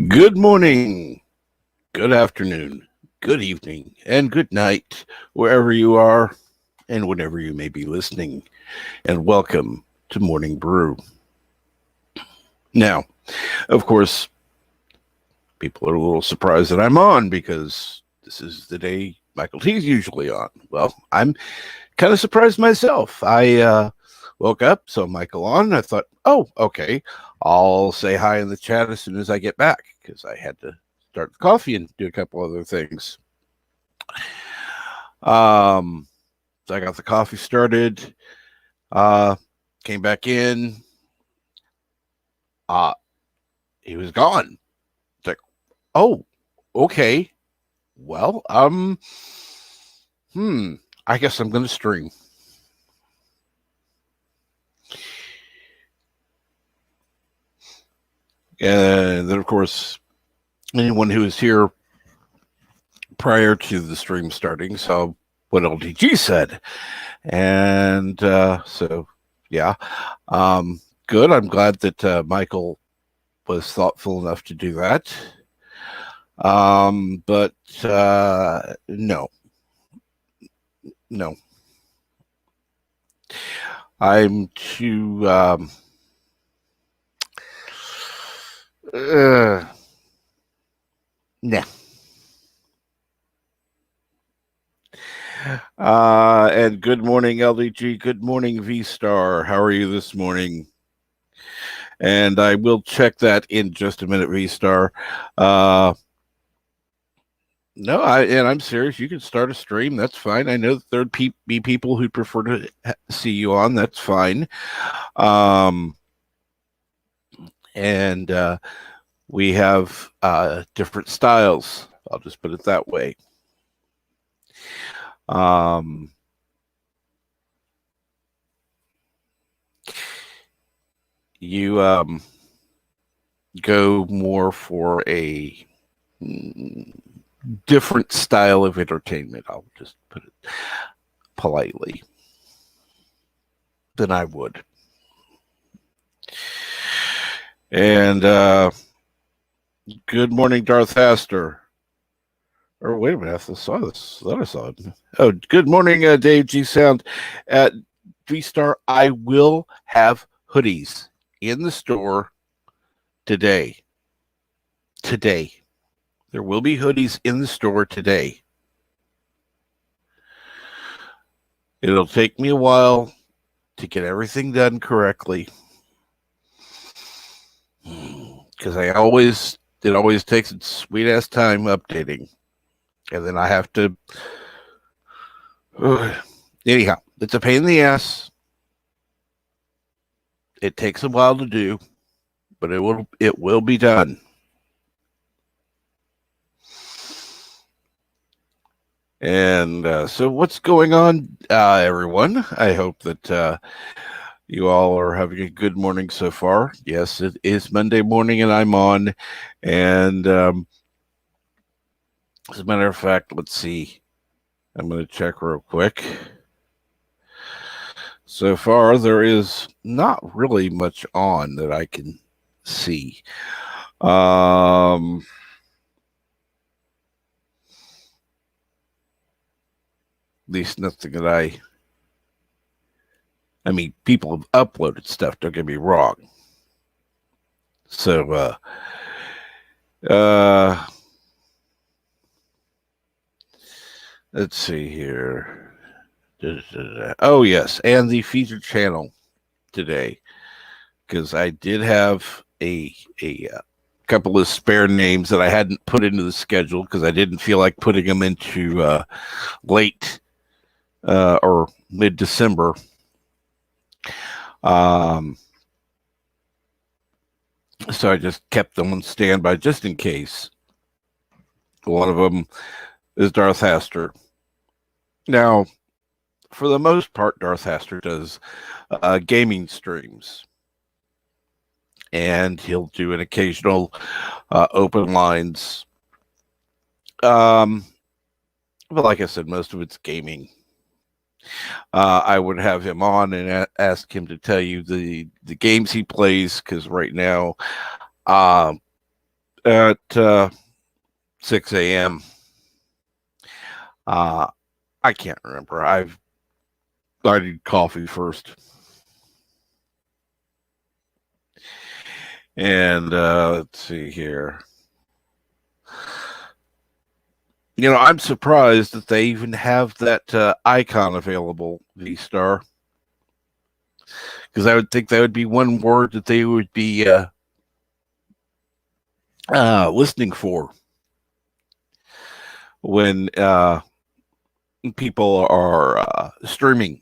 Good morning, good afternoon, good evening, and good night, wherever you are and whenever you may be listening. And welcome to Morning Brew. Now, of course, people are a little surprised that I'm on because this is the day Michael T's usually on. Well, I'm kind of surprised myself. I woke up, saw Michael on, and I thought, oh, okay, I'll say hi in the chat as soon as I get back because I had to start the coffee and do a couple other things. So I got the coffee started, came back in. He was gone. It's like, oh, okay. Well, I guess I'm going to stream. And then, of course, anyone who was here prior to the stream starting saw what LDG said. And so, yeah, good. I'm glad that Michael was thoughtful enough to do that. But no. I'm too... nah. And good morning, LDG. Good morning, V-Star. How are you this morning? And I will check that in just a minute, V-Star. No, I'm serious. You can start a stream. That's fine. I know that there'd be people who prefer to see you on. That's fine. And we have different styles. I'll just put it that way. You go more for a different style of entertainment. I'll just put it politely than I would. And good morning, Darth Hastur. Or wait a minute, I saw this. I thought I saw it. Oh, good morning, Dave G Sound. At V-Star, I will have hoodies in the store today. There will be hoodies in the store today. It'll take me a while to get everything done correctly. Because it always takes its sweet ass time updating. And then I have to anyhow, it's a pain in the ass. It takes a while to do, but it will be done. And so what's going on, everyone? I hope that you all are having a good morning so far. Yes, it is Monday morning and I'm on. And as a matter of fact, let's see. I'm going to check real quick. So far, there is not really much on that I can see. At least nothing that I mean, people have uploaded stuff, don't get me wrong. So, let's see here. Oh, yes. And the featured channel today, because I did have a couple of spare names that I hadn't put into the schedule because I didn't feel like putting them into late or mid-December. So I just kept them on standby just in case. One of them is Darth Hastur. Now, for the most part, Darth Hastur does gaming streams. And he'll do an occasional open lines. But like I said, most of it's gaming. I would have him on and ask him to tell you the games he plays, because right now at 6 a.m. I can't remember. I need coffee first. And let's see here. You know, I'm surprised that they even have that icon available, V-Star. Because I would think that would be one word that they would be listening for when people are streaming.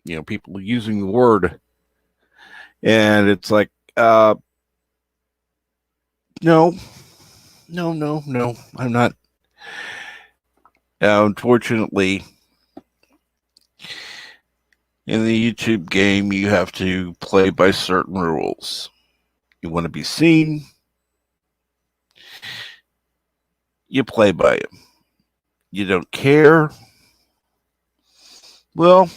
You know, people using the word. And it's like, no, I'm not. Unfortunately, in the YouTube game, you have to play by certain rules. You want to be seen, you play by them. You don't care, well,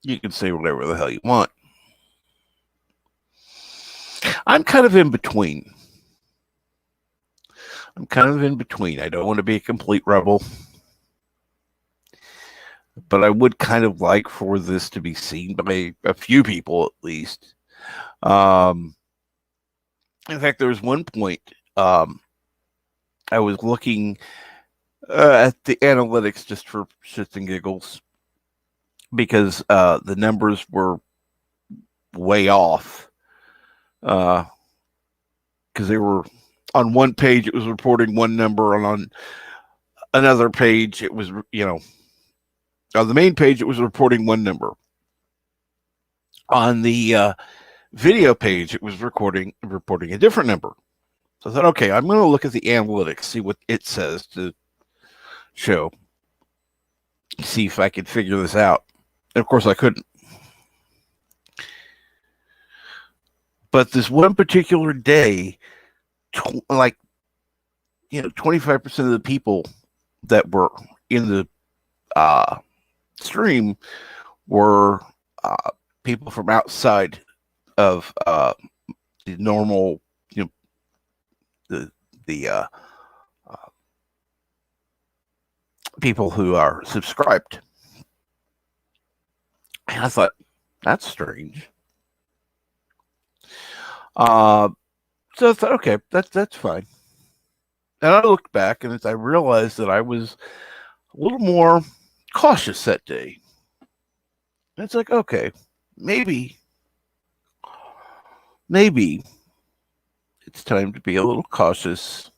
you can say whatever the hell you want. I'm kind of in between. I don't want to be a complete rebel, but I would kind of like for this to be seen by a few people at least. In fact, there was one point I was looking at the analytics just for shits and giggles, because the numbers were way off. Because they were on one page, it was reporting one number, and on another page, it was, you know, on the main page, it was reporting one number. On the video page, it was reporting a different number. So I thought, okay, I'm going to look at the analytics, see what it says to show, see if I could figure this out. And of course, I couldn't. But this one particular day, 25% of the people that were in the stream were people from outside of the normal, the people who are subscribed. And I thought, that's strange. So I thought, okay, that's fine. And I looked back, and I realized that I was a little more cautious that day. And it's like, okay, maybe it's time to be a little cautious.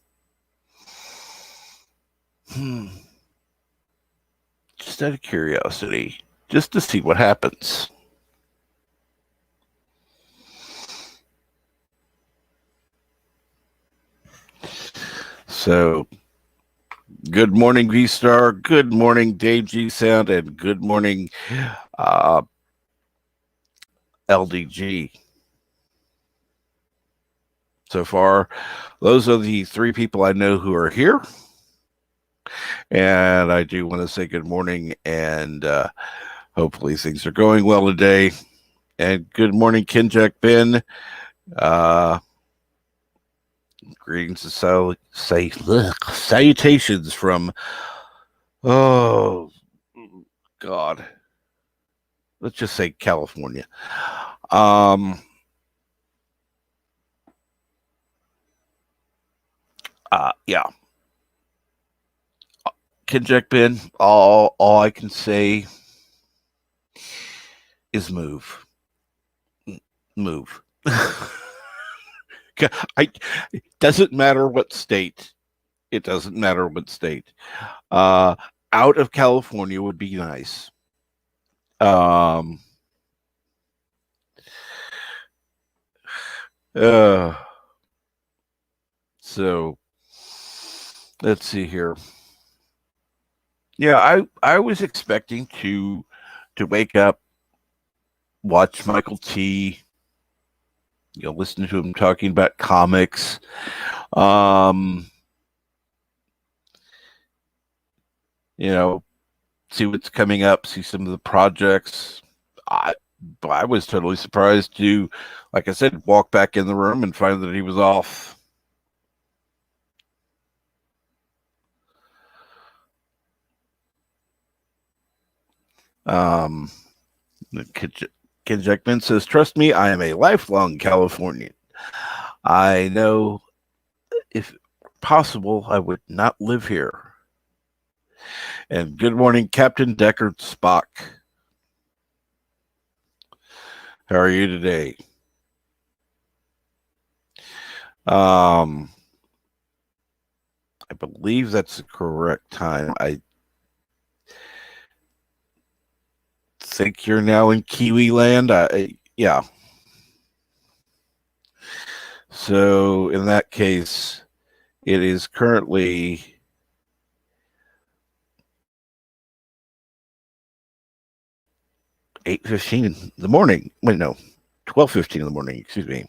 Just out of curiosity, just to see what happens. So, good morning, V-Star. Good morning, Dave G Sound, and good morning, LDG. So far, those are the three people I know who are here. And I do want to say good morning and Hopefully things are going well today. And good morning, Kinjak Ben. Greetings and salutations from, oh, God. Let's just say California. Yeah. Kinjak Ben, all I can say is move. Move. It doesn't matter what state. It doesn't matter what state. Out of California would be nice. So let's see here. Yeah, I was expecting to wake up, watch Michael T, listen to him talking about comics. See what's coming up, see some of the projects. I was totally surprised to, like I said, walk back in the room and find that he was off. Ken Jackman says, "Trust me, I am a lifelong Californian. I know if possible, I would not live here." And good morning, Captain Deckard Spock. How are you today? I believe that's the correct time. I think you're now in Kiwi land. Yeah. So in that case, it is currently 8:15 in the morning. Wait, no, 12:15 in the morning. Excuse me.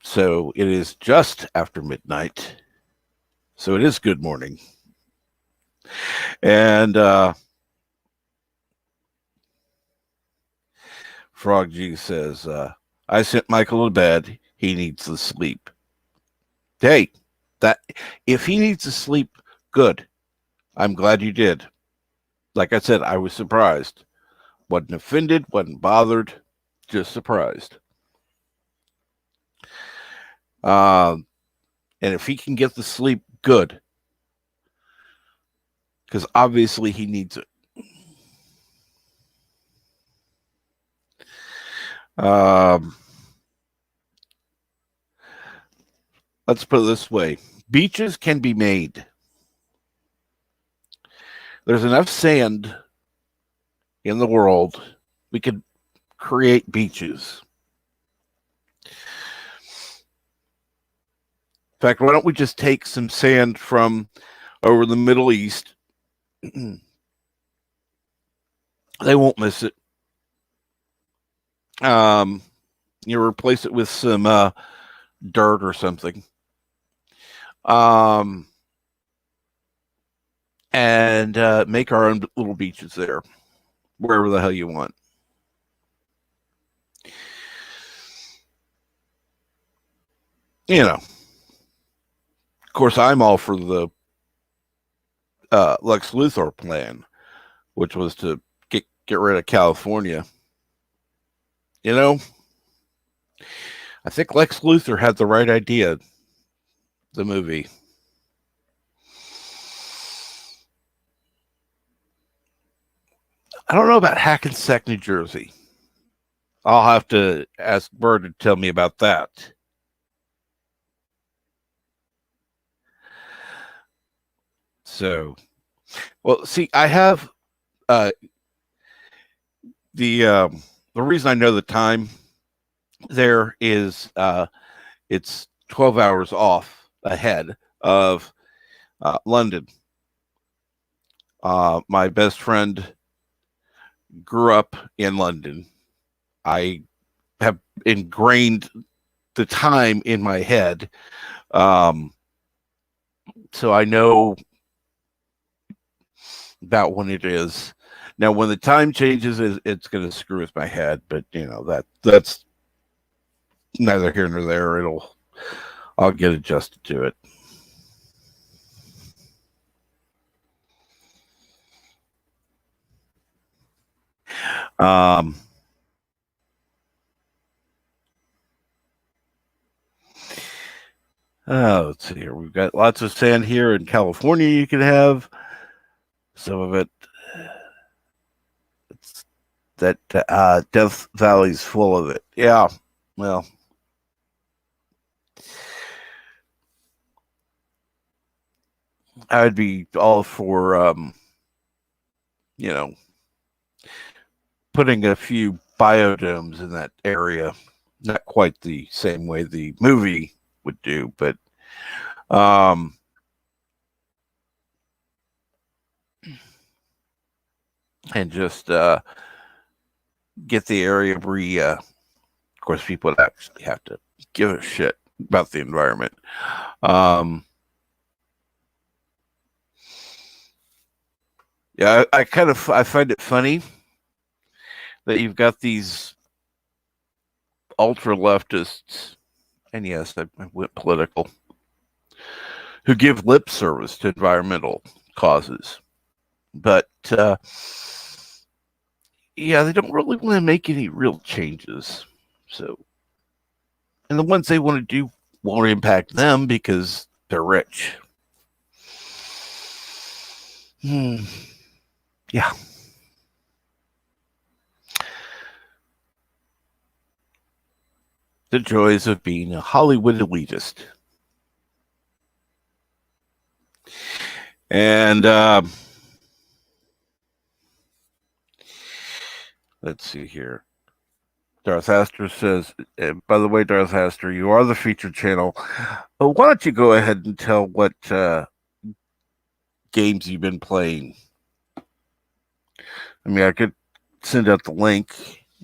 So it is just after midnight. So it is good morning. And Frog G says, I sent Michael to bed. He needs to sleep. Hey, that if he needs to sleep, good. I'm glad you did. Like I said, I was surprised. Wasn't offended, wasn't bothered, just surprised. And if he can get the sleep, good. Because obviously he needs it. Let's put it this way. Beaches can be made. There's enough sand in the world. We could create beaches. In fact, why don't we just take some sand from over the Middle East? They won't miss it. You replace it with some dirt or something. And make our own little beaches there, wherever the hell you want. Of course, I'm all for the Lex Luthor plan, which was to get rid of California. I think Lex Luthor had the right idea. The movie. I don't know about Hackensack, New Jersey. I'll have to ask Bird to tell me about that. So, well, see, I have the reason I know the time there is it's 12 hours off ahead of London. My best friend grew up in London. I have ingrained the time in my head. So I know about when it is. Now, when the time changes, it's going to screw with my head, but that's neither here nor there. I'll get adjusted to it. Um, let's see here. We've got lots of sand here in California. You can have some of it. It's that Death Valley's full of it. Yeah. Well, I would be all for putting a few biodomes in that area. Not quite the same way the movie would do, but and just get the area where of course, people would actually have to give a shit about the environment. Yeah, I find it funny that you've got these ultra leftists, and yes, I went political, who give lip service to environmental causes, but yeah, they don't really want to make any real changes. So, and the ones they want to do won't impact them because they're rich. Yeah. The joys of being a Hollywood elitist. And let's see here. Darth Hastur says, by the way, Darth Hastur, you are the featured channel. Why don't you go ahead and tell what games you've been playing? I mean, I could send out the link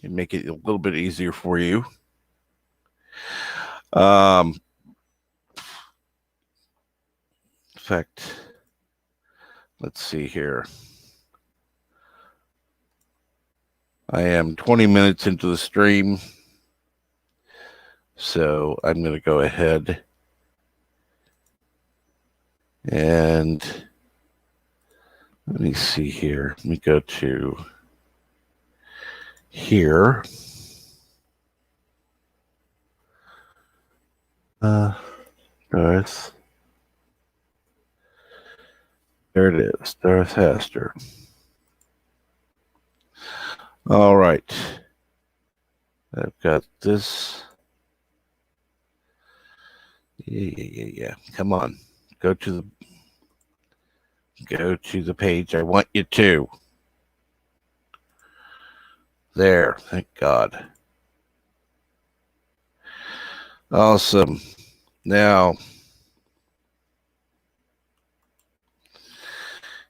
and make it a little bit easier for you. In fact, let's see here. I am 20 minutes into the stream, so I'm going to go ahead and let me see here. Let me go to here. Darth. There it is, Darth Hastur. All right. I've got this. Yeah. Come on. Go to the page I want you to. There. Thank God. Awesome. Now,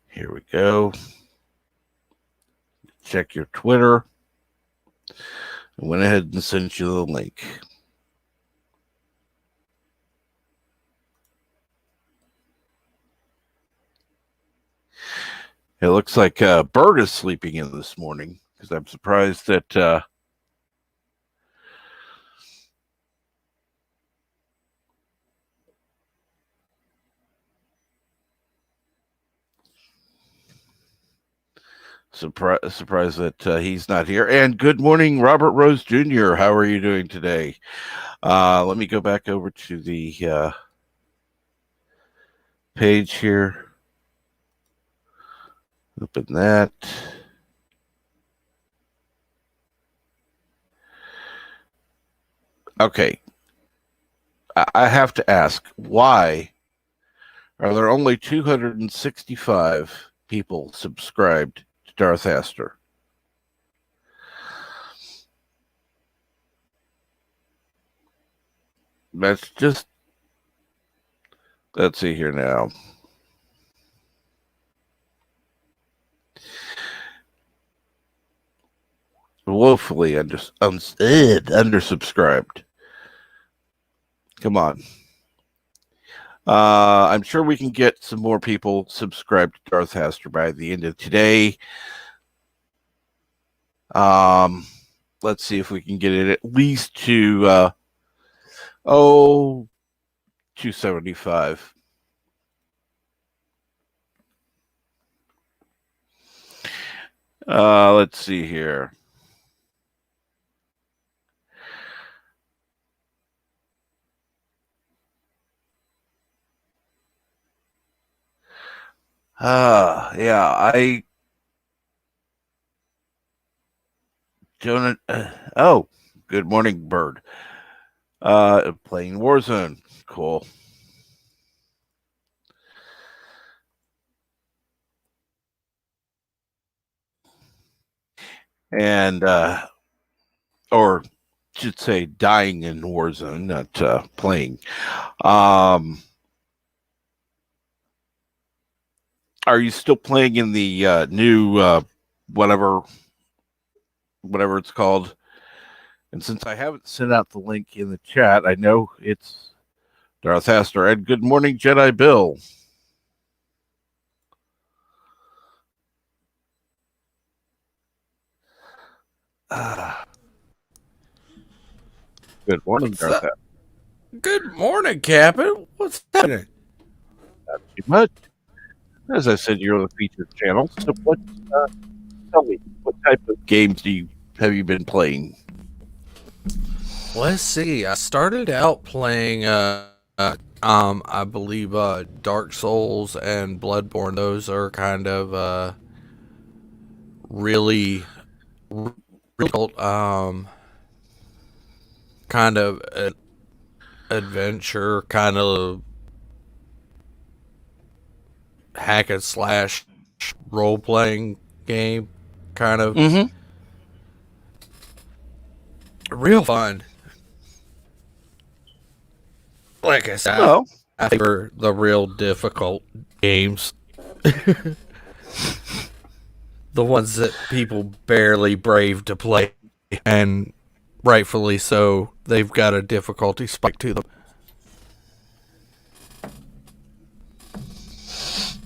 here we go. Check your Twitter. I went ahead and sent you the link. It looks like Bert is sleeping in this morning because I'm surprised that surprised that he's not here. And good morning, Robert Rose Jr. How are you doing today? Let me go back over to the page here. Open that. Okay. I have to ask, why are there only 265 people subscribed to Darth Hastur? Let's see here now. Woefully undersubscribed. Come on. I'm sure we can get some more people subscribed to Darth Hastur by the end of today. Let's see if we can get it at least to 275. Let's see here. Yeah, I don't. Oh, good morning, Bird. Playing Warzone. Cool. And or should say dying in Warzone, not playing. Are you still playing in the new whatever it's called? And since I haven't sent out the link in the chat, I know it's Darth Hastur. And good morning, Jedi Bill. Good morning, Darth Hastur. Good morning, Captain. What's happening? Not too much. As I said, you're on the featured channel. So, tell me, what type of games have you been playing? Let's see. I started out playing, I believe, Dark Souls and Bloodborne. Those are kind of really, really kind of an adventure, kind of hack and slash role playing game, kind of real fun. Like I said, Well, I think for the real difficult games, the ones that people barely brave to play, and rightfully so, they've got a difficulty spike to them.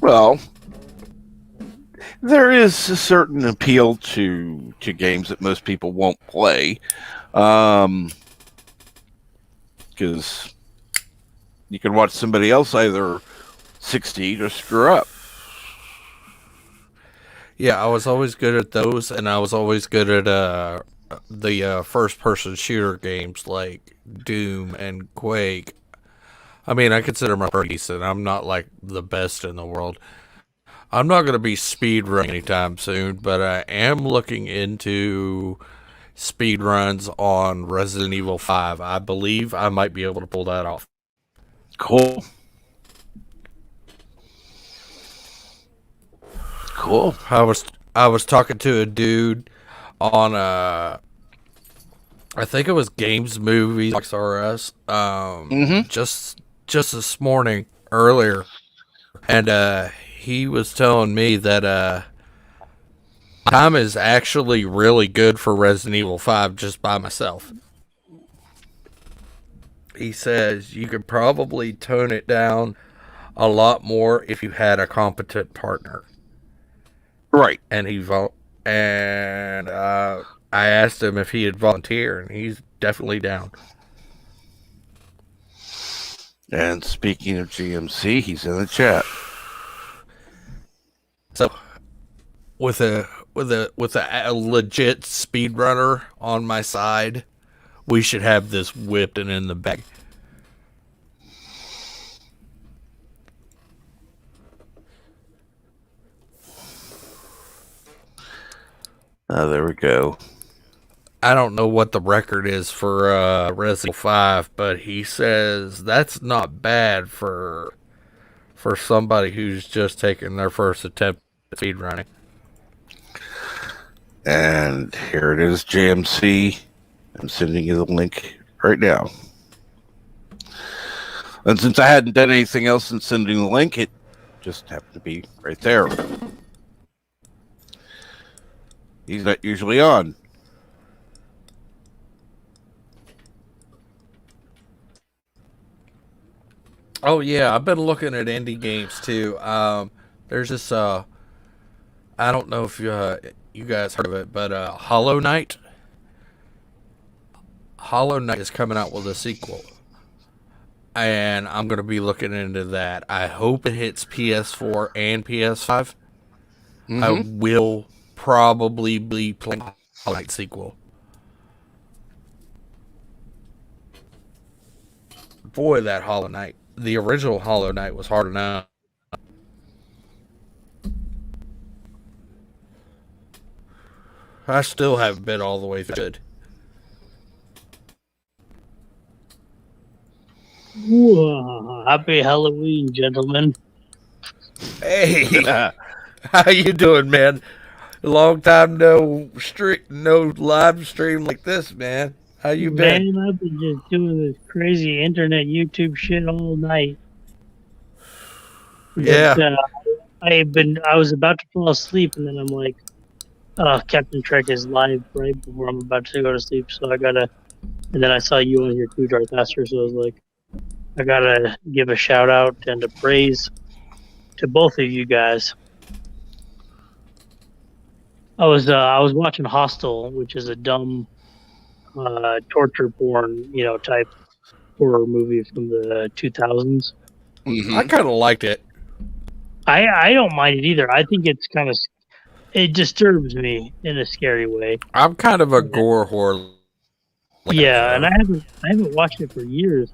well, there is a certain appeal to games that most people won't play, because you can watch somebody else either succeed or screw up. Yeah, I was always good at those, and I was always good at the first-person shooter games like Doom and Quake. I mean, I consider myself decent. I'm not like the best in the world. I'm not going to be speed running anytime soon, but I am looking into speed runs on Resident Evil 5. I believe I might be able to pull that off. Cool. Cool. I was talking to a dude on I think it was Games Movies XRS just this morning earlier, and he was telling me that time is actually really good for Resident Evil 5 just by myself. He says you could probably tone it down a lot more if you had a competent partner. Right. And I asked him if he'd volunteer, and he's definitely down. And speaking of GMC, he's in the chat. So, with a legit speedrunner on my side, we should have this whipped and in the bag. There we go. I don't know what the record is for Resident Evil 5, but he says that's not bad for somebody who's just taking their first attempt at speedrunning. And here it is, JMC. I'm sending you the link right now. And since I hadn't done anything else in sending the link, it just happened to be right there. He's not usually on. Oh yeah, I've been looking at indie games too. There's this I don't know if you guys heard of it, but Hollow Knight. Hollow Knight is coming out with a sequel, and I'm gonna be looking into that. I hope it hits PS4 and PS5. I Mm-hmm. will probably be playing Hollow Knight sequel. Boy, that Hollow Knight. The original Hollow Knight was hard enough. I still haven't been all the way through it. Happy Halloween, gentlemen. Hey, how you doing, man? Long time no live stream like this, man. How you been? Man, I've been just doing this crazy internet YouTube shit all night. But Yeah, I was about to fall asleep, and then I'm like, Captain Trek is live right before I'm about to go to sleep, so I gotta. And then I saw you on here too, Darth Hastur, so I was like, I gotta give a shout out and a praise to both of you guys. I was watching Hostel, which is a dumb torture porn, type horror movie from the 2000s. I Mm-hmm. kind of liked it. I don't mind it either. I think it's kind of it disturbs me in a scary way. I'm kind of a gore horror. Yeah, and I haven't watched it for years,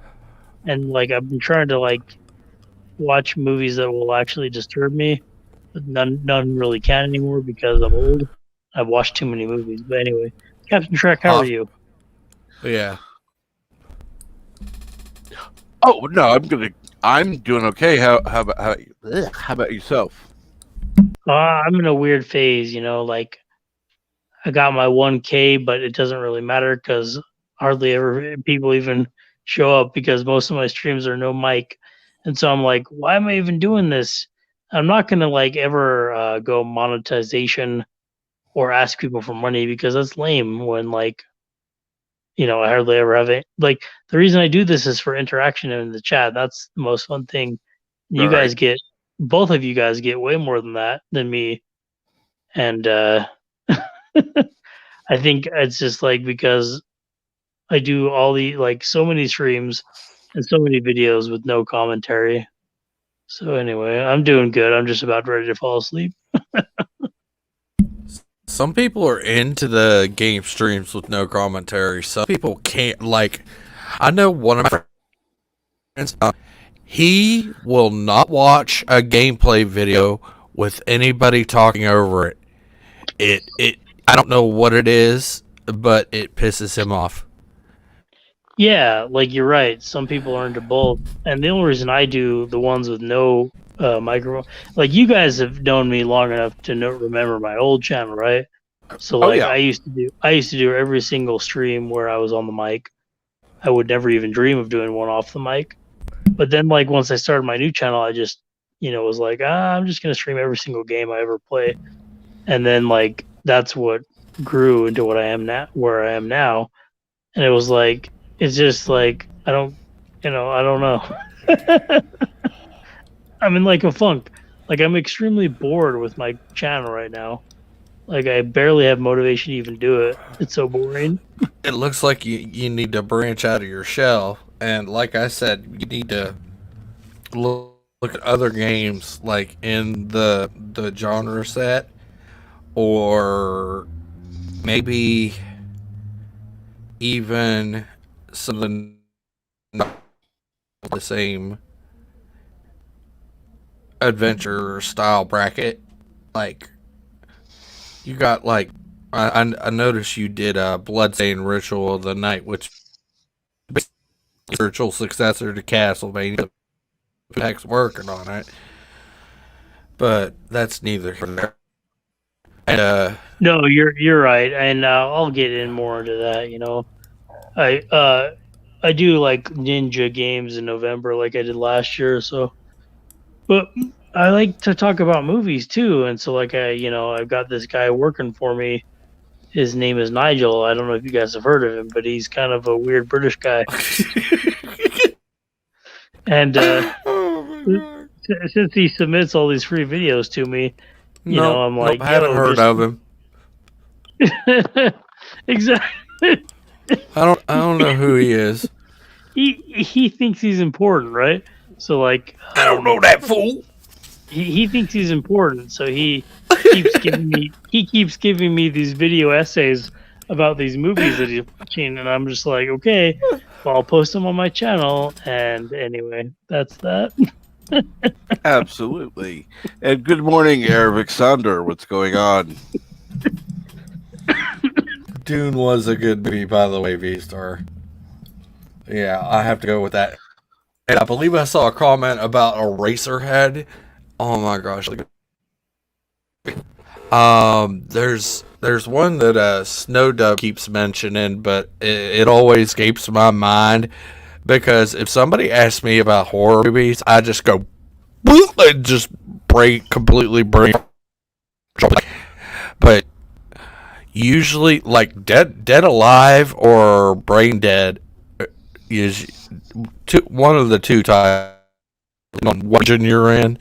and like I've been trying to like watch movies that will actually disturb me, but none really can anymore because I'm old. I've watched too many movies. But anyway, Captain Trek, how are you? Yeah. Oh no, I'm doing okay. How about yourself? I'm in a weird phase, like I got my 1K, but it doesn't really matter because hardly ever people even show up because most of my streams are no mic. And so I'm like, why am I even doing this? I'm not going to like ever go monetization or ask people for money because that's lame when like, I hardly ever have it. Like the reason I do this is for interaction in the chat. That's the most fun thing. You Right. guys get, both of you guys get way more than that than me. And I think it's just like because I do all the like so many streams and so many videos with no commentary. So anyway, I'm doing good. I'm just about ready to fall asleep. Some people are into the game streams with no commentary. Some people can't. Like, I know one of my friends. He will not watch a gameplay video with anybody talking over it. It. I don't know what it is, but it pisses him off. Yeah, like you're right. Some people are into both, and the only reason I do the ones with no microphone, like you guys have known me long enough to remember my old channel, right? So Oh like yeah. I used to do every single stream where I was on the mic. I would never even dream of doing one off the mic. But then like once I started my new channel, I just was like, I'm just gonna stream every single game I ever play, and then like that's what grew into what I am now, where I am now, and it was like it's just like I don't know. I'm in like a funk. Like I'm extremely bored with my channel right now. Like I barely have motivation to even do it. It's so boring. It looks like you need to branch out of your shell, and like I said, you need to look at other games like in the genre set, or maybe even some of the not the same adventure style bracket. Like you got like I noticed you did a Bloodstain Ritual of the Night, which is a spiritual successor to Castlevania. Heck's working on it, but that's neither here nor there. And, No, you're right, and I'll get in more into that. I do like ninja games in November, like I did last year. So, but I like to talk about movies too, and so like I've got this guy working for me. His name is Nigel. I don't know if you guys have heard of him, but he's kind of a weird British guy. And Oh my god. since he submits all these free videos to me, Nope, I'm nope, like, haven't heard of him. Exactly. I don't know who he is. He thinks he's important, right? So like, I don't know that fool. he thinks he's important, so he keeps giving me these video essays about these movies that he's watching, and I'm just like, okay, well, I'll post them on my channel. And anyway, that's that. Absolutely. And good morning, Eric Sander. What's going on? Dune was a good movie, by the way, V-Star. Yeah, I have to go with that. And I believe I saw a comment about a racer head. Oh my gosh. There's one that Snow Dub keeps mentioning, but it always escapes my mind because if somebody asks me about horror movies, I just go and just completely brain. But usually, like Dead Alive or Brain Dead is one of the two types. What gen you're in?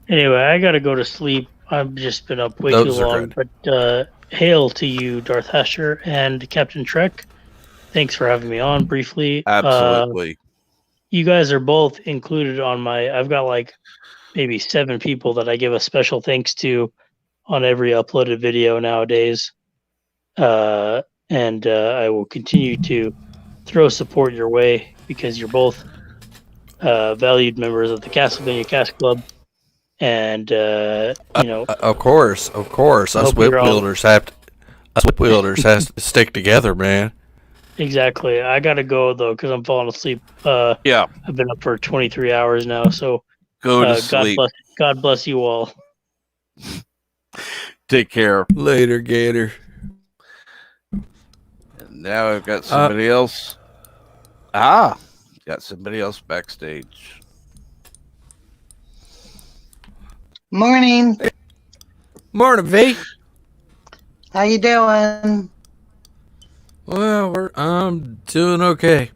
Anyway, I gotta go to sleep. I've just been up way Those too are long. good. But hail to you, Darth Hastur and Captain Trek. Thanks for having me on briefly. Absolutely. You guys are both included on I've got like maybe 7 people that I give a special thanks to on every uploaded video nowadays. And I will continue to throw support your way because you're both valued members of the Castlevania Cast Club. And Of course. Us whip wielders have to stick together, man. Exactly. I gotta go though because I'm falling asleep. Yeah. I've been up for 23 hours now, so Go to sleep. God bless you all. Take care. Later, Gator. And now I've got somebody else. Got somebody else backstage. Morning. Morning, V. How you doing? Well, I'm doing okay.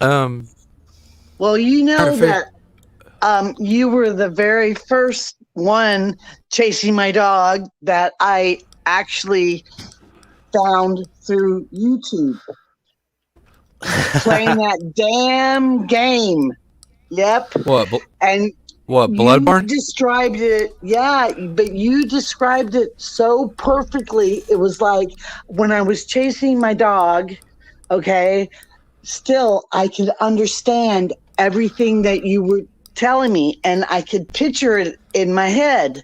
Well, you know that you were the very first one chasing my dog that I actually found through YouTube. Playing that damn game. Yep. And Bloodborne? You described it, yeah, but you described it so perfectly. It was like when I was chasing my dog, okay, still I could understand everything that you were telling me and I could picture it in my head.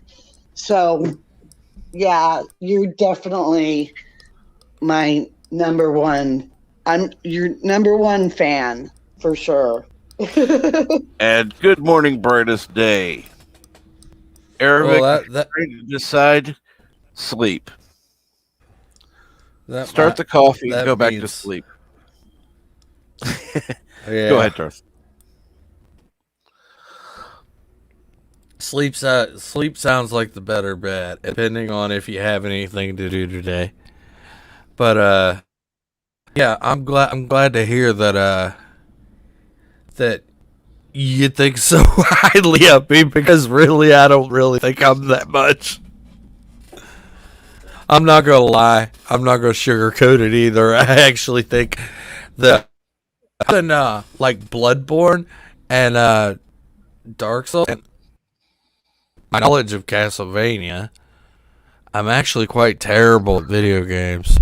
So, yeah, you're definitely my number one. I'm your number one fan for sure. And good morning, brightest day. Eric, trying to decide sleep. Start the coffee and go back to sleep. Yeah. Go ahead, Darth. Sleep sounds like the better bet, depending on if you have anything to do today. But yeah, I'm glad to hear that that you think so highly of me because really I don't really think I'm that much. I'm not gonna lie. I'm not gonna sugarcoat it either. I actually think that like Bloodborne and Dark Souls and my knowledge of Castlevania, I'm actually quite terrible at video games.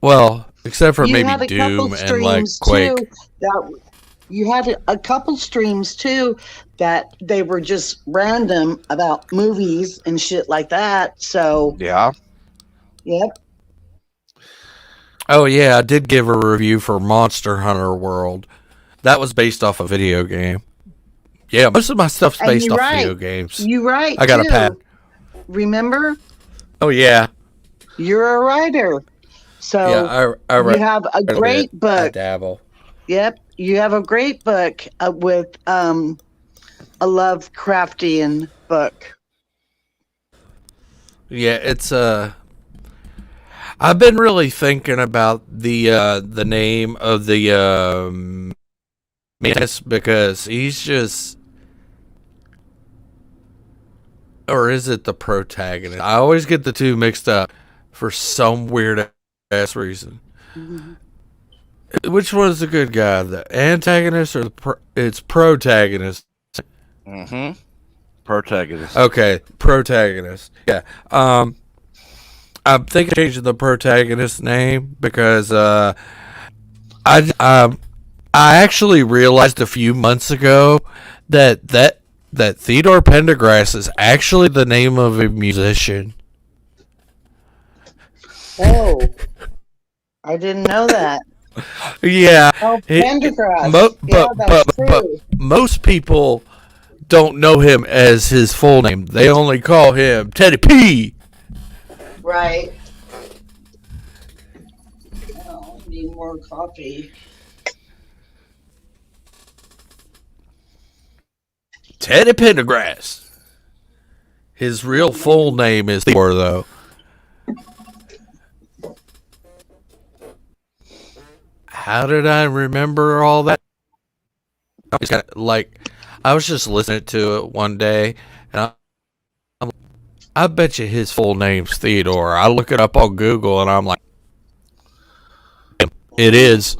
Well, except for maybe Doom and like Quake. You had a couple streams too that they were just random about movies and shit like that. So yeah, yep. Oh yeah, I did give a review for Monster Hunter World. That was based off a video game. Yeah, most of my stuff's based off video games. You're right. I got a pad. Remember? Oh yeah. You're a writer. So yeah, I you have a great book. I dabble. Yep, you have a great book with a Lovecraftian book. Yeah, it's I've been really thinking about the name of the Mantis because he's just, or is it the protagonist? I always get the two mixed up for some weird ass reason. Which one's the good guy? The antagonist or it's protagonist? Mm-hmm. Protagonist. Okay, protagonist. Yeah. I'm thinking of changing the protagonist name because I actually realized a few months ago that Theodore Pendergrass is actually the name of a musician. Oh, I didn't know that. Yeah. Oh, Pendergrass. But most people don't know him as his full name. They only call him Teddy P. Right. Oh, I need more coffee. Teddy Pendergrass. His real full name is Thor, though. How did I remember all that? I was just listening to it one day, and I bet you his full name's Theodore. I look it up on Google, and I'm like, it is.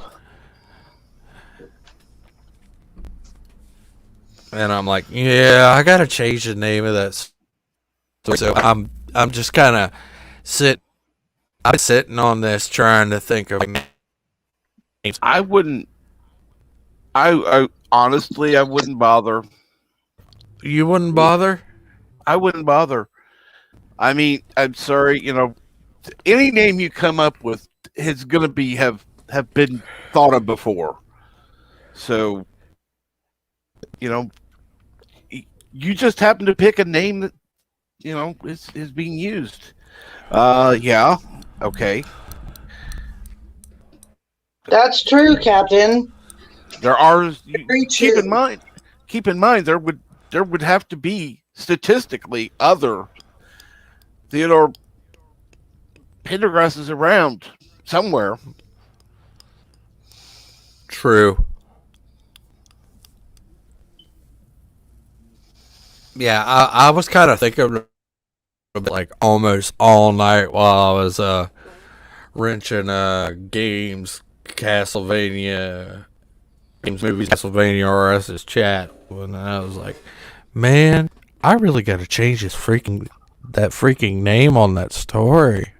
And I'm like, yeah, I gotta change the name of that. So I'm just kind of I'm sitting on this trying to think of names. I wouldn't. I honestly, I wouldn't bother. You wouldn't bother? I wouldn't bother. I mean, I'm sorry. Any name you come up with is going to be have been thought of before. So, you just happen to pick a name that is being used. Yeah. Okay. That's true, Captain. There are. Very Keep true. in mind. Keep in mind there would have to be statistically other Theodore Pendergrass is around somewhere. True. Yeah, I was kind of thinking of it like almost all night while I was wrenching games, Castlevania, games, movies, Castlevania, RS's chat, and I was like, man, I really got to change that freaking name on that story.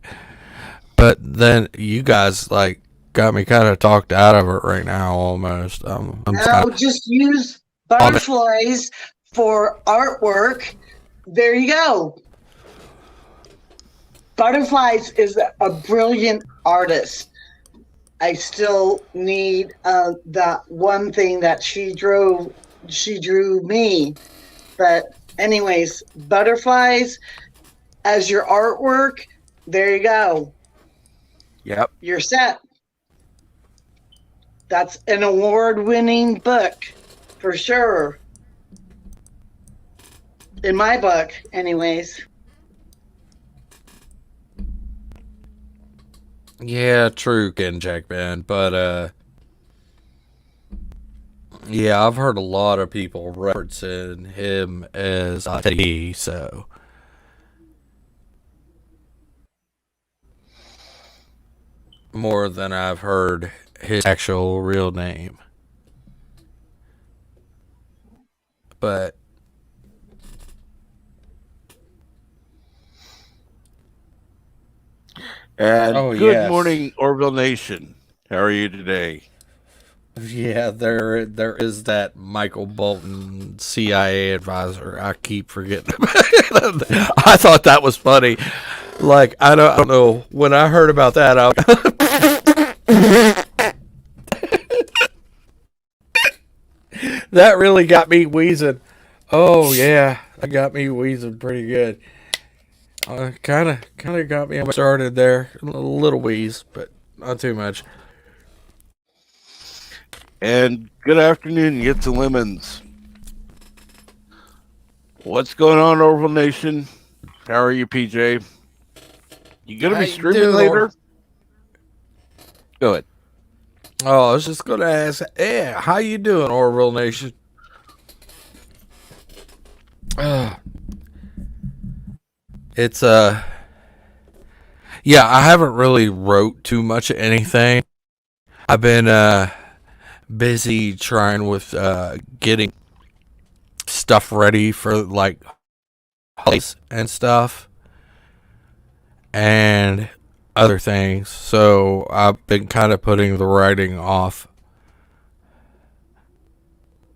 But then you guys got me kind of talked out of it right now almost. Just use butterflies for artwork. There you go. Butterflies is a brilliant artist. I still need that one thing that she drew me. But anyways, butterflies as your artwork, there you go. Yep. You're set. That's an award-winning book for sure. In my book, anyways. Yeah, true, Ken Jackman. But yeah, I've heard a lot of people referencing him as Teddy, so more than I've heard his actual real name. But and good morning, Orville Nation. How are you today? Yeah, there is that Michael Bolton CIA advisor. I keep forgetting about it. I thought that was funny. Like, I don't know. When I heard about that, that really got me wheezing. Oh yeah, that got me wheezing pretty good. Kind of got me started there. A little wheeze, but not too much. And good afternoon, Get to Lemons. What's going on, Orville Nation? How are you, PJ? You gonna be streaming later? Go ahead. Oh, I was just gonna ask, yeah, how you doing, Orville Nation? It's yeah, I haven't really wrote too much of anything. I've been busy trying with getting stuff ready for like holidays and stuff and other things. So I've been kind of putting the writing off.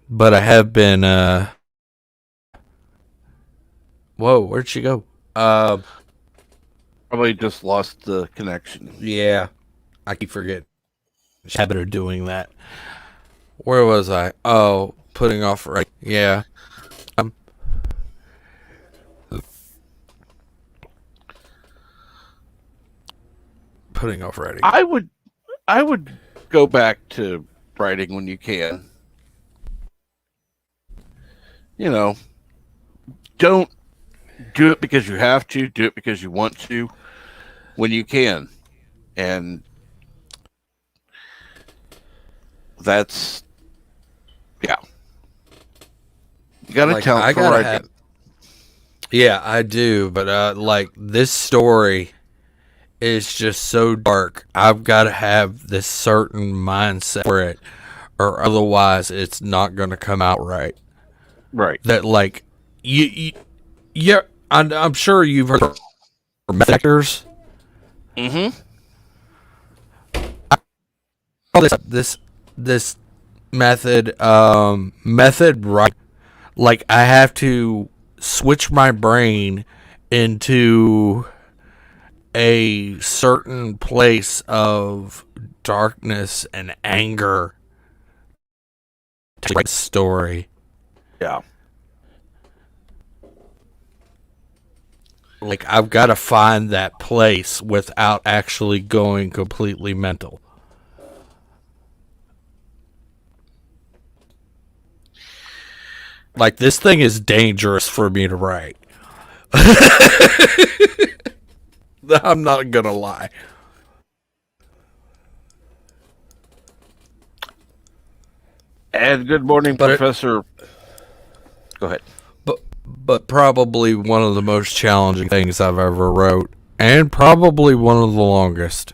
But I have been whoa, where'd she go? Probably just lost the connection. Yeah. I keep forgetting. Habit of doing that. Where was I? Oh, putting off right. Yeah. Um putting off writing. I would go back to writing when you can. You know, don't do it because you have to. Do it because you want to. When you can, and that's yeah. You got a Like talent I for gotta writing. have. Yeah, I do, but like this story is just so dark. I've got to have this certain mindset for it, or otherwise it's not going to come out right. Right. That like yeah, I'm sure you've heard of method actors. Mm-hmm. This method right. Like I have to switch my brain into a certain place of darkness and anger to write the story. Yeah. Like I've got to find that place without actually going completely mental. Like this thing is dangerous for me to write. I'm not gonna lie. And good morning, But Professor. Go ahead. but probably one of the most challenging things I've ever wrote, and probably one of the longest.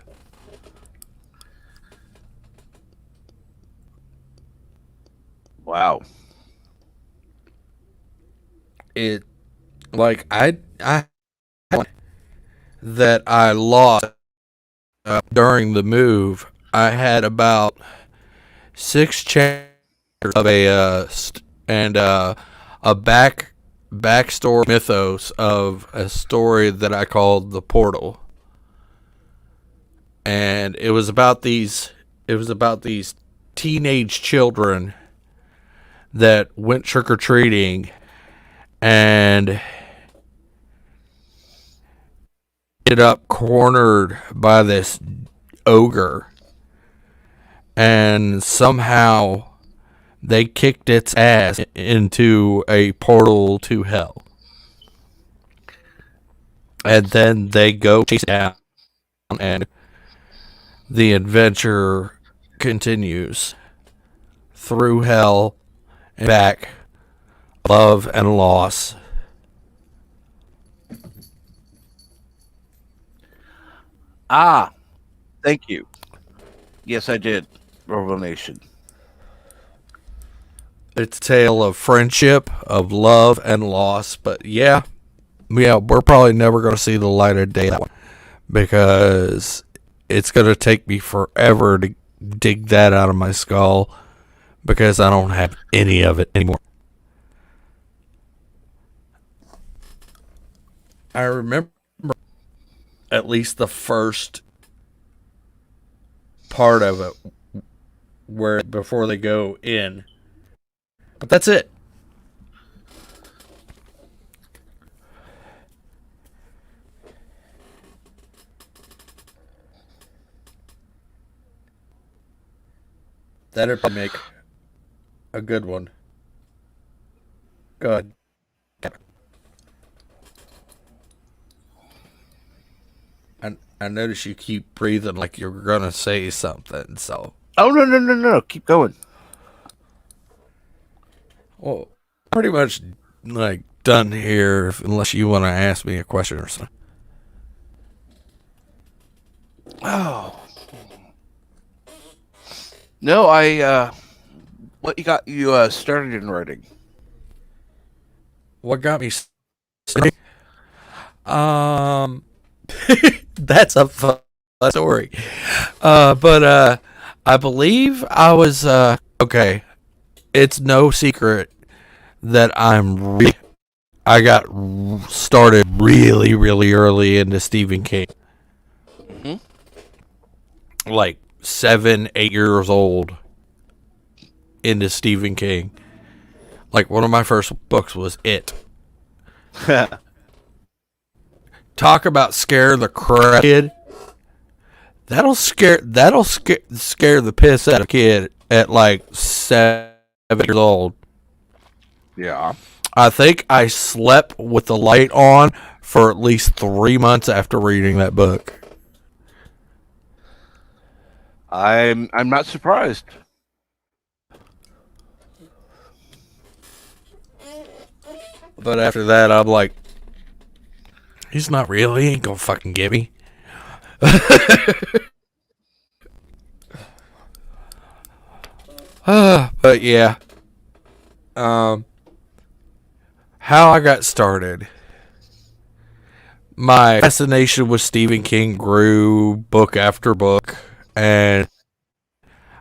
Wow. It like I that I lost during the move. I had about 6 chapters of a backstory mythos of a story that I called the Portal, and it was about these teenage children that went trick or treating and ended up cornered by this ogre, and somehow they kicked its ass into a portal to hell. And then they go chase it down, and the adventure continues through hell and back, love and loss. Ah, thank you. Yes, I did. Revelation. It's a tale of friendship, of love and loss. But yeah, we're probably never going to see the light of day that one, because it's going to take me forever to dig that out of my skull, because I don't have any of it anymore. I remember at least the first part of it, where before they go in, but that's it. That'd make a good one. Go ahead. And I notice you keep breathing like you're gonna say something. So, Oh no! Keep going. well, pretty much like done here. Unless you want to ask me a question or something. Oh no, I what you got you started in writing? What got me started? Um, that's a fun story. But I believe I was okay. It's no secret that I got started really, really early into Stephen King. Like 7, 8 years old into Stephen King. Like one of my first books was It. Talk about scare the crap kid. That'll scare the piss out of a kid at like 7 years old. Yeah. I think I slept with the light on for at least 3 months after reading that book. I'm not surprised. But after that, I'm like, he's not real. He ain't gonna fucking get me. But yeah. How I got started. My fascination with Stephen King grew book after book. And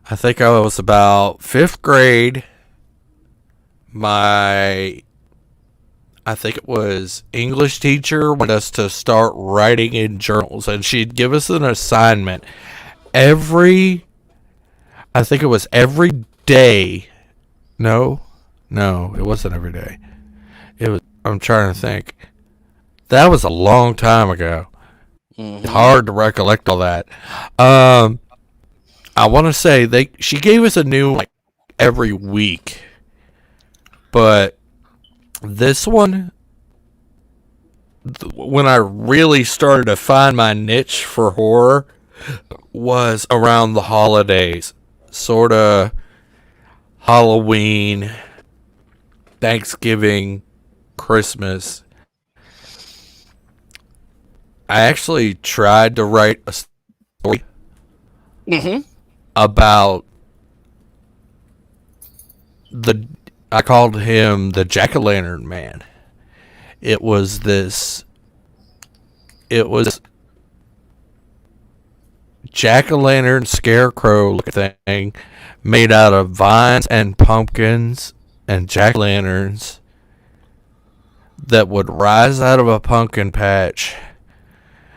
I think I was about 5th grade. I think it was English teacher wanted us to start writing in journals, and she'd give us an assignment I think it was every day. No, it wasn't every day. I'm trying to think. That was a long time ago. Mm-hmm. It's hard to recollect all that. I want to say she gave us a new like every week, but this one, when I really started to find my niche for horror, was around the holidays, sort of Halloween, Thanksgiving, Christmas. I actually tried to write a story about I called him the Jack-o'-lantern man. It was Jack-o'-lantern scarecrow looking thing made out of vines and pumpkins and jack-o'-lanterns that would rise out of a pumpkin patch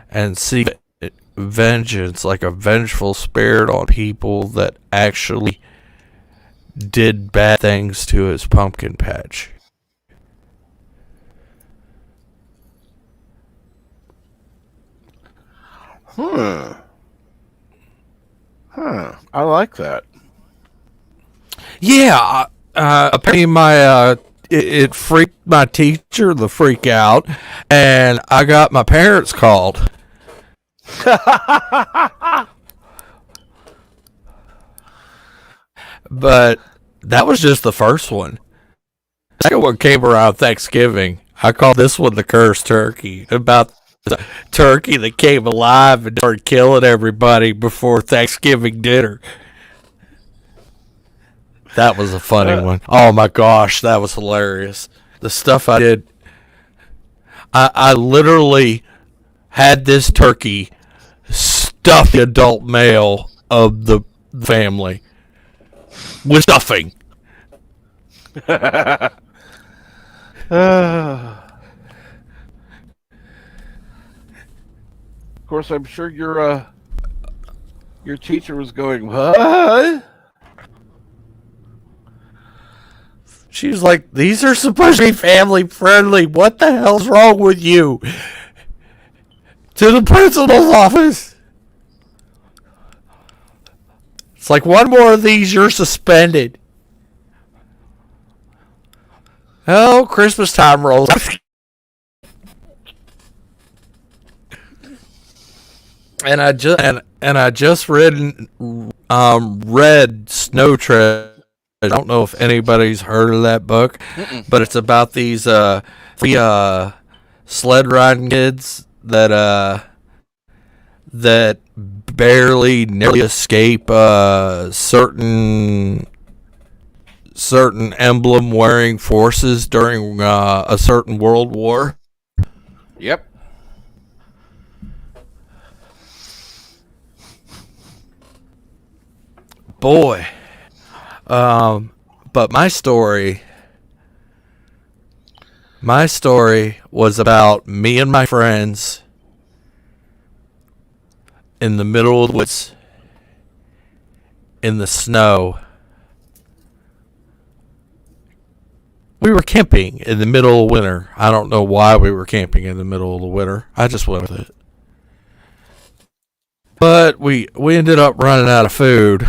and seek vengeance like a vengeful spirit on people that actually did bad things to his pumpkin patch. I like that. Yeah, apparently it freaked my teacher the freak out, and I got my parents called. But that was just the first one. The second one came around Thanksgiving. I called this one the cursed turkey, about the turkey that came alive and started killing everybody before Thanksgiving dinner. That was a funny one. Oh my gosh, that was hilarious. The stuff I did. I literally had this turkey stuff the adult male of the family with stuffing. Of course, I'm sure your teacher was going, what? She was like, these are supposed to be family friendly. What the hell's wrong with you? To the principal's office. It's like, one more of these, you're suspended. Oh, Christmas time rolls. And I just read Snow Treasure. I don't know if anybody's heard of that book, but it's about these three sled riding kids that barely narrowly escape certain emblem wearing forces during a certain world war. Yep. Boy. But my story was about me and my friends in the middle of the woods in the snow. We were camping in the middle of winter. I don't know why we were camping in the middle of the winter. I just went with it. But we ended up running out of food.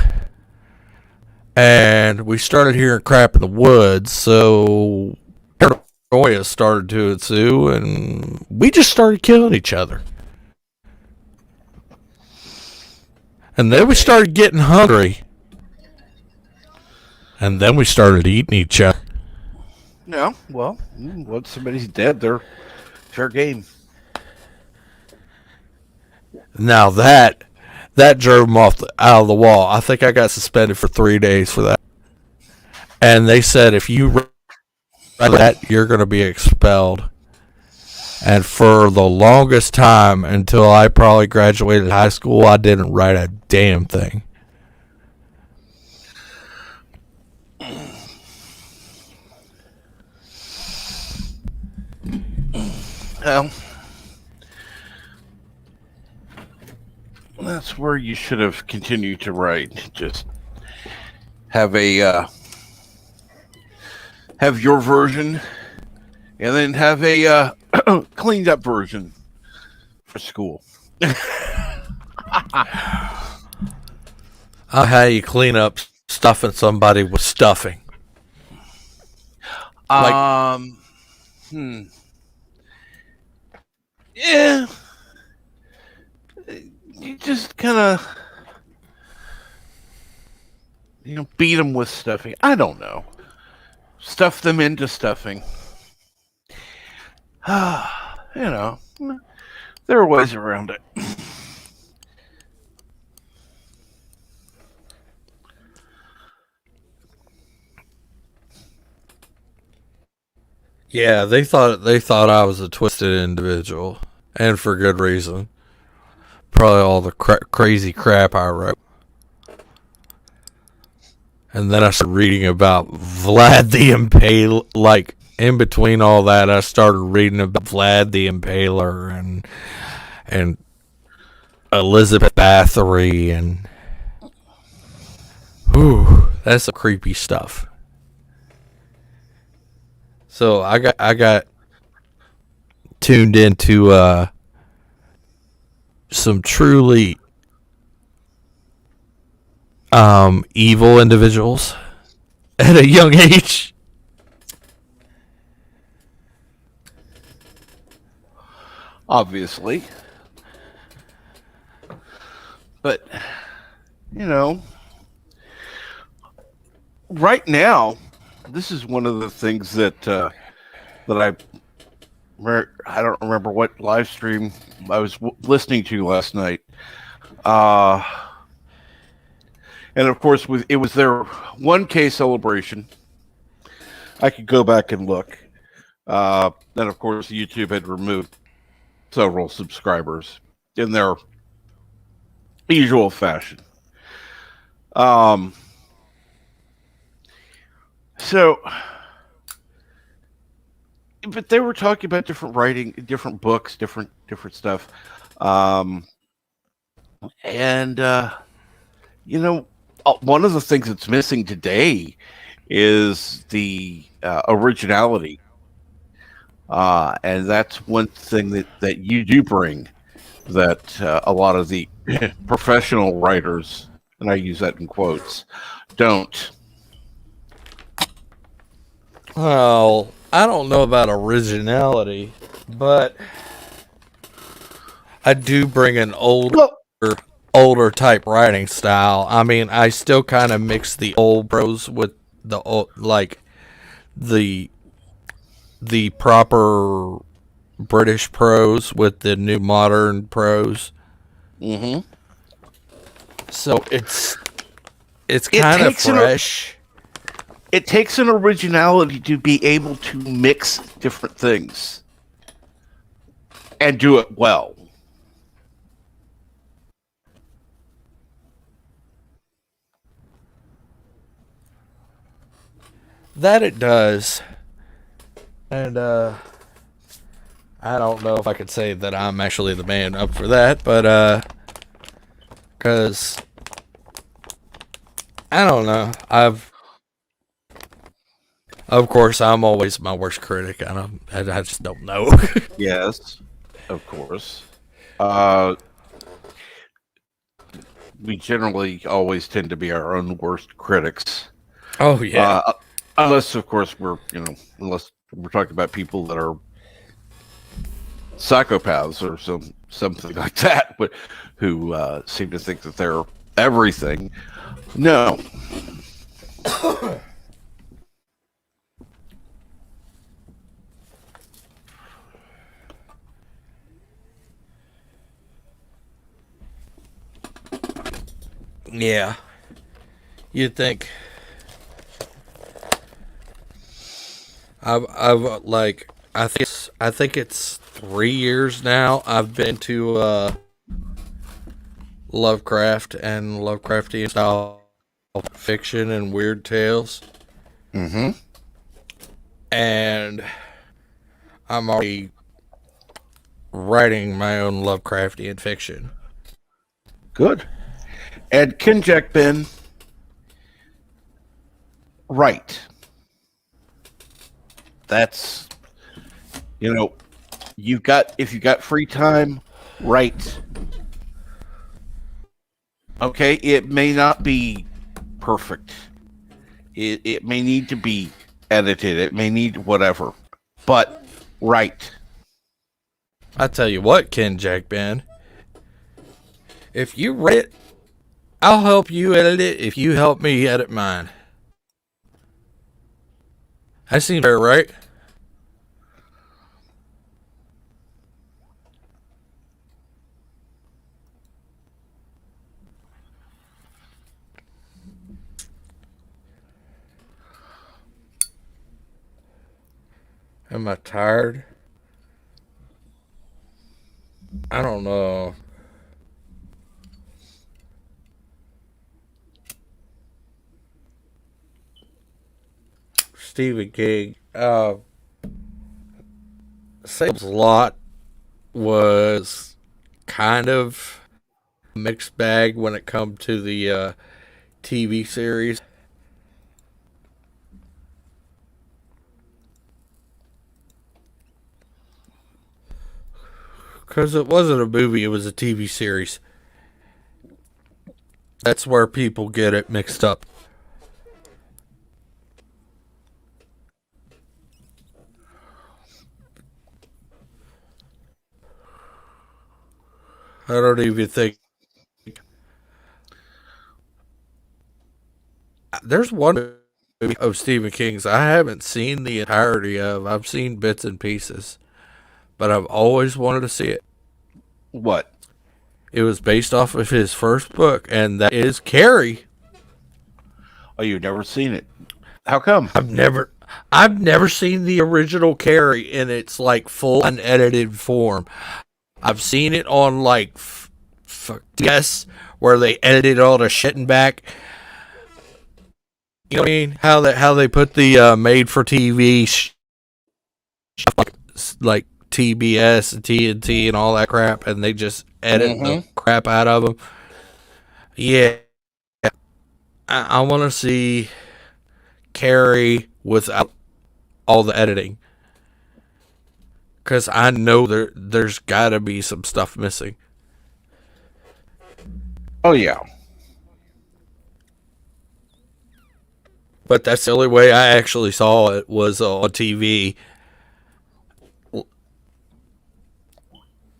And we started hearing crap in the woods, so paranoia started to ensue, and we just started killing each other. And then we started getting hungry. And then we started eating each other. Yeah, well, once somebody's dead, they're fair game. Now that drove them out of the wall. I think I got suspended for 3 days for that. And they said if you write that, you're going to be expelled. And for the longest time, until I probably graduated high school, I didn't write a damn thing. Well, that's where you should have continued to write. Just have have your version, and then have a cleaned up version for school. How you clean up stuffing somebody with stuffing? Yeah. You just kind of, beat them with stuffing. I don't know. Stuff them into stuffing. There are ways around it. Yeah, they thought I was a twisted individual, and for good reason. Probably all the crazy crap I wrote. And then I started reading about Vlad the Impaler. Like, in between all that, I started reading about Vlad the Impaler and Elizabeth Bathory and... Whew, that's some creepy stuff. So I got tuned into some truly evil individuals at a young age. Obviously. But, right now, this is one of the things that I don't remember what live stream I was listening to last night. And of course, it was their 1K celebration. I could go back and look. Then, of course, YouTube had removed several subscribers in their usual fashion. So, but they were talking about different writing, different books, different stuff. One of the things that's missing today is the originality. And that's one thing that you do bring that a lot of the professional writers, and I use that in quotes, don't. Well, I don't know about originality, but I do bring an old older type writing style. I mean, I still kind of mix the old prose with the old, like the proper British prose with the new modern prose. Mm-hmm. So it's kind of fresh. It takes an originality to be able to mix different things and do it well. That it does. And I don't know if I could say that I'm actually the man up for that, but cuz I don't know. Of course I'm always my worst critic. I just don't know. Yes, of course. We generally always tend to be our own worst critics. Oh yeah. Unless, of course, unless we're talking about people that are psychopaths or something like that, but who seem to think that they're everything. No. Yeah. You'd think I've like I think it's 3 years now I've been to Lovecraft and Lovecraftian style fiction and weird tales. Mm-hmm. And I'm already writing my own Lovecraftian fiction. Good. And Kinjack Ben, right. That's, if you've got free time, write. Okay, it may not be perfect. It may need to be edited. It may need whatever. But write. I tell you what, Ken Jack Ben, if you write it, I'll help you edit it if you help me edit mine. That seems fair, right? Am I tired? I don't know. Stephen King. Salem's Lot was kind of a mixed bag when it come to the TV series. Because it wasn't a movie, it was a TV series. That's where people get it mixed up. I don't even think. There's one movie of Stephen King's I haven't seen the entirety of. I've seen bits and pieces, but I've always wanted to see it. What? It was based off of his first book, and that is Carrie. Oh, you've never seen it? How come? I've never seen the original Carrie in its like full unedited form. I've seen it on like yes, where they edited all the shitting back. You know what I mean? How they put the made for TV like TBS and TNT and all that crap, and they just edit the crap out of them. Yeah, I want to see Carrie without all the editing, because I know there's got to be some stuff missing. Oh yeah. But that's the only way I actually saw it was on TV.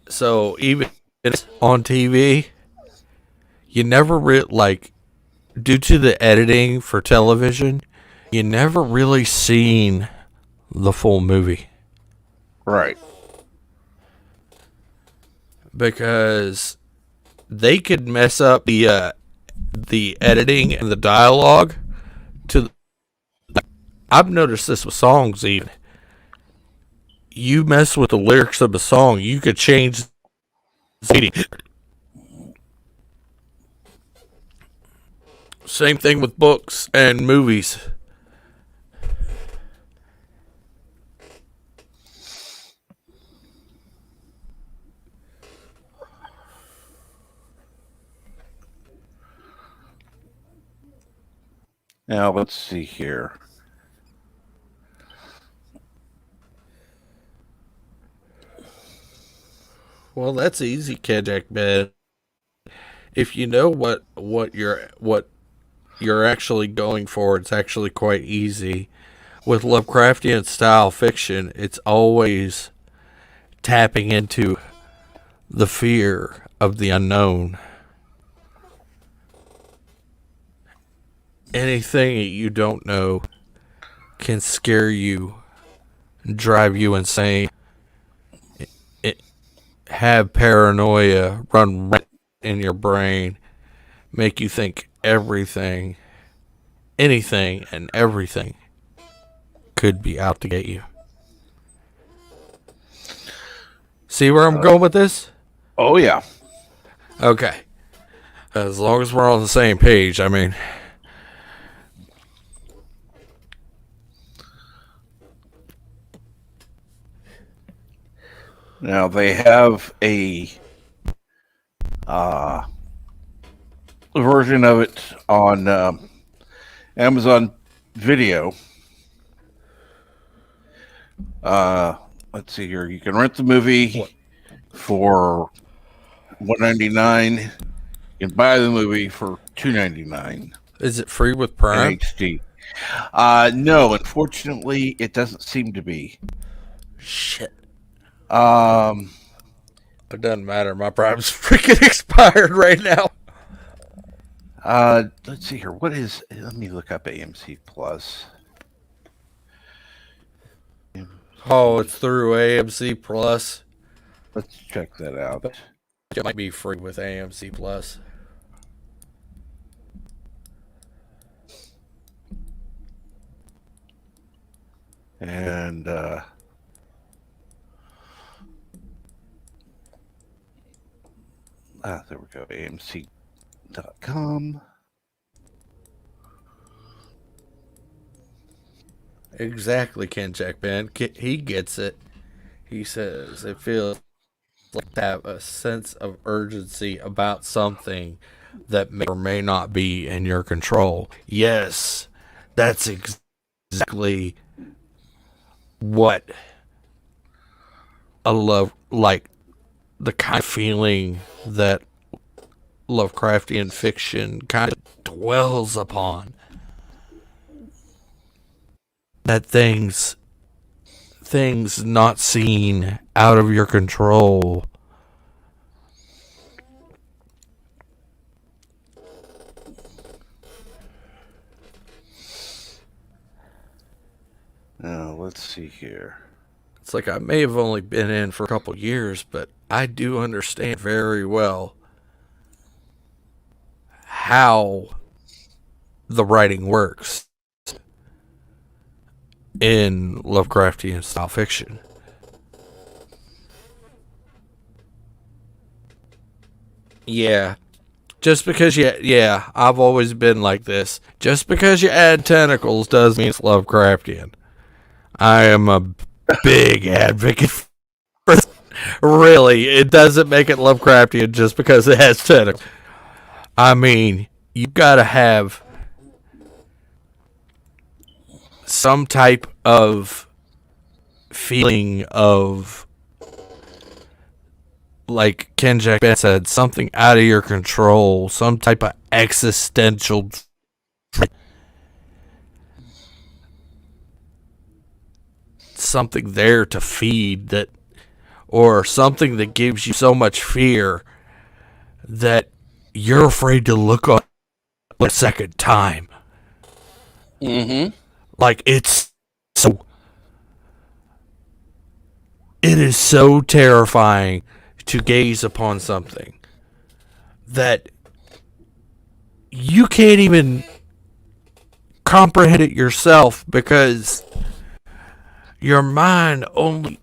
So even if it's on TV, you never due to the editing for television, you never really seen the full movie. Right. Because they could mess up the editing and the dialogue I've noticed this with songs even. You mess with the lyrics of a song, you could change the meaning. Same thing with books and movies. Now, let's see here. Well, that's easy, Kajak Man. If you know what you're actually going for, it's actually quite easy. With Lovecraftian style fiction, it's always tapping into the fear of the unknown. Anything that you don't know can scare you, drive you insane, have paranoia run in your brain, make you think anything and everything could be out to get you. See where I'm going with this? Oh, yeah. Okay. As long as we're on the same page, I mean. Now, they have a version of it on Amazon Video. Let's see here. You can rent the movie for $1.99. You can buy the movie for $2.99. Is it free with Prime? In HD. No, unfortunately, it doesn't seem to be. Shit. Um, It doesn't matter. My Prime's freaking expired right now. let's see here. What is? Let me look up AMC Plus. Oh, it's through AMC Plus. Let's check that out. It might be free with AMC Plus. And there we go. AMC.com. Exactly, Ken Jackman. He gets it. He says it feels like to have a sense of urgency about something that may or may not be in your control. Yes, that's exactly what a love, like the kind of feeling that Lovecraftian fiction kind of dwells upon. That things not seen, out of your control. Now, let's see here. It's like I may have only been in for a couple years, but I do understand very well how the writing works in Lovecraftian style fiction. Yeah. Just because I've always been like this. Just because you add tentacles doesn't mean it's Lovecraftian. I am a big advocate for this. Really, it doesn't make it Lovecraftian just because it has tentacles. I mean, you gotta have some type of feeling of, like Ken Jackman said, something out of your control, some type of existential something there to feed that, or something that gives you so much fear that you're afraid to look up a second time. Mm-hmm. Like, it is so terrifying to gaze upon something that you can't even comprehend it yourself, because your mind only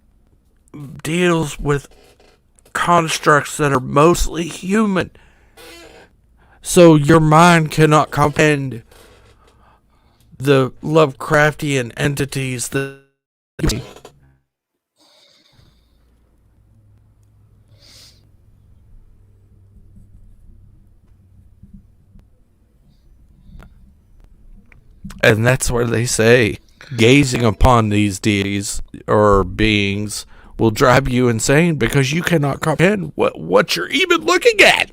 deals with constructs that are mostly human. So your mind cannot comprehend the Lovecraftian entities that. And that's where they say gazing upon these deities or beings will drive you insane, because you cannot comprehend what you're even looking at.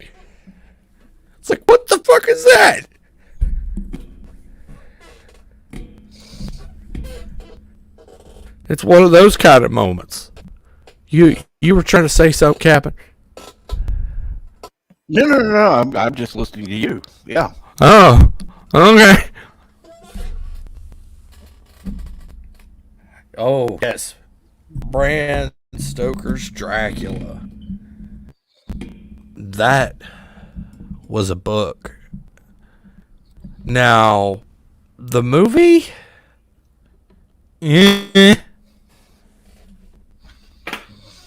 It's like, what the fuck is that? It's one of those kind of moments. You were trying to say something, Captain? No. I'm just listening to you. Yeah. Oh, okay. Oh, yes. Bram Stoker's Dracula. That was a book. Now, the movie?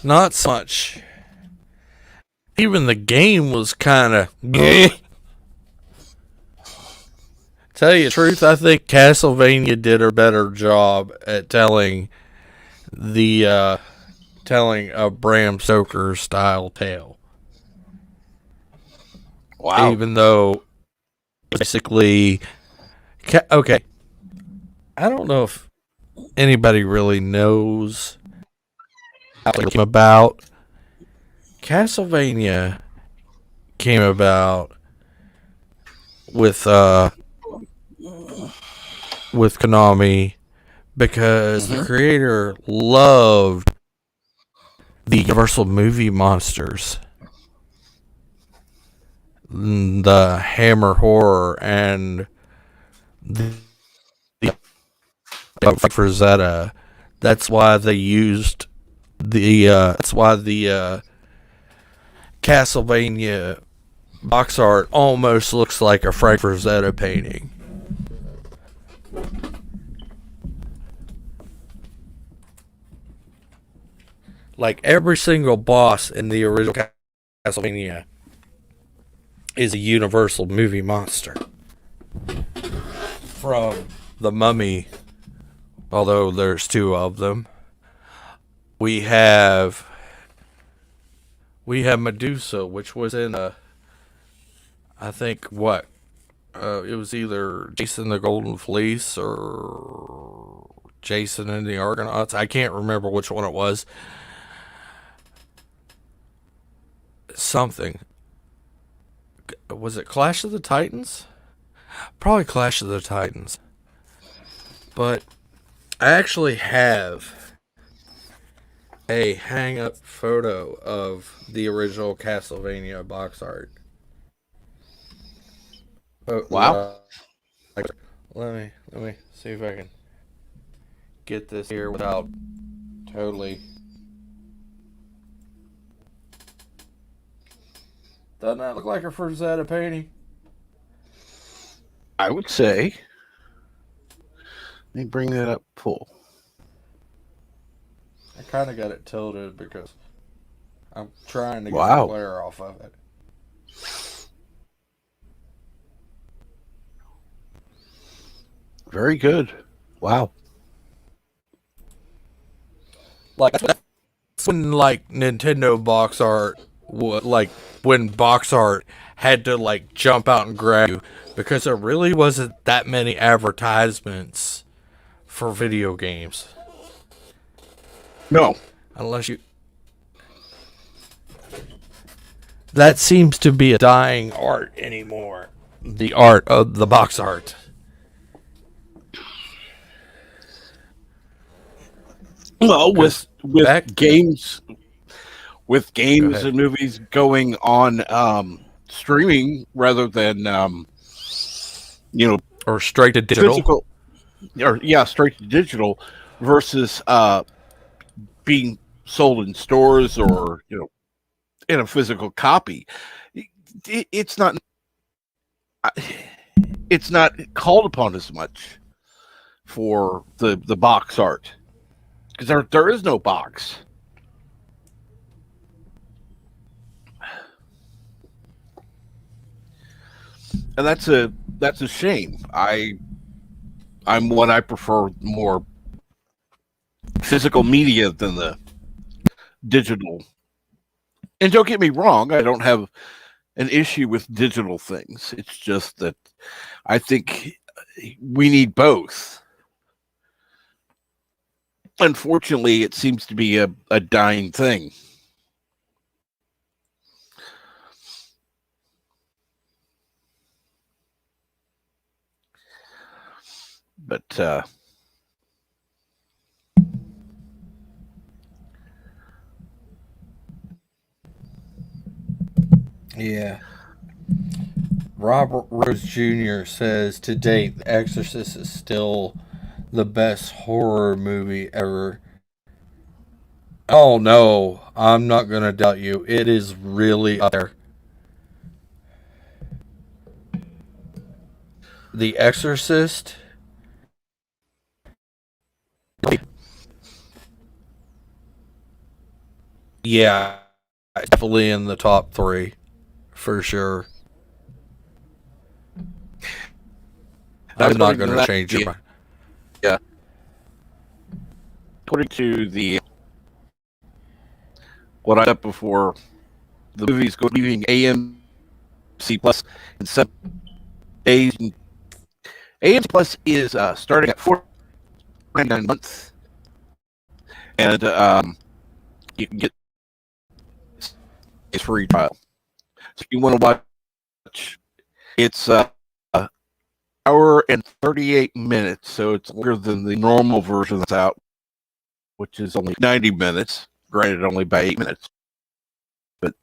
Not so much. Even the game was kind of. Tell you the truth, I think Castlevania did a better job at telling a Bram Stoker style tale. Wow. Even though, basically, okay, I don't know if anybody really knows how it came about. Castlevania came about with Konami, because the creator loved the Universal movie monsters, the Hammer horror, and the for Zeta. That's why they used that's why the Castlevania box art almost looks like a Frank Frazetta painting. Like, every single boss in the original Castlevania is a Universal movie monster. From the Mummy, although there's two of them. We have Medusa, which was in I think what? It was either Jason the Golden Fleece or Jason and the Argonauts. I can't remember which one it was. Something. Was it Clash of the Titans? Probably Clash of the Titans. But I actually have a hang-up photo of the original Castlevania box art. Wow. Let me see if I can get this here without totally. Doesn't that look like a Frazetta painting? I would say. Let me bring that up full. I kind of got it tilted because I'm trying to get Wow. the glare off of it. Very good. Wow. Like, that's when, like, Nintendo box art, like, when box art had to, like, jump out and grab you, because there really wasn't that many advertisements for video games. No. Unless you. That seems to be a dying art anymore. The art of the box art. Well, with back- games, with games ahead. and movies going on streaming rather than Or straight to digital. physical, or straight to digital versus being sold in stores or in a physical copy. It's not called upon as much for the box art because there is no box. And that's a shame. I prefer more physical media than the digital. And don't get me wrong, I don't have an issue with digital things. It's just that I think we need both. Unfortunately, it seems to be a dying thing. But Yeah. Robert Rose Jr. says, to date, The Exorcist is still the best horror movie ever. Oh no, I'm not going to doubt you. It is really up there. The Exorcist. Yeah, definitely in the top 3 for sure. I'm not going to change your mind. Yeah. According to the what I said before, the movie's going to be AMC Plus in 7 days. AMC Plus is starting at $4.99 a month, and you can get a free trial. So if you want to watch, it's hour and 38 minutes, so it's longer than the normal version that's out, which is only 90 minutes, granted only by 8 minutes. But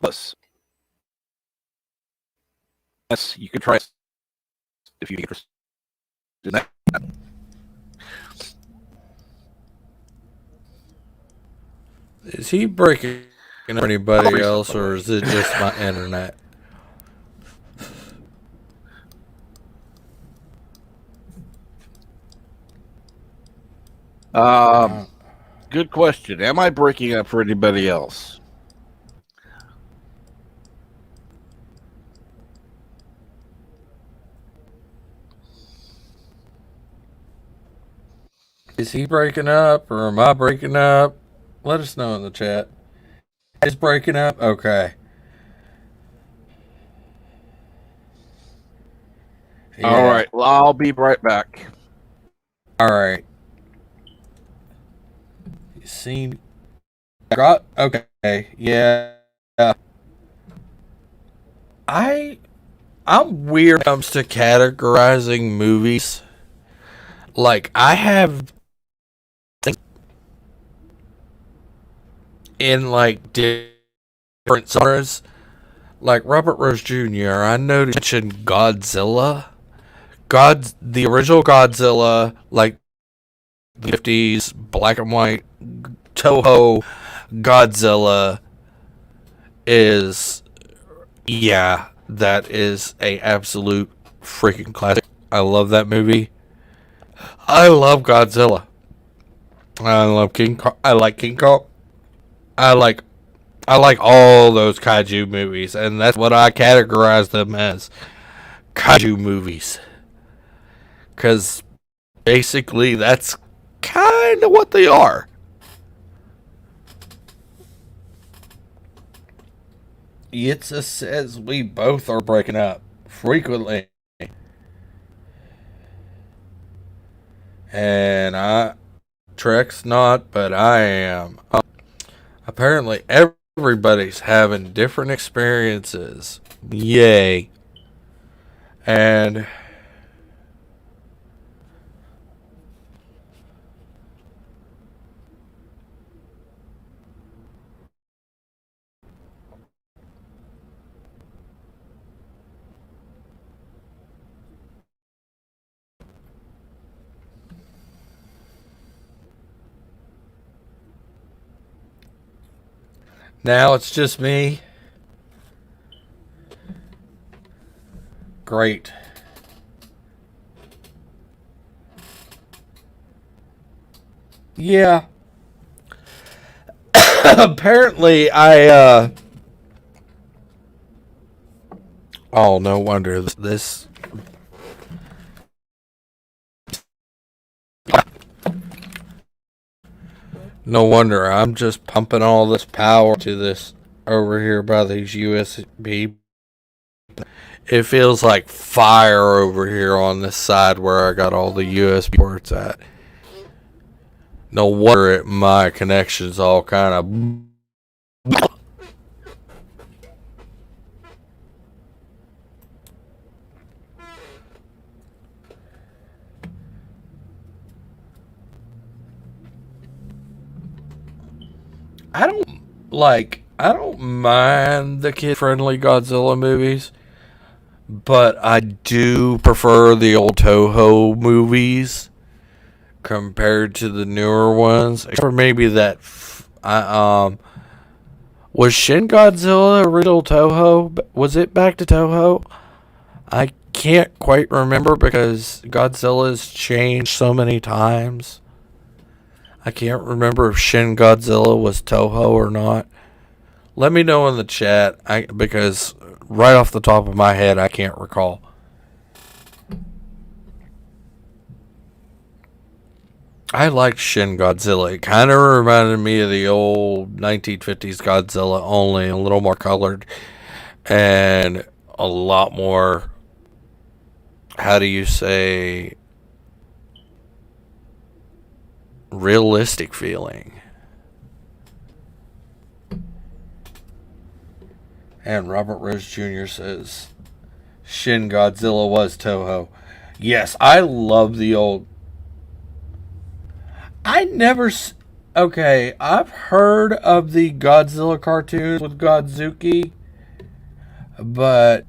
plus, yes, you can try it if you're interested in that. Is he breaking up anybody else, or is it just my internet? Good question. Am I breaking up for anybody else? Is he breaking up, or am I breaking up? Let us know in the chat. Is breaking up? Okay. Yeah. All right. Well, I'll be right back. All right. You seen? Got okay. Yeah. I'm weird when it comes to categorizing movies. Like I have in like different genres. Like Robert Rose Jr., I know you mentioned Godzilla. The original Godzilla, like the 50s, black and white, Toho Godzilla is, yeah, that is a absolute freaking classic. I love that movie. I love Godzilla. I love King Kong. I like King Kong. I like all those kaiju movies, and that's what I categorize them as, kaiju movies. Because basically, that's kind of what they are. It says we both are breaking up frequently. And Trek's not, but I am. Apparently, everybody's having different experiences. Yay. And Now it's just me. Great. Yeah. Apparently, oh, no wonder this. No wonder I'm just pumping all this power to this over here by these USB. It feels like fire over here on this side where I got all the USB ports at. No wonder my connection's all kind of. I don't mind the kid-friendly Godzilla movies, but I do prefer the old Toho movies compared to the newer ones. Except for maybe that was Shin Godzilla original Toho? Was it back to Toho? I can't quite remember because Godzilla's changed so many times. I can't remember if Shin Godzilla was Toho or not. Let me know in the chat, because right off the top of my head, I can't recall. I liked Shin Godzilla. It kind of reminded me of the old 1950s Godzilla, only a little more colored and a lot more, how do you say, realistic feeling. And Robert Rose Jr. says Shin Godzilla was Toho. Yes, I love the old. Okay, I've heard of the Godzilla cartoons with Godzuki, but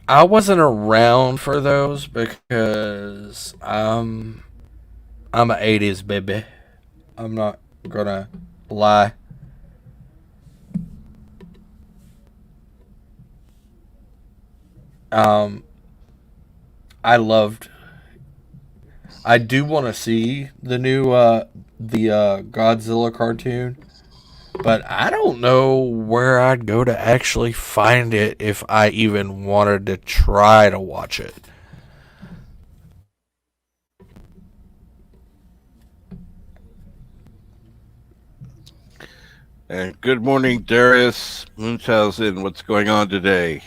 I wasn't around for those because I'm an 80s baby. I'm not gonna lie. I do want to see the new Godzilla cartoon, but I don't know where I'd go to actually find it if I even wanted to try to watch it. And good morning, Darius Munchausen. What's going on today?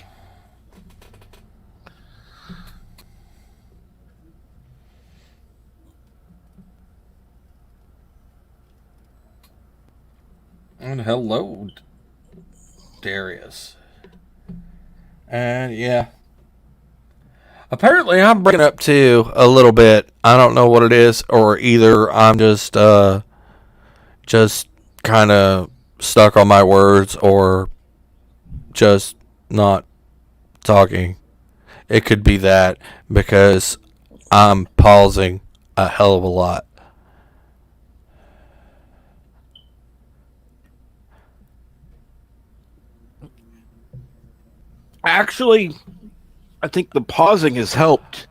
And hello, Darius. And yeah. Apparently I'm breaking up too a little bit. I don't know what it is, or either I'm just kind of stuck on my words or just not talking. It could be that because I'm pausing a hell of a lot. Actually, I think the pausing has helped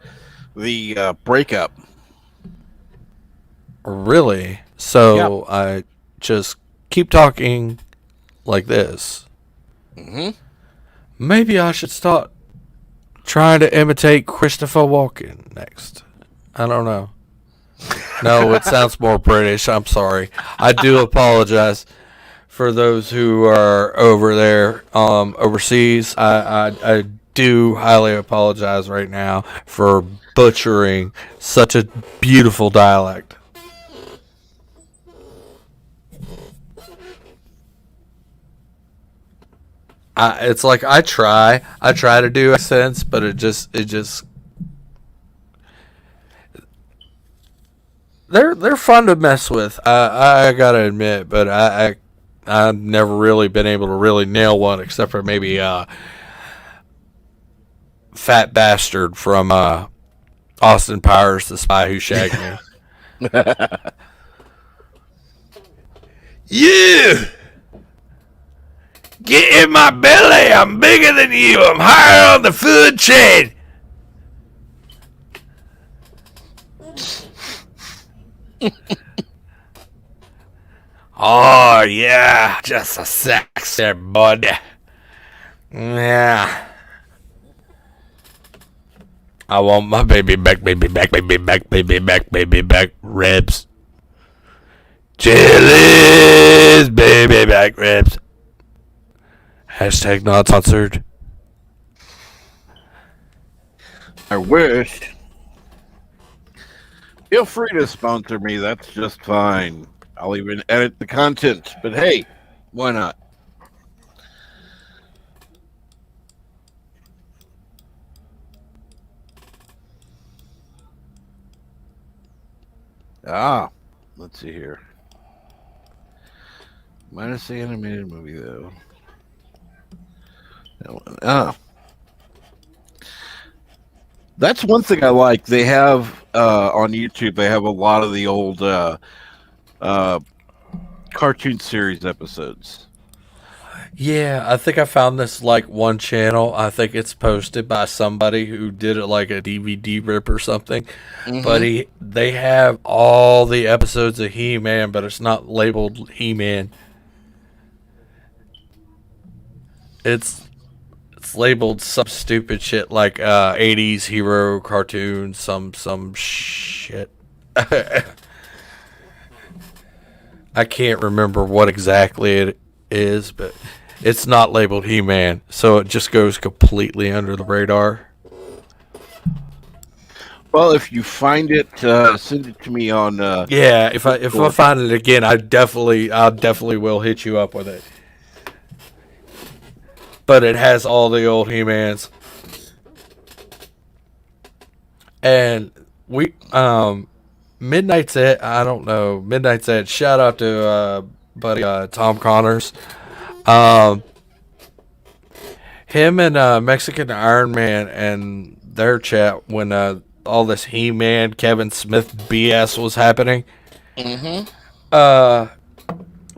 the breakup. Really? So Yep. I just keep talking like this. Mm-hmm. Maybe I should start trying to imitate Christopher Walken next. I don't know. No, it sounds more British. I'm sorry. I do apologize for those who are over there, overseas. I do highly apologize right now for butchering such a beautiful dialect. It's like I try to do accents, but it just they're fun to mess with. I gotta admit, but I've never really been able to really nail one, except for maybe Fat Bastard from Austin Powers, The Spy Who Shagged Me. You! Get in my belly! I'm bigger than you! I'm higher on the food chain! Oh, yeah. Just a sexy bud. Yeah. I want my baby back, baby back, baby back, baby back, baby back ribs. Chili's baby back ribs. Hashtag not sponsored. I wish. Feel free to sponsor me. That's just fine. I'll even edit the content. But hey, why not? Let's see here. Minus the animated movie, though. That's one thing I like. They have on YouTube. They have a lot of the old cartoon series episodes. Yeah, I think I found this like one channel. I think it's posted by somebody who did it like a DVD rip or something. Mm-hmm. But they have all the episodes of He-Man, but it's not labeled He-Man. It's labeled some stupid shit like 80s hero cartoon, some shit. I can't remember what exactly it is, but it's not labeled He-Man, so it just goes completely under the radar. Well, if you find it, send it to me on. Yeah, if I find it again, I definitely will hit you up with it. But it has all the old He-Mans, and we Midnight's Edge. I don't know Midnight's Edge. Shout out to buddy Tom Connors. Him and Mexican Iron Man and their chat when all this He-Man Kevin Smith BS was happening. Mm-hmm.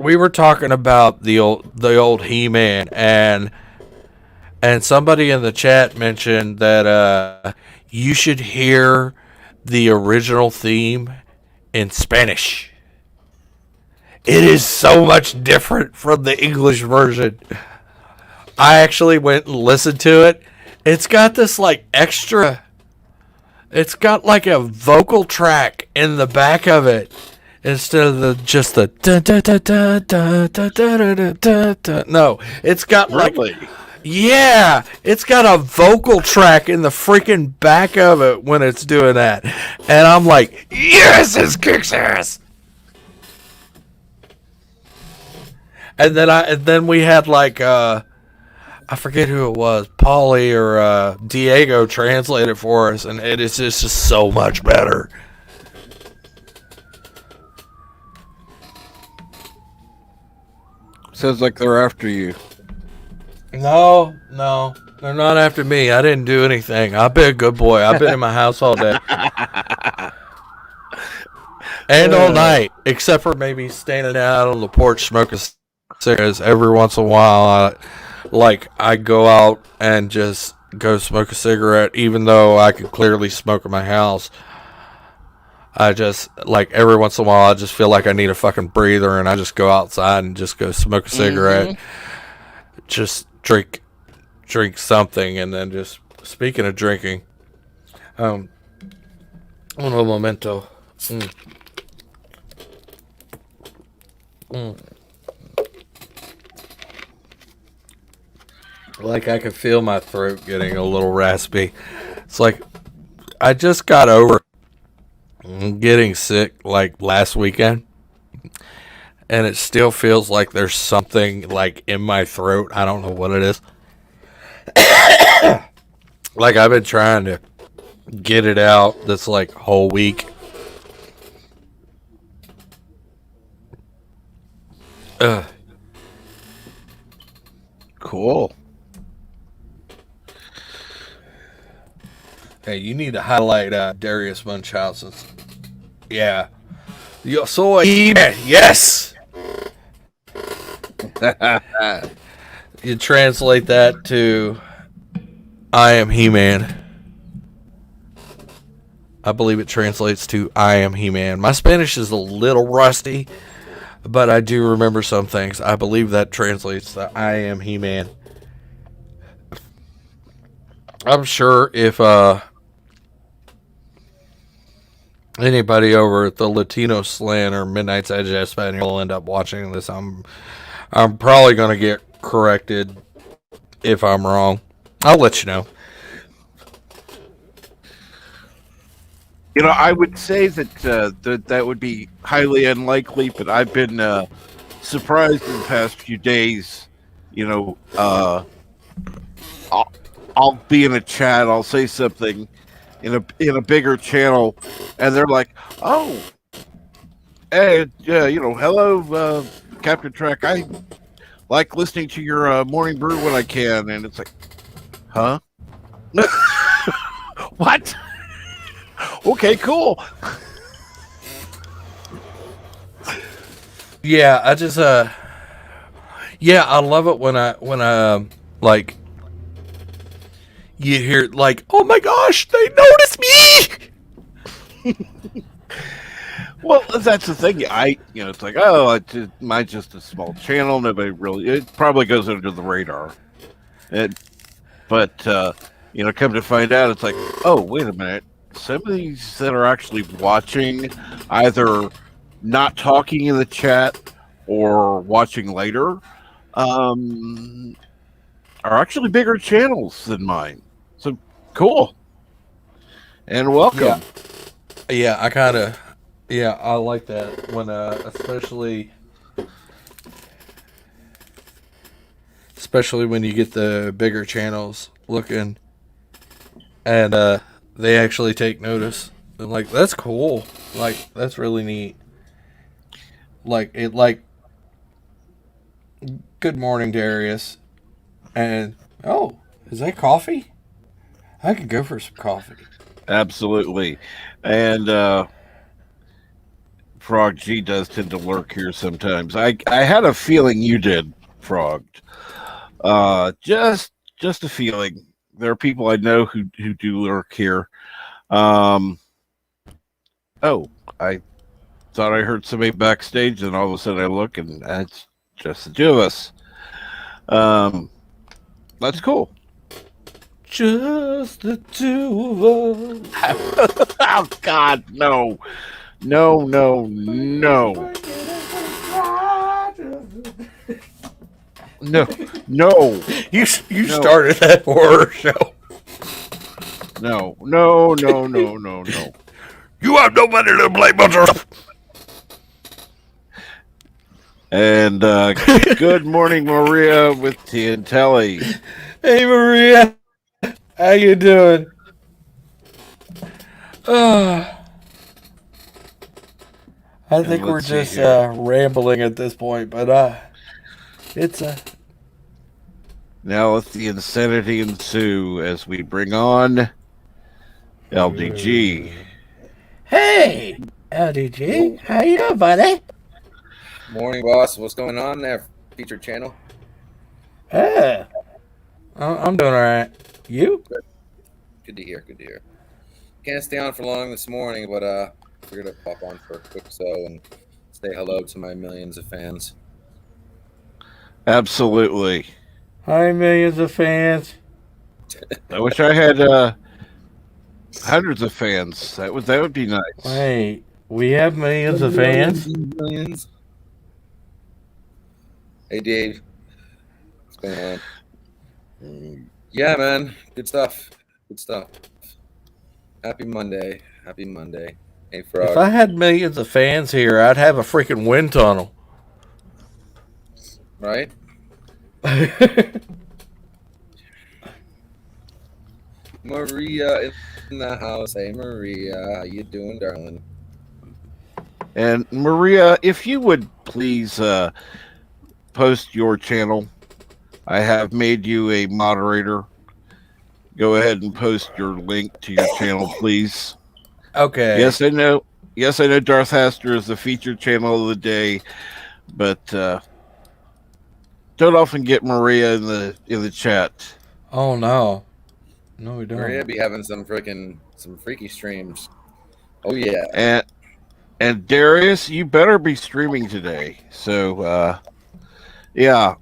We were talking about the old He-Man, and somebody in the chat mentioned that you should hear the original theme in Spanish. It is so much different from the English version. I actually went and listened to it. It's got this like extra. It's got like a vocal track in the back of it instead of just the da da da da da da da da da da. No, it's got like. Really? Yeah, it's got a vocal track in the freaking back of it when it's doing that. And I'm like, yes, this kicks ass. And then we had like I forget who it was, Paulie or Diego translate it for us, and it is just so much better. Sounds like they're after you. No, they're not after me. I didn't do anything. I've been a good boy. I've been in my house all day. And all night, except for maybe standing out on the porch smoking cigarettes every once in a while. I go out and just go smoke a cigarette, even though I can clearly smoke in my house. I just, like, every once in a while, I just feel like I need a fucking breather, and I just go outside and just go smoke a cigarette. Mm-hmm. Just drink something, and then just, speaking of drinking, un momento. Like, I can feel my throat getting a little raspy. It's like, I just got over getting sick, like, last weekend. And it still feels like there's something, like, in my throat. I don't know what it is. Like, I've been trying to get it out this, like, whole week. Cool. Hey, you need to highlight Darius Munchausen's. Yeah. So yes. You translate that to I am He-Man. I believe it translates to I am He-Man. My Spanish is a little rusty, but I do remember some things. I believe that translates to I am He-Man. I'm sure if anybody over at the Latino Slant or Midnight's Edge Espanol will end up watching this, I'm probably going to get corrected if I'm wrong. I'll let you know. I would say that that would be highly unlikely, but I've been surprised in the past few days. I'll be in a chat, I'll say something in a bigger channel, and they're like, "Oh, hey, hello, Captain Trek. I like listening to your Morning Brew when I can," and it's like, "Huh? What?" Okay, cool. Yeah, I just yeah, I love it when I like you hear like, "Oh my gosh, they noticed me." Well, that's the thing. It's like, oh, mine's just a small channel. Nobody really. It probably goes under the radar. But come to find out, it's like, oh, wait a minute. Some of these that are actually watching, either not talking in the chat or watching later, are actually bigger channels than mine. So cool. And welcome. Yeah, I like that when especially when you get the bigger channels looking and they actually take notice. And like, that's cool. Like, that's really neat. Good morning, Darius. And oh, is that coffee? I could go for some coffee. Absolutely. And Frog G does tend to lurk here sometimes. I had a feeling you did, Frog. Just a feeling. There are people I know who do lurk here. I thought I heard somebody backstage, and all of a sudden I look, and it's just the two of us. That's cool. Just the two of us. Oh God, no. No. No. You started that horror show. No. You have nobody to blame but yourself. And good morning, Maria with Tea and Telly. Hey, Maria. How you doing? I think we're just rambling at this point, but it's now let the insanity ensue as we bring on LDG. Hey, LDG, how you doing, buddy? Morning, boss. What's going on there, featured channel? I'm doing all right. You? Good to hear. Can't stay on for long this morning, but figured I'd pop on for a quick so and say hello to my millions of fans. Absolutely. Hi, millions of fans. I wish I had hundreds of fans. That would be nice. Wait, we have millions of fans? Millions. Hey, Dave. What's going on? Yeah, man. Good stuff. Happy Monday. Hey, Frog. If I had millions of fans here, I'd have a freaking wind tunnel. Right? Maria in the house. Hey, Maria. How you doing, darling? And Maria, if you would please post your channel. I have made you a moderator. Go ahead and post your link to your channel, please. Okay. Yes, I know. Darth Hastur is the featured channel of the day, but don't often get Maria in the chat. Oh no, no, we don't. Maria be having some freaky streams. Oh yeah. And Darius, you better be streaming today. So yeah,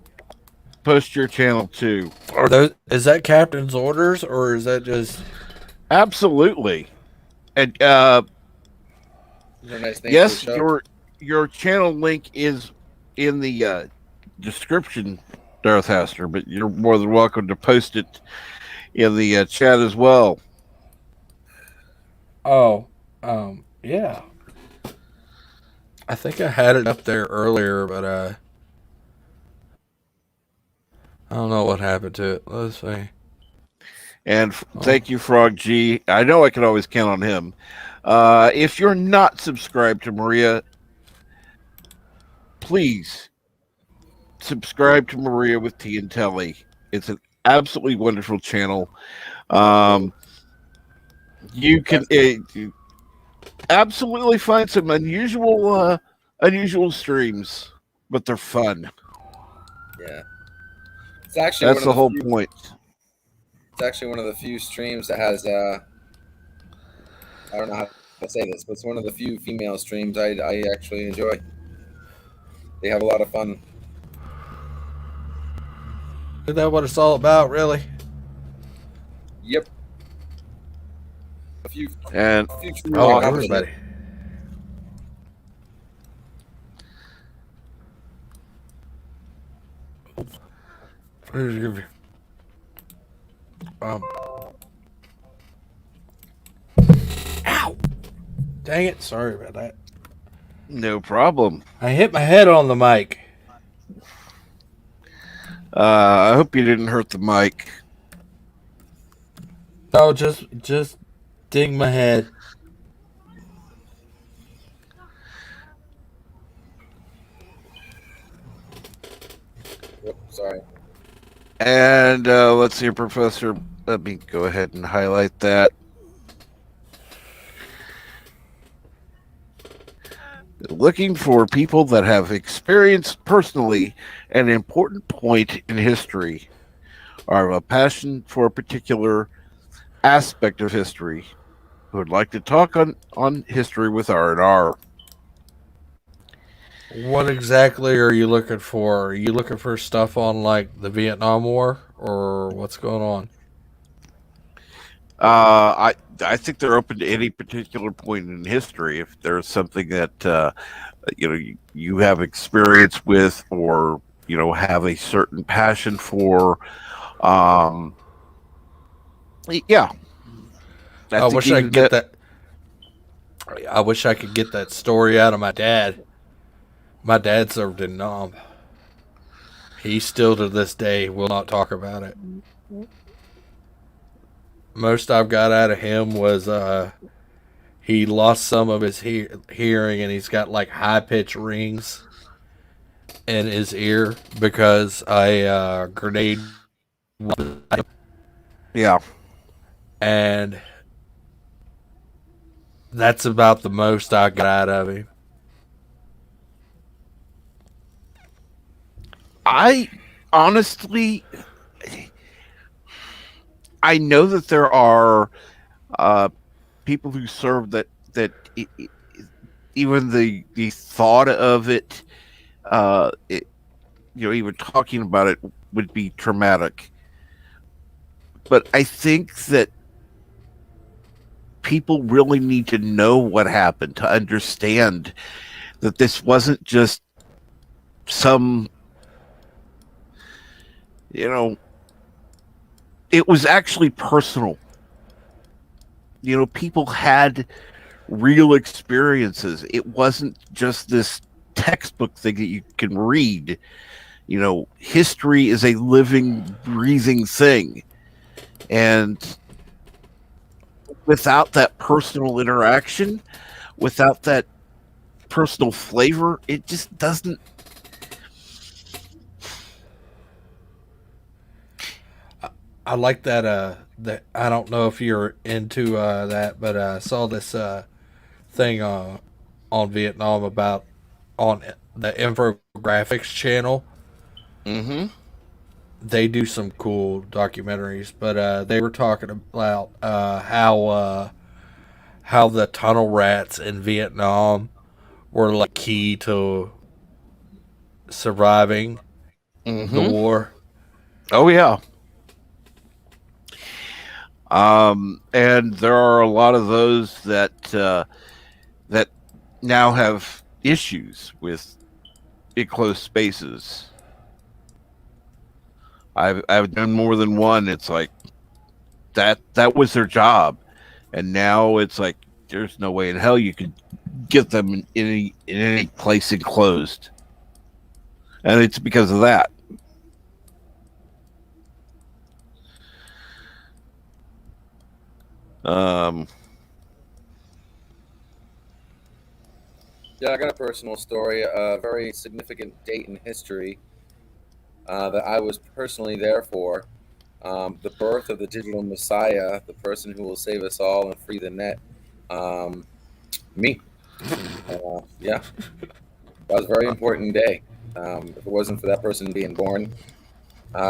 post your channel too. Are those? Is that captain's orders or is that just? Absolutely. And Is there a nice name yes, for the show? your channel link is in the description, Darth Hastur, but you're more than welcome to post it in the chat as well. Oh, yeah. I think I had it up there earlier, but I don't know what happened to it. Let's see. And thank you, Frog G. I know I can always count on him. If you're not subscribed to Maria, please subscribe to Maria with Tea and Telly. It's an absolutely wonderful channel. You can absolutely find some unusual streams, but they're fun. Yeah. It's actually That's the whole point. It's actually one of the few streams that has I don't know how to say this, but it's one of the few female streams I actually enjoy. They have a lot of fun. Is that what it's all about, really? Yep. A few Oh, everybody. Ow! Dang it! Sorry about that. No problem. I hit my head on the mic. I hope you didn't hurt the mic. Oh, just ding my head. Sorry. And let's see, Professor. Let me go ahead and highlight that. Looking for people that have experienced personally an important point in history, or have a passion for a particular aspect of history, who would like to talk on history with R&R. What exactly are you looking for? Are you looking for stuff on like the Vietnam War or what's going on? I think they're open to any particular point in history. If there's something that you have experience with, or have a certain passion for, yeah. I wish I could get that. I wish I could get that story out of my dad. My dad served in Nam. He still to this day will not talk about it. Most I've got out of him was he lost some of his hearing, and he's got like high pitched rings in his ear because a grenade. Yeah. And that's about the most I got out of him. I honestly, I know that there are people who serve that even the thought of it, even talking about it would be traumatic. But I think that people really need to know what happened to understand that this wasn't just some, it was actually personal. People had real experiences. It wasn't just this textbook thing that you can read. History is a living, breathing thing. And without that personal interaction, without that personal flavor, it just doesn't. I like that. That I don't know if you're into that, but I saw this thing on Vietnam about on the infographics channel Mm-hmm. They do some cool documentaries, but they were talking about how the tunnel rats in Vietnam were like key to surviving the Mm-hmm. war. Oh yeah. And there are a lot of those that now have issues with enclosed spaces. I've done more than one. It's like that was their job, and now it's like there's no way in hell you could get them in any place enclosed, and it's because of that. Um, Yeah, I got a personal story, a very significant date in history that I was personally there for. The birth of the digital messiah, the person who will save us all and free the net. Me. Yeah, that was a very important day. If it wasn't for that person being born,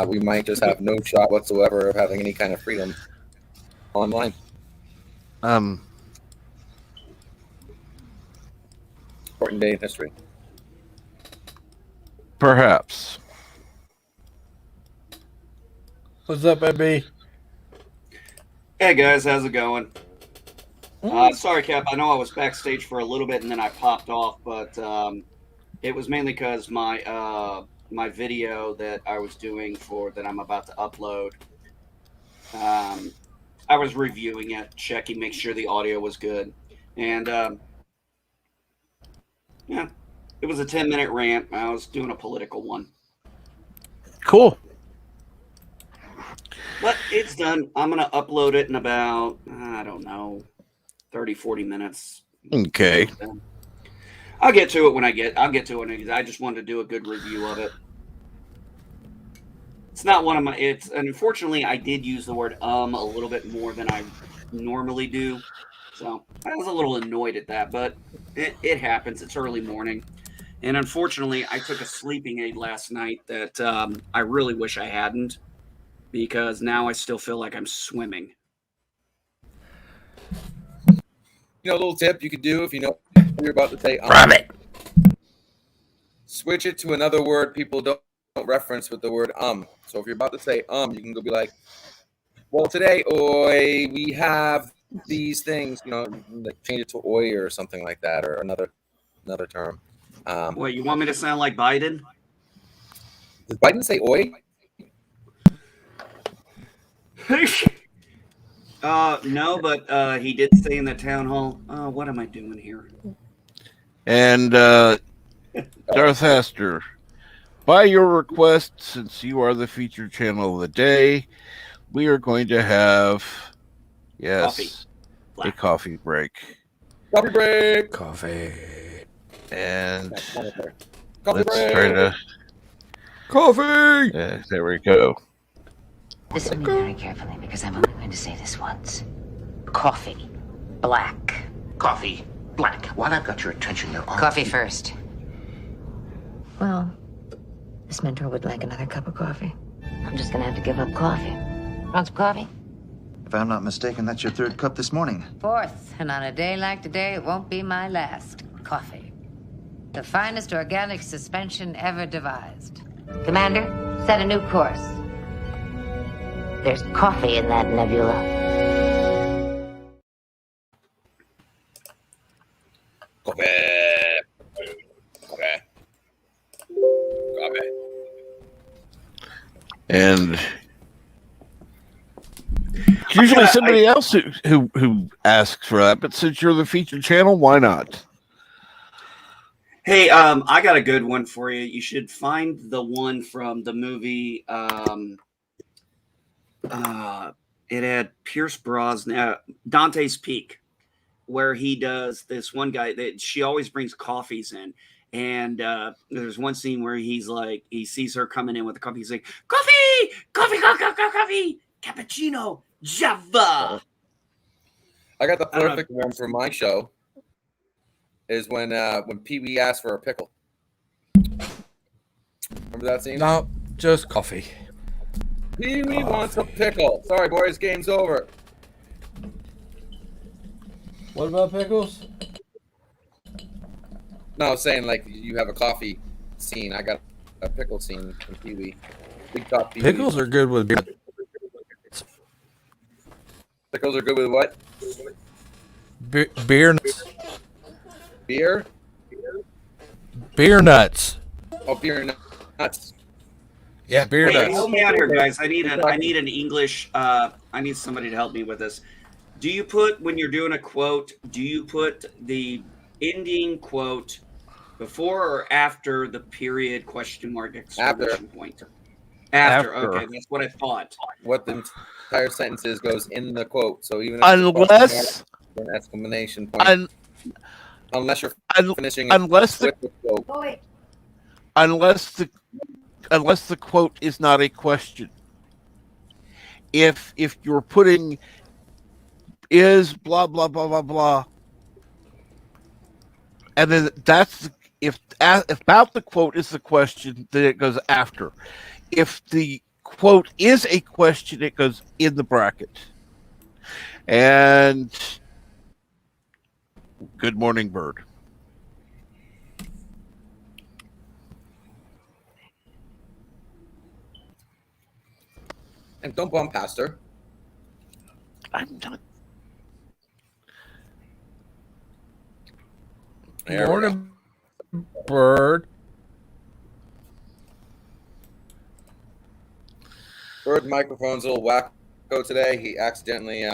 we might just have no shot whatsoever of having any kind of freedom online. um, Important day in history. perhaps. What's up, baby? Hey guys, how's it going? Sorry, Cap. I know I was backstage for a little bit and then I popped off, but it was mainly because my video that I was doing for that I'm about to upload. I was reviewing it, checking, make sure the audio was good, and yeah, it was a 10-minute rant. I was doing a political one, Cool. but it's done. I'm gonna upload it in about I don't know 30, 40 minutes. Okay. I'll get to it when I'll get to it. I just wanted to do a good review of it. It's not one of my. It's and unfortunately I did use the word a little bit more than I normally do, so I was a little annoyed at that. But it happens. It's early morning, and unfortunately I took a sleeping aid last night that I really wish I hadn't, because now I still feel like I'm swimming. You know, a little tip you could do if you know you're about to say Rabbit. switch it to another word people don't reference with the word So if you're about to say you can go be like, well, today, oi, we have these things, you know, like change it to oi or something like that, or another term. Wait, you want me to sound like Biden? Did Biden say oi? No, but he did say in the town hall, what am I doing here? And Darth Hastur, by your request, since you are the featured channel of the day, we are going to have a coffee break. Coffee break. Coffee. And Coffee let's break. try to Coffee. there we go. Listen to me very carefully, because I'm only going to say this once. Coffee. Black. Coffee. Black. While I've got your attention, there are... Coffee first. Well, this mentor would like another cup of coffee. I'm just gonna have to give up coffee. Want some coffee? If I'm not mistaken, that's your third cup this morning. Fourth, and on a day like today, it won't be my last. Coffee. The finest organic suspension ever devised. Commander, set a new course. There's coffee in that nebula. Coffee. Coffee. Coffee. And it's usually somebody else who asks for that, but since you're the featured channel, why not? Hey, I got a good one for you. You should find the one from the movie. It had Pierce Brosnan, Dante's Peak, where he does this one guy that she always brings coffees in. And there's one scene where he's like, he sees her coming in with the coffee. He's like, coffee, coffee, coffee, cappuccino, Java. I got the perfect one for my show. Is when Pee Wee asked for a pickle. Remember that scene? No, Just coffee. Pee Wee wants a pickle. Sorry, boys, game's over. What about pickles? No, I was saying like you have a coffee scene. I got a pickle scene from Pee Wee. Big top Pee Wee. Pickles are good with beer. Pickles are good with what? Beer nuts. Beer? Beer nuts. Oh, beer nuts. Yeah, beer Hey, nuts. help me out here, guys. I need an English. I need somebody to help me with this. Do you put, when you're doing a quote, do you put the ending quote before or after the period, question mark, exclamation point? After. Okay, that's what I thought. What the entire sentence is goes in the quote. So even if Unless an exclamation point, unless you're finishing it unless the with the quote. unless the quote is not a question. If you're putting is blah blah blah blah blah, and then that's if about the quote is the question, then it goes after. If the quote is a question, it goes in the bracket. And good morning, bird. And don't bump past her. I'm not. There we Morning, bird. Bird microphone's a little wacko today. He accidentally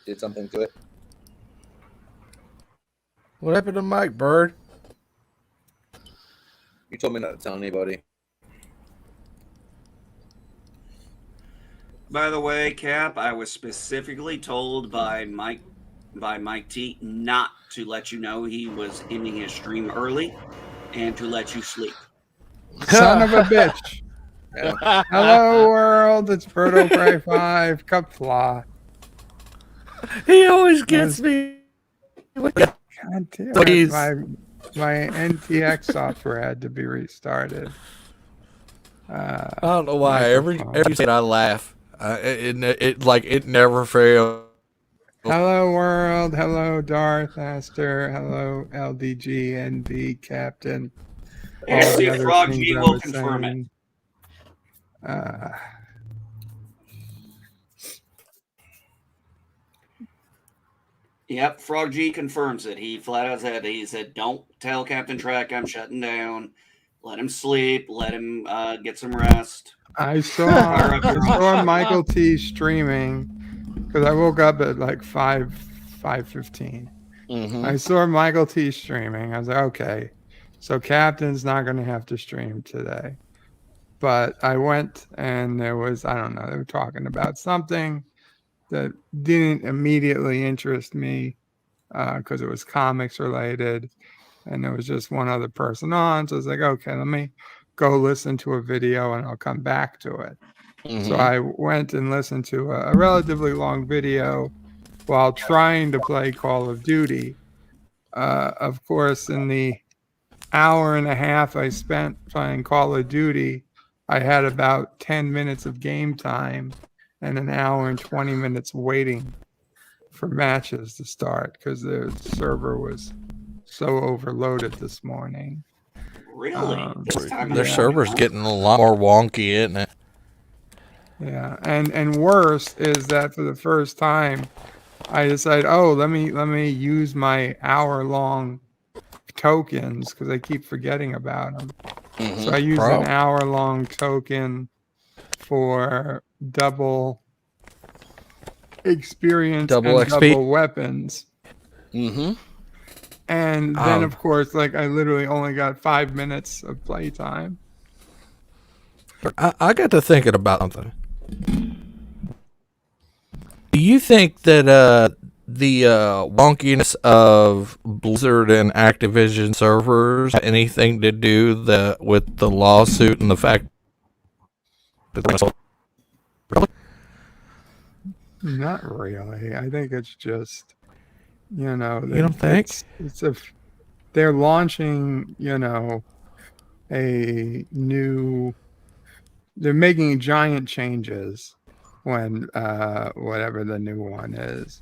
did something to it. What happened to Mike, bird? You told me not to tell anybody. By the way, Cap, I was specifically told by Mike T not to let you know he was ending his stream early and to let you sleep. Son of a bitch. Yeah. Hello, world. It's Birdo Cry 5. Kapla. He always gets me. God damn Please. it. My NTX software had to be restarted. I don't know why. Every time I laugh, it never fails. Hello, world. Hello, Darth, Hastur. Hello, LDG, NB, Captain. And All the see, other Frog things G I will was confirm it. saying. Yep, Frog G confirms it. He flat out said, don't tell Captain Trek I'm shutting down. Let him sleep. Let him get some rest. I saw Michael T streaming because I woke up at like 5:15. Mm-hmm. I saw Michael T streaming. I was like, okay, so Captain's not going to have to stream today. But I went and there was, I don't know, they were talking about something that didn't immediately interest me because it was comics related. And there was just one other person on. So I was like, okay, let me go listen to a video and I'll come back to it. Mm-hmm. So I went and listened to a relatively long video while trying to play Call of Duty. Of course, in the hour and a half I spent playing Call of Duty, I had about 10 minutes of game time and an hour and 20 minutes waiting for matches to start because the server was so overloaded this morning. Really? Their server's getting a lot more wonky, isn't it? Yeah, and worse is that for the first time, I decided, let me use my hour-long tokens because I keep forgetting about them. Mm-hmm. So I used an hour-long token for double experience Double and XP? double weapons. Mm-hmm. And then, of course, like I literally only got 5 minutes of playtime. I got to thinking about something. Do you think that the wonkiness of Blizzard and Activision servers had anything to do with the lawsuit and the fact that Not really. I think it's just, you don't think? they're launching, a new. They're making giant changes when whatever the new one is,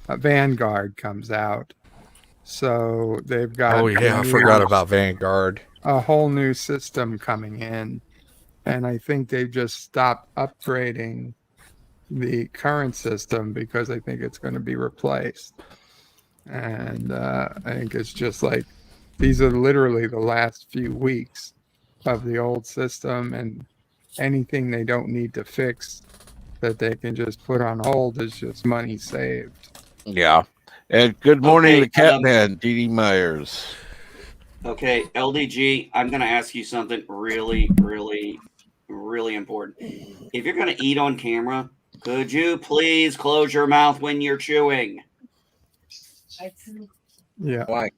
Vanguard comes out. So they've got Oh yeah, I forgot about Vanguard. a whole new system coming in, and I think they just stopped upgrading the current system because I think it's going to be replaced. And I think it's just like these are literally the last few weeks of the old system, and anything they don't need to fix that they can just put on hold is just money saved. Yeah. And good morning, Okay, the Catman, Dee Myers. Okay, LDG, I'm going to ask you something really, really, really important. If you're going to eat on camera, could you please close your mouth when you're chewing? Yeah. Why?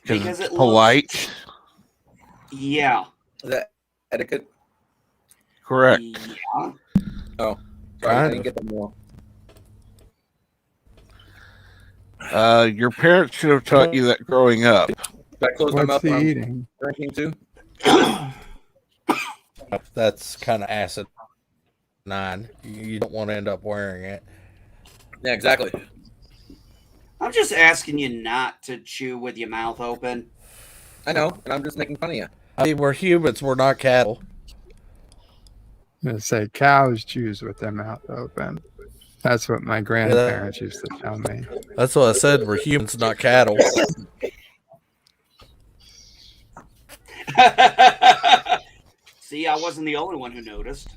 Because it polite. looks... Yeah. Is that etiquette? Correct. Yeah. Oh, sorry, I didn't get them more. Your parents should have taught you that growing up. Did I close my What's mouth he when I'm eating? drinking too? That's kind of asinine. You don't want to end up wearing it. Yeah, exactly. I'm just asking you not to chew with your mouth open. I know, and I'm just making fun of you. I mean, we're humans. We're not cattle. I'm going to say cows chews with their mouth open. That's what my grandparents used to tell me. That's what I said. We're humans, not cattle. See, I wasn't the only one who noticed.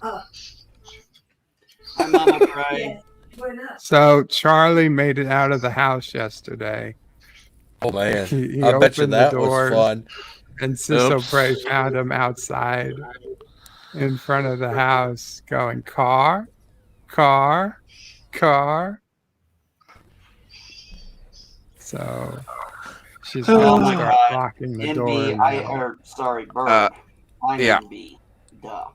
Hi, Mama Cry. So Charlie made it out of the house yesterday. Oh man, He I bet you opened that the was doors, fun. and Sisso Oops. Prey found him outside in front of the house going, car, car, car. So she's Oh going to my start God. locking the NB, door. now. sorry, Bird. I'm yeah. NB. Duh.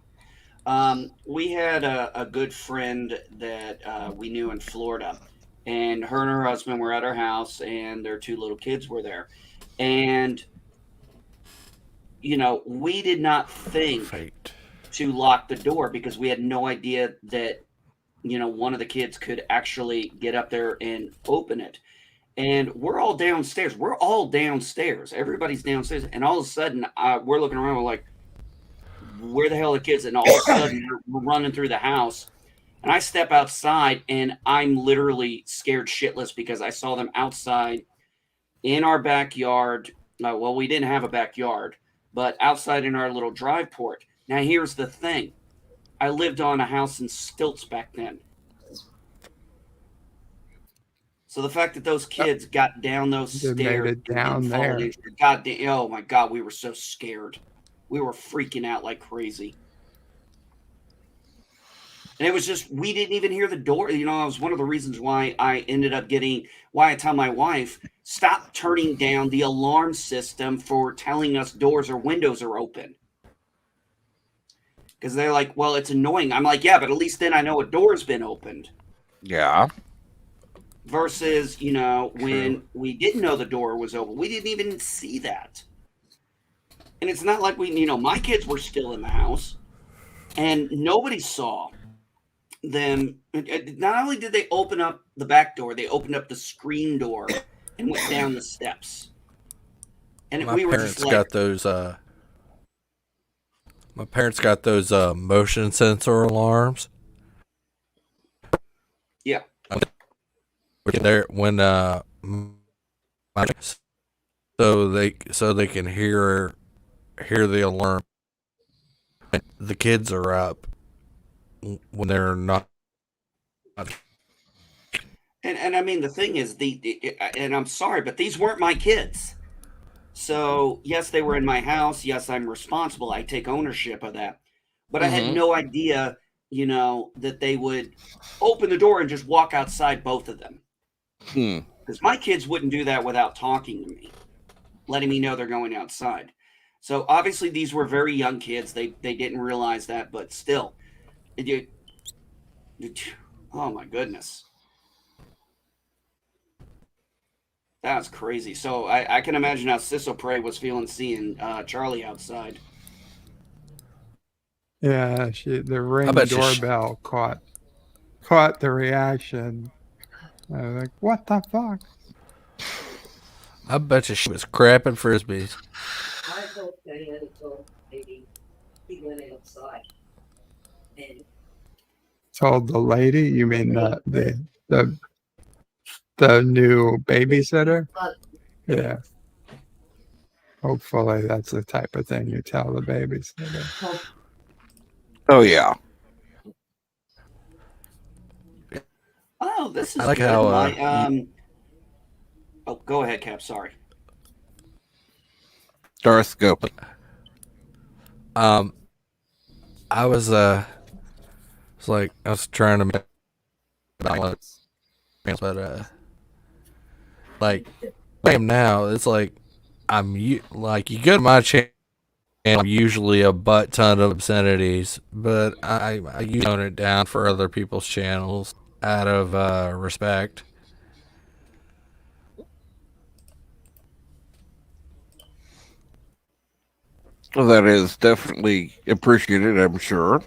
We had a good friend that we knew in Florida, and her husband were at our house, and their two little kids were there. And, you know, we did not think to lock the door because we had no idea that, you know, one of the kids could actually get up there and open it. And we're all downstairs. Everybody's downstairs. And all of a sudden, we're looking around. We're like, where the hell are the kids? And all of a sudden, we're running through the house. And I step outside, and I'm literally scared shitless because I saw them outside in our backyard. Well, we didn't have a backyard, but outside in our little drive port. Now, here's the thing. I lived on a house in stilts back then. So the fact that those kids got down those They made stairs it down and fallen there. into goddamn, oh my God, we were so scared. We were freaking out like crazy. And it was just, we didn't even hear the door. You know, it was one of the reasons why I ended up why I tell my wife, stop turning down the alarm system for telling us doors or windows are open. Because they're like, well, it's annoying. I'm like, yeah, but at least then I know a door's been opened. Yeah. Versus, you know, when we didn't know the door was open, we didn't even see that. And it's not like we, you know, my kids were still in the house and nobody saw them. Not only did they open up the back door, they opened up the screen door and went down the steps. And My we were parents just like, got those. My parents got those motion sensor alarms. yeah. There when so they can hear the alarm. The kids are up when they're not. And I mean, the thing is, and I'm sorry, but these weren't my kids. So, yes, they were in my house. Yes, I'm responsible. I take ownership of that. But I had no idea, you know, that they would open the door and just walk outside, both of them. Because my kids wouldn't do that without talking to me, letting me know they're going outside. So, obviously, these were very young kids. They didn't realize that, but still. Oh, my goodness. That's crazy. So I can imagine how Sissel Prey was feeling seeing Charlie outside. Yeah, the ring bet you doorbell caught the reaction. I was like, what the fuck? I bet you she was crapping frisbees. I told Diana told maybe he went outside and Told the lady, you mean the new babysitter? Yeah. Hopefully that's the type of thing you tell the babysitter. Oh yeah. Oh, this is I like good. how, Oh, go ahead, Cap. Sorry. Darth, go. I was I was trying to balance, but like I am now. It's like you go to my channel. I'm usually a butt ton of obscenities, but I usually tone it down for other people's channels out of respect. Well, that is definitely appreciated, I'm sure.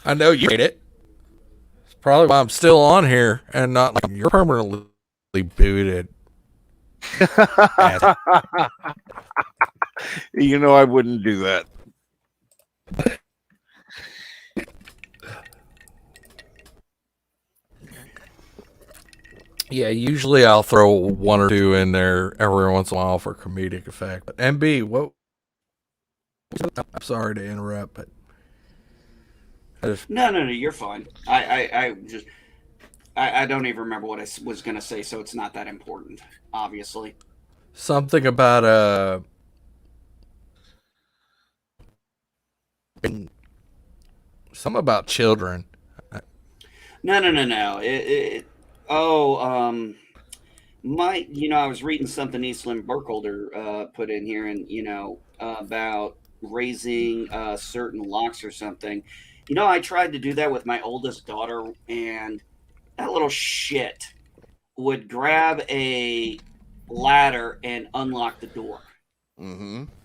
I know you hate it. It's probably why I'm still on here and not like you're permanently booted. You know, I wouldn't do that. Yeah, usually I'll throw one or two in there every once in a while for comedic effect. But MB, what? I'm sorry to interrupt, but No, you're fine. I don't even remember what I was gonna say, so it's not that important, obviously. something about something about children. No. I was reading something Eastland Burkholder put in here, and about raising certain locks or something. I tried to do that with my oldest daughter, and that little shit would grab a ladder and unlock the door,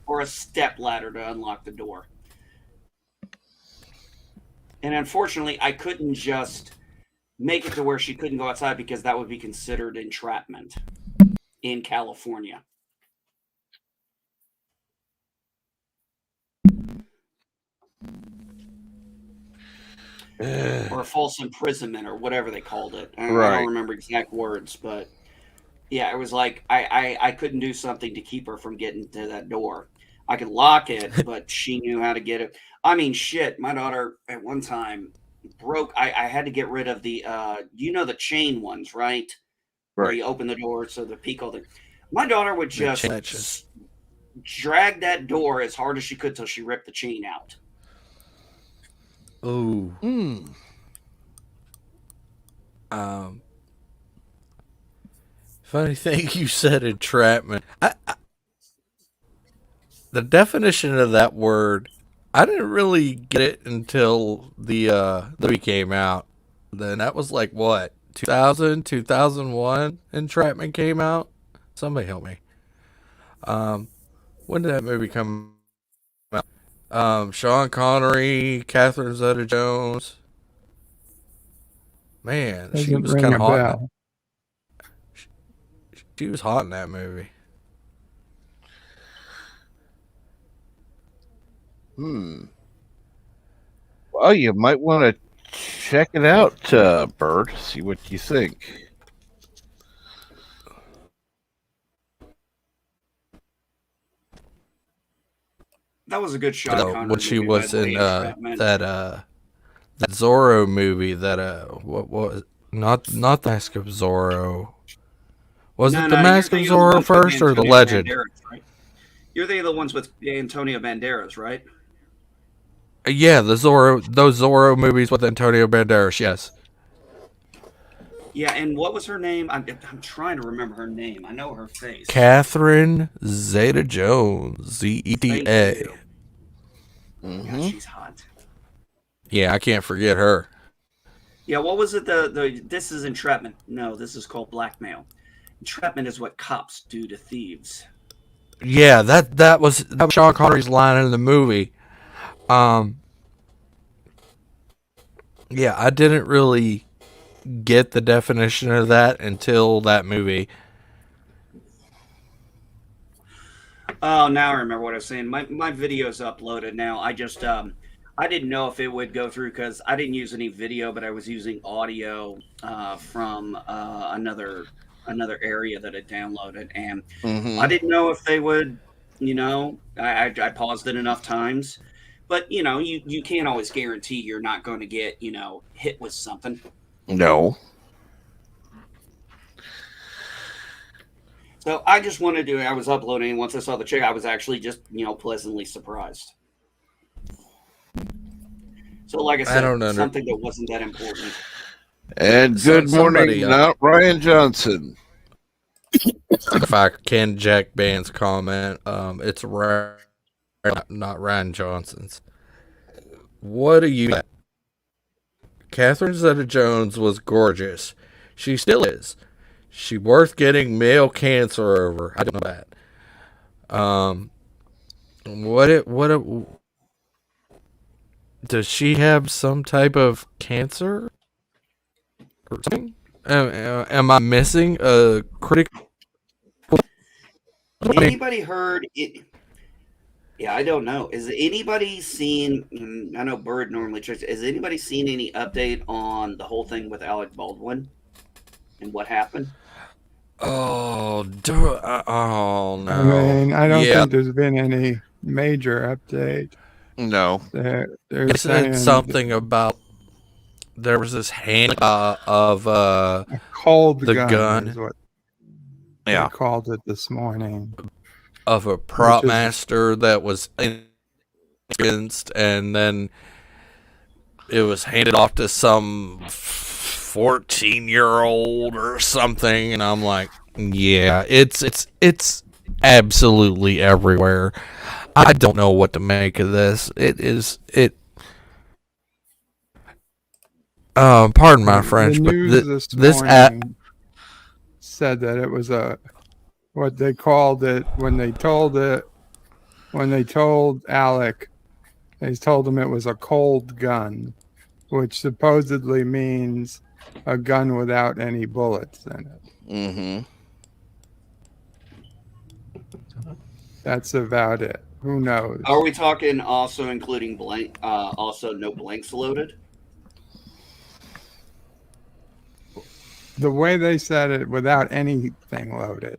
or a step ladder to unlock the door. And unfortunately, I couldn't just make it to where she couldn't go outside because that would be considered entrapment in California. Or a false imprisonment or whatever they called it. I don't remember exact words, but yeah, it was like I couldn't do something to keep her from getting to that door. I could lock it, but she knew how to get it. I mean, shit, my daughter at one time broke. I had to get rid of the the chain ones, right? Where you open the door so the peak all the. My daughter would just drag that door as hard as she could till she ripped the chain out. Oh. Funny thing you said entrapment. The definition of that word, I didn't really get it until the movie came out. Then that was like what, 2000, 2001 entrapment came out? Somebody help me. When did that movie come out? Sean Connery, Catherine Zeta-Jones. Man, she was kind of hot. She was hot in that movie. Well, you might want to check it out, Bird. See what you think. That was a good shot. When she was in that Zorro movie, that what was not the Mask of Zorro. Was it the Mask of Zorro first or the Legend? Right? You're the ones with Antonio Banderas, right? Yeah, those Zorro movies with Antonio Banderas. Yes. Yeah, and what was her name? I'm trying to remember her name. I know her face. Catherine Zeta-Jones, Zeta. God, she's hot. Yeah, I can't forget her. Yeah, what was it? This is entrapment. No, this is called blackmail. Entrapment is what cops do to thieves. Yeah, that was Sean Connery's line in the movie. Um, yeah, I didn't really get the definition of that until that movie. Oh, now I remember what I was saying. My video's uploaded now. I didn't know if it would go through because I didn't use any video, but I was using audio from another area that I downloaded, and I didn't know if they would. I paused it enough times, but you can't always guarantee you're not going to get hit with something. No. So I just wanted to. I was uploading, and once I saw the chick, I was actually just pleasantly surprised. So, like I said, something that wasn't that important. And good morning, not Ryan Johnson. If I can Jack Band's comment, it's not Ryan Johnson's. What do you? Catherine Zeta-Jones was gorgeous. She still is. She worth getting male cancer over. I don't know that. Does she have some type of cancer or something? Am I missing a critical? Anybody heard it? Yeah, I don't know. Is anybody seen? I know Bird normally checks. Has anybody seen any update on the whole thing with Alec Baldwin and what happened? Oh no! I mean, I don't think there's been any major update. No. They're saying something about there was this hand of a cold the gun. Is what they called it this morning. Of a prop master that was instanced, and then it was handed off to some 14-year-old or something, and I'm like, yeah, it's absolutely everywhere. I don't know what to make of this. Pardon my French, the news but this morning said that it was what they called it when they told Alec, they told him it was a cold gun, which supposedly means a gun without any bullets in it. Mm-hmm. That's about it. Who knows? Are we talking also including blank? Also, no blanks loaded. The way they said it, without anything loaded.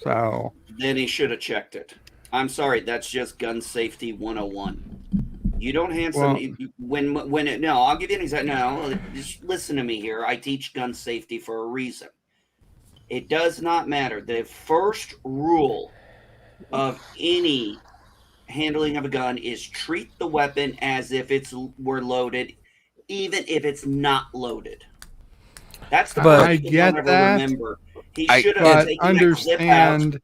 So then he should have checked it. I'm sorry, that's just gun safety 101. You don't hand somebody no. I'll give you an example. No, just listen to me here. I teach gun safety for a reason. It does not matter. The first rule of any handling of a gun is treat the weapon as if were loaded, even if it's not loaded. That's the part I get that. Remember. He should have taken understand that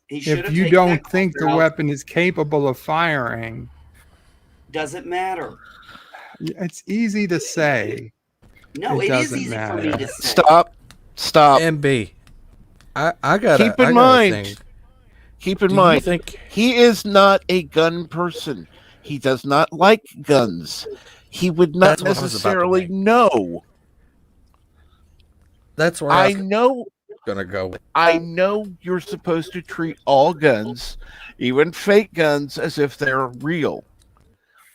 clip out. If you don't think the weapon is capable of firing, doesn't matter. It's easy to say. No, it is easy for me to say. Stop. MB. I got keep in mind. Keep in mind, he is not a gun person. He does not like guns. He would not necessarily know. That's where I know. Gonna go. I know you're supposed to treat all guns, even fake guns, as if they're real.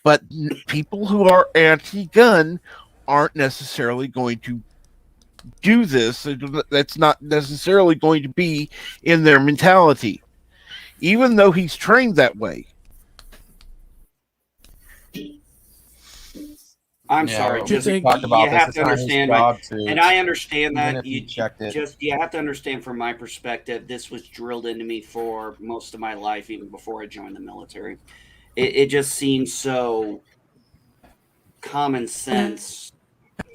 But people who are anti-gun aren't necessarily going to do this. That's not necessarily going to be in their mentality, even though he's trained that way. I'm sorry. Just you have to understand, and I understand that you have to understand from my perspective. This was drilled into me for most of my life, even before I joined the military. It just seems so common sense.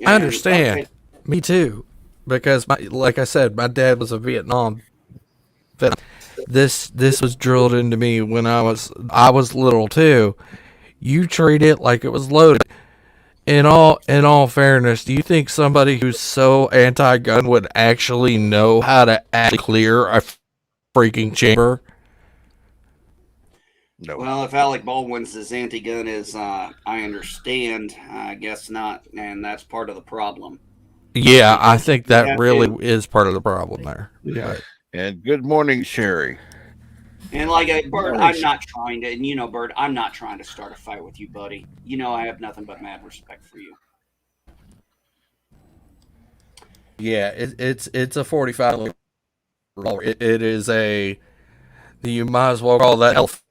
I understand. Okay. Me too, because like I said, my dad was a Vietnam vet. This was drilled into me when I was little too. You treat it like it was loaded. in all fairness, do you think somebody who's so anti-gun would actually know how to actually clear a freaking chamber? No. Well, if Alec Baldwin's as anti-gun as I understand, I guess not, and that's part of the problem. Yeah, I Because think you that have really to- is part of the problem there. Yeah. And good morning, Sherry. And like Bert, Nice. I'm not trying to, and you know, Bert, I'm not trying to start a fight with you, buddy. You know, I have nothing but mad respect for you. Yeah, it's a 45 revolver. It is a. You might as well call that elephant.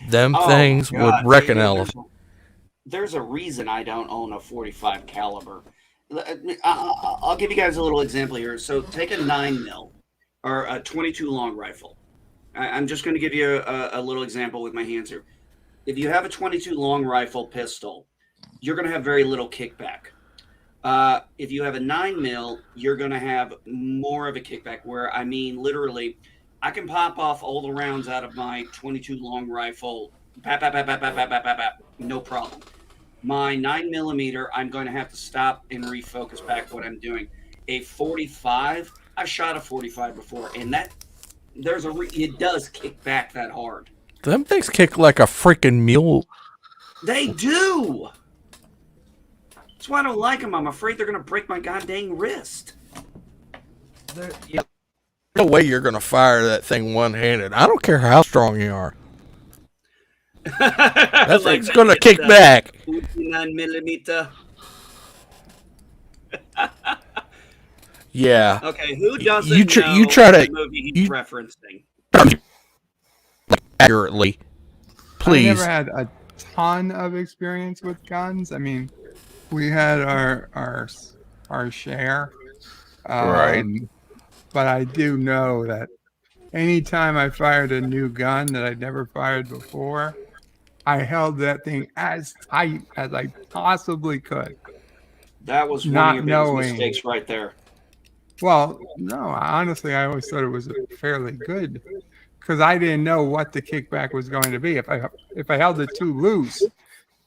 Them Oh, things God, would wreck an dude, elephant. There's a reason I don't own a 45 caliber. I'll give you guys a little example here. So take a 9mm or a 22 long rifle. I'm just going to give you a little example with my hands here. If you have a 22 long rifle pistol, you're going to have very little kickback. If you have a 9mm, you're going to have more of a kickback where, I mean, literally, I can pop off all the rounds out of my 22 long rifle, no problem. My 9mm, I'm going to have to stop and refocus back what I'm doing. A 45, I've shot a 45 before, and that it does kick back that hard. Them things kick like a freaking mule. They do. That's why I don't like them. I'm afraid they're going to break my goddamn wrist. No way you're gonna fire that thing one-handed. I don't care how strong you are. That thing's gonna kick back. 9mm. Yeah. Okay, who doesn't You try the to movie he's referencing? accurately, please. I never had a ton of experience with guns. I mean, we had our share. Right. But I do know that anytime I fired a new gun that I'd never fired before, I held that thing as tight as I possibly could. That was one Not of your biggest knowing. mistakes right there. Well, no, honestly, I always thought it was fairly good because I didn't know what the kickback was going to be. If I held it too loose,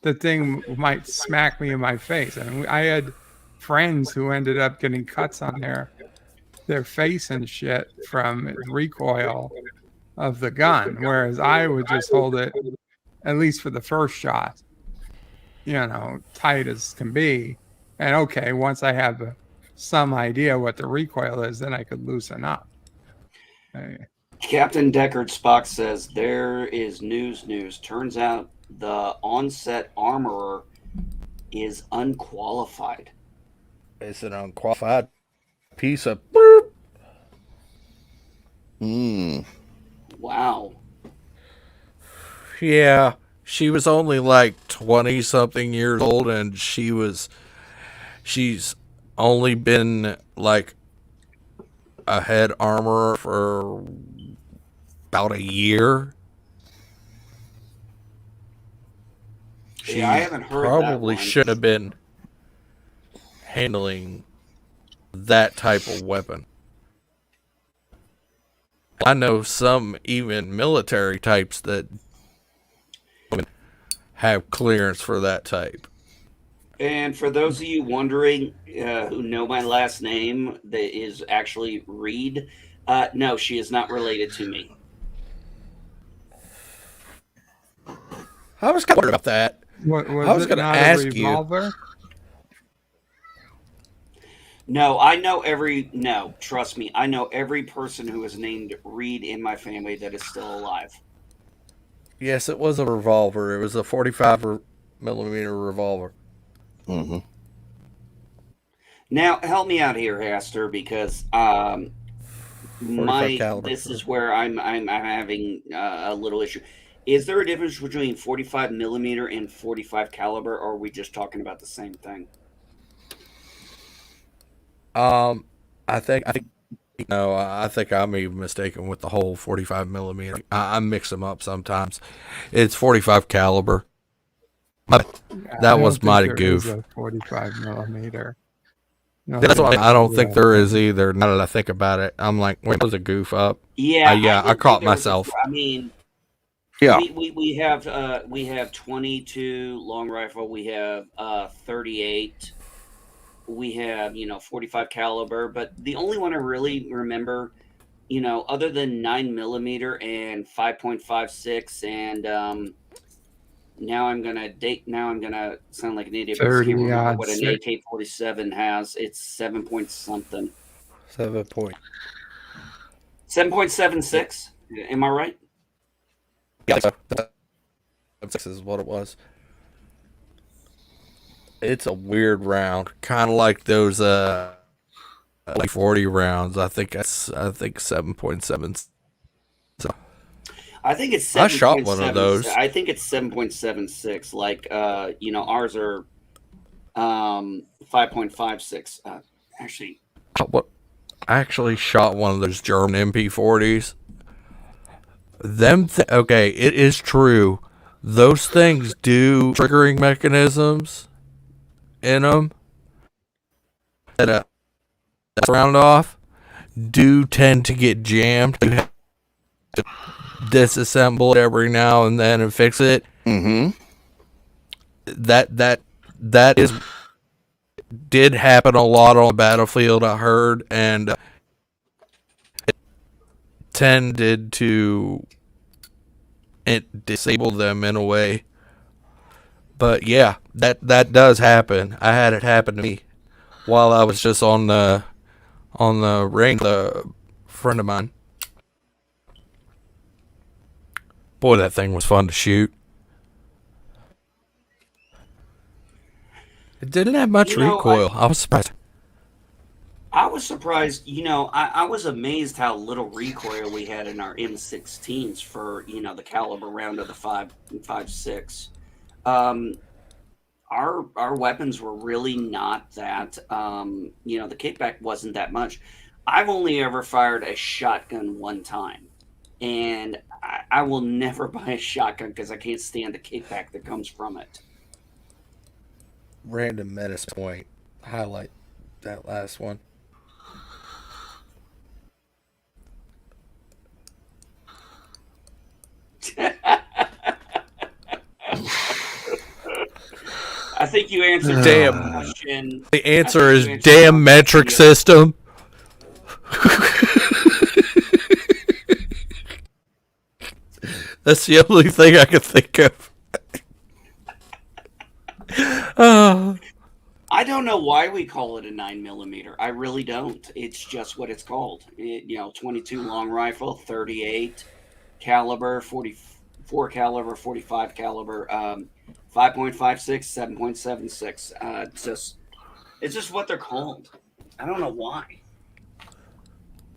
the thing might smack me in my face. I mean, I had friends who ended up getting cuts on their face and shit from recoil of the gun, whereas I would just hold it, at least for the first shot, tight as can be. And okay, once I have some idea what the recoil is, then I could loosen up. Captain Deckard Spock says there is news. Turns out the onset armorer is unqualified. It's an unqualified piece of. Wow. Yeah, she was only like 20-something years old, and she's only been like a head armorer for about a year. She I haven't heard probably that one. should have been handling that type of weapon. I know some even military types that have clearance for that type. And for those of you wondering who know my last name, that is actually Reed. No, she is not related to me. I was kind of worried about that. I was going to ask you. No, trust me. I know every person who is named Reed in my family that is still alive. Yes, it was a revolver. It was a 45 millimeter revolver. Mm-hmm. Now, help me out here, Hastur, because this is where I'm having a little issue. Is there a difference between 45 millimeter and 45 caliber, or are we just talking about the same thing? I think I'm even mistaken with the whole 45 millimeter. I mix them up sometimes. It's 45 caliber. That was my goof. 45 millimeter. No, That's what I don't think there is either. Now that I think about it, I'm like, wait, that was a goof up. Yeah, I caught myself. I mean, Yeah. We have 22 long rifle. We have 38. We have 45 caliber. But the only one I really remember, other than 9 millimeter and 5.56 and now I'm gonna sound like an idiot because I can't 30 remember odd what an 6. AK-47 has. It's 7 point something. 7.76. Am I right? Yeah, so 6 is what it was. It's a weird round, kind of like those like 40 rounds. I think 7.7. I think it's I shot one of 7.7. those. I think it's 7.76. Like ours are 5.56. Actually, What? I actually shot one of those German MP40s. Okay, it is true. Those things do triggering mechanisms in them that round off do tend to get jammed. You have to disassemble it every now and then and fix it. Mm-hmm. That did happen a lot on the battlefield, I heard, and it tended to disable them in a way. But yeah, that does happen. I had it happen to me while I was just on the ring. The friend of mine. Boy, that thing was fun to shoot. It didn't have much recoil. I was surprised. I was surprised. I was amazed how little recoil we had in our M16s for the caliber round of the 5.56. Our weapons were really not that. The kickback wasn't that much. I've only ever fired a shotgun one time, and I will never buy a shotgun because I can't stand the kickback that comes from it. Random menace point. Highlight that last one. I think you answered Damn. the question. The answer is damn metric system. That's the only thing I could think of. I don't know why we call it a 9 millimeter. I really don't. It's just what it's called. 22 long rifle, 38 caliber, 44 caliber, 45 caliber, 5.56, 7.76. It's just what they're called. I don't know why.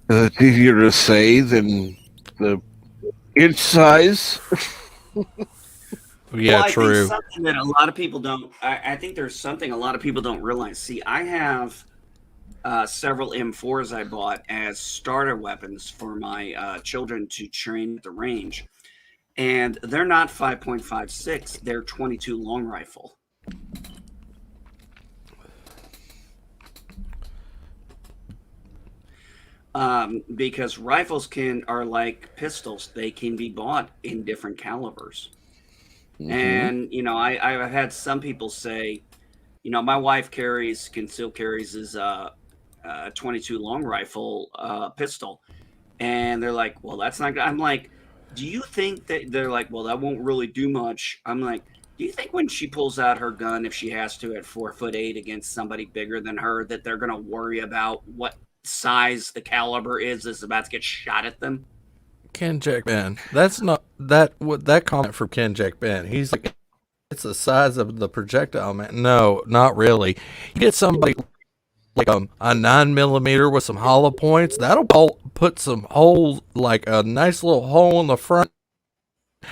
It's easier to say than the inch size. Yeah, well, true. I think something that a lot of people don't. I think there's something a lot of people don't realize. See, I have several M4s I bought as starter weapons for my children to train at the range, and they're not 5.56. They're 22 long rifle. Because rifles are like pistols; they can be bought in different calibers. Mm-hmm. And I've had some people say, my wife still carries his 22 long rifle pistol, and they're like, well, that's not good. I'm like, do you think that they're like, well, that won't really do much? I'm like, do you think when she pulls out her gun, if she has to at 4'8" against somebody bigger than her, that they're gonna worry about what size the caliber is about to get shot at them? Ken Jack Ben. That's not that comment from Ken Jack Ben. He's like, it's the size of the projectile, man. No, not really. You get somebody like a 9 millimeter with some hollow points, that'll put some holes, like a nice little hole in the front,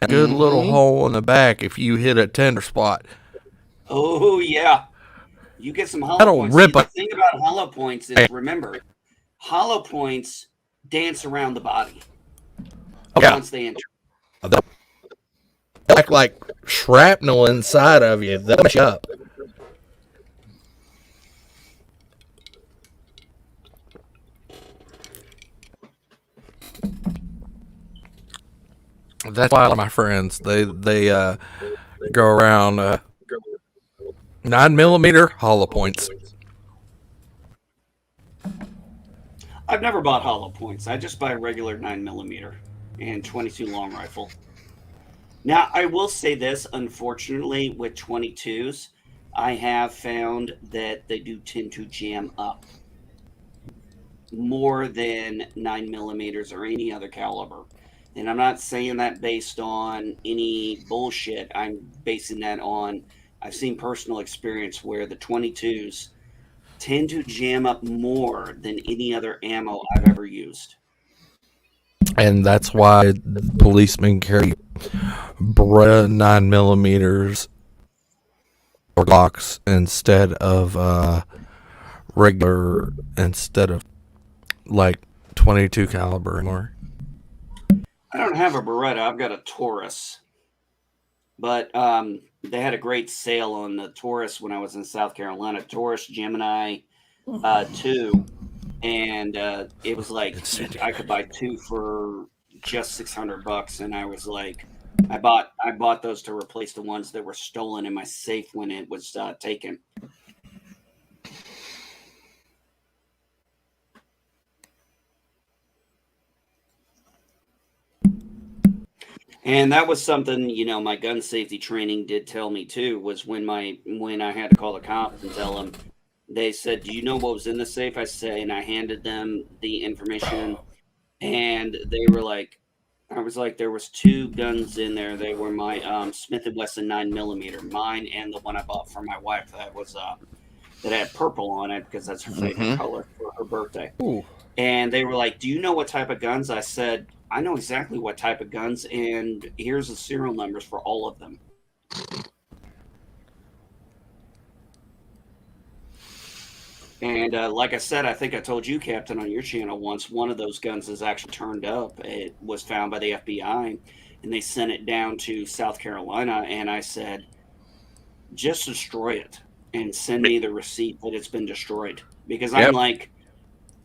and a good little hole in the back if you hit a tender spot. Oh yeah, you get some hollow That'll points. rip The thing about hollow points is, remember, hollow points dance around the body once they enter. They'll act like shrapnel inside of you. They'll mess you up. That's why my friends they go around 9mm hollow points. I've never bought hollow points. I just buy regular 9mm and 22 long rifle. Now, I will say this, unfortunately, with 22s, I have found that they do tend to jam up more than 9mm or any other caliber. And I'm not saying that based on any bullshit. I'm basing that on I've seen personal experience where the 22s tend to jam up more than any other ammo I've ever used. And that's why policemen carry Beretta 9mm or Glocks instead of regular, instead of like 22 caliber anymore. I don't have a Beretta. I've got a Taurus. But they had a great sale on the Taurus when I was in South Carolina. Taurus Gemini 2. And it was like I could buy 2 for just $600. And I was like, I bought those to replace the ones that were stolen in my safe when it was taken. And that was something, my gun safety training did tell me too, was when I had to call the cops and tell them, they said, "Do you know what was in the safe?" I say, and I handed them the information, and they were like, I was like, there was 2 guns in there. They were my Smith & Wesson 9mm, mine and the one I bought for my wife that was that had purple on it because that's her favorite color for her birthday. Ooh. And they were like, "Do you know what type of guns?" I said, "I know exactly what type of guns, and here's the serial numbers for all of them." And like I said, I think I told you, Captain, on your channel once, one of those guns is actually turned up. It was found by the FBI, and they sent it down to South Carolina. And I said, just destroy it and send me the receipt that it's been destroyed. Because I'm like,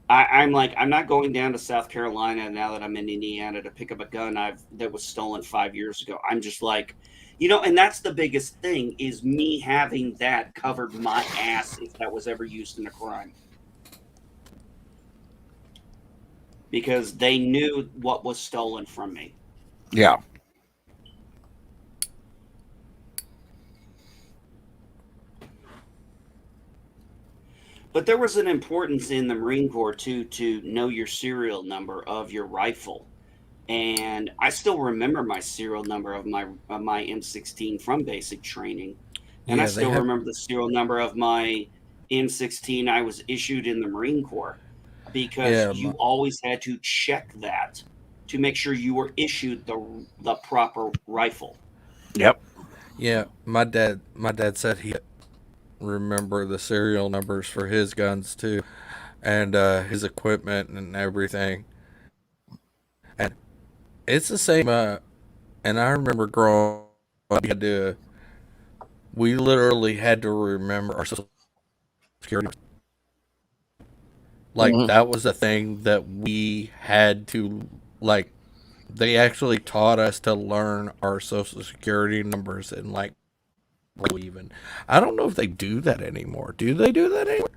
I'm not going down to South Carolina now that I'm in Indiana to pick up a gun that was stolen 5 years ago. I'm just like, and that's the biggest thing, is me having that covered my ass if that was ever used in a crime. Because they knew what was stolen from me. Yeah. But there was an importance in the Marine Corps too to know your serial number of your rifle. And I still remember my serial number of my M16 from basic training. And I still remember the serial number of my M16 I was issued in the Marine Corps, because you always had to check that to make sure you were issued the proper rifle. Yep. Yeah, my dad said he remember the serial numbers for his guns too, and his equipment and everything. And it's the same. And I remember growing up, we literally had to remember our social security. Like that was a thing that we had to, like, they actually taught us to learn our social security numbers, and like, even I don't know if they do that anymore. Do they do that anymore?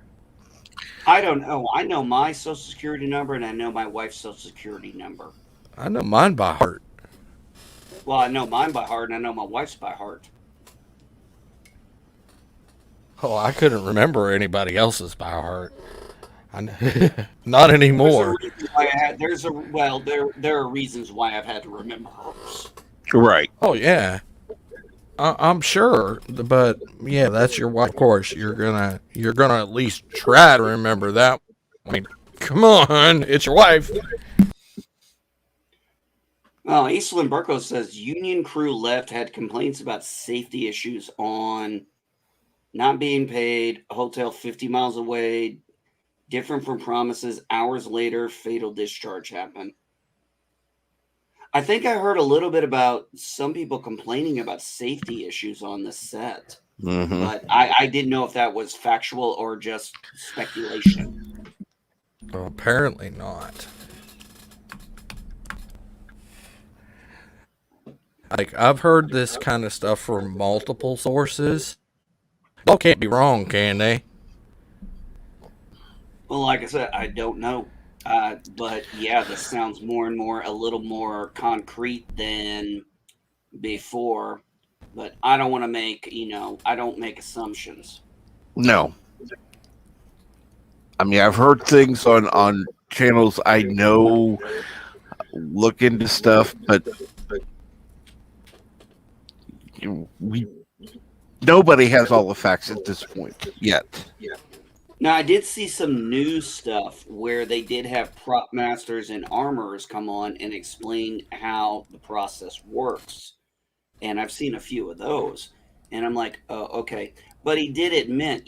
I don't know. I know my social security number, and I know my wife's social security number. I know mine by heart. Well, I know mine by heart, and I know my wife's by heart. Oh, I couldn't remember anybody else's by heart. Not anymore. There are reasons why I've had to remember hers. Right. Oh yeah, I'm sure. But yeah, that's your wife. Of course, you're gonna at least try to remember that. I mean, come on, it's your wife. Well, Eastland Burko says Union crew left had complaints about safety issues on not being paid, a hotel 50 miles away, different from promises. Hours later, fatal discharge happened. I think I heard a little bit about some people complaining about safety issues on the set. But I didn't know if that was factual or just speculation. Well, apparently not. like I've heard this kind of stuff from multiple sources. Y'all can't be wrong, can they? Well, like I said, I don't know. But yeah, this sounds more and more a little more concrete than before. But I don't want to make, I don't make assumptions. No. I mean, I've heard things on channels I know look into stuff, but nobody has all the facts at this point yet. Now, I did see some news stuff where they did have prop masters and armorers come on and explain how the process works. And I've seen a few of those. And I'm like, oh, okay. But he did admit,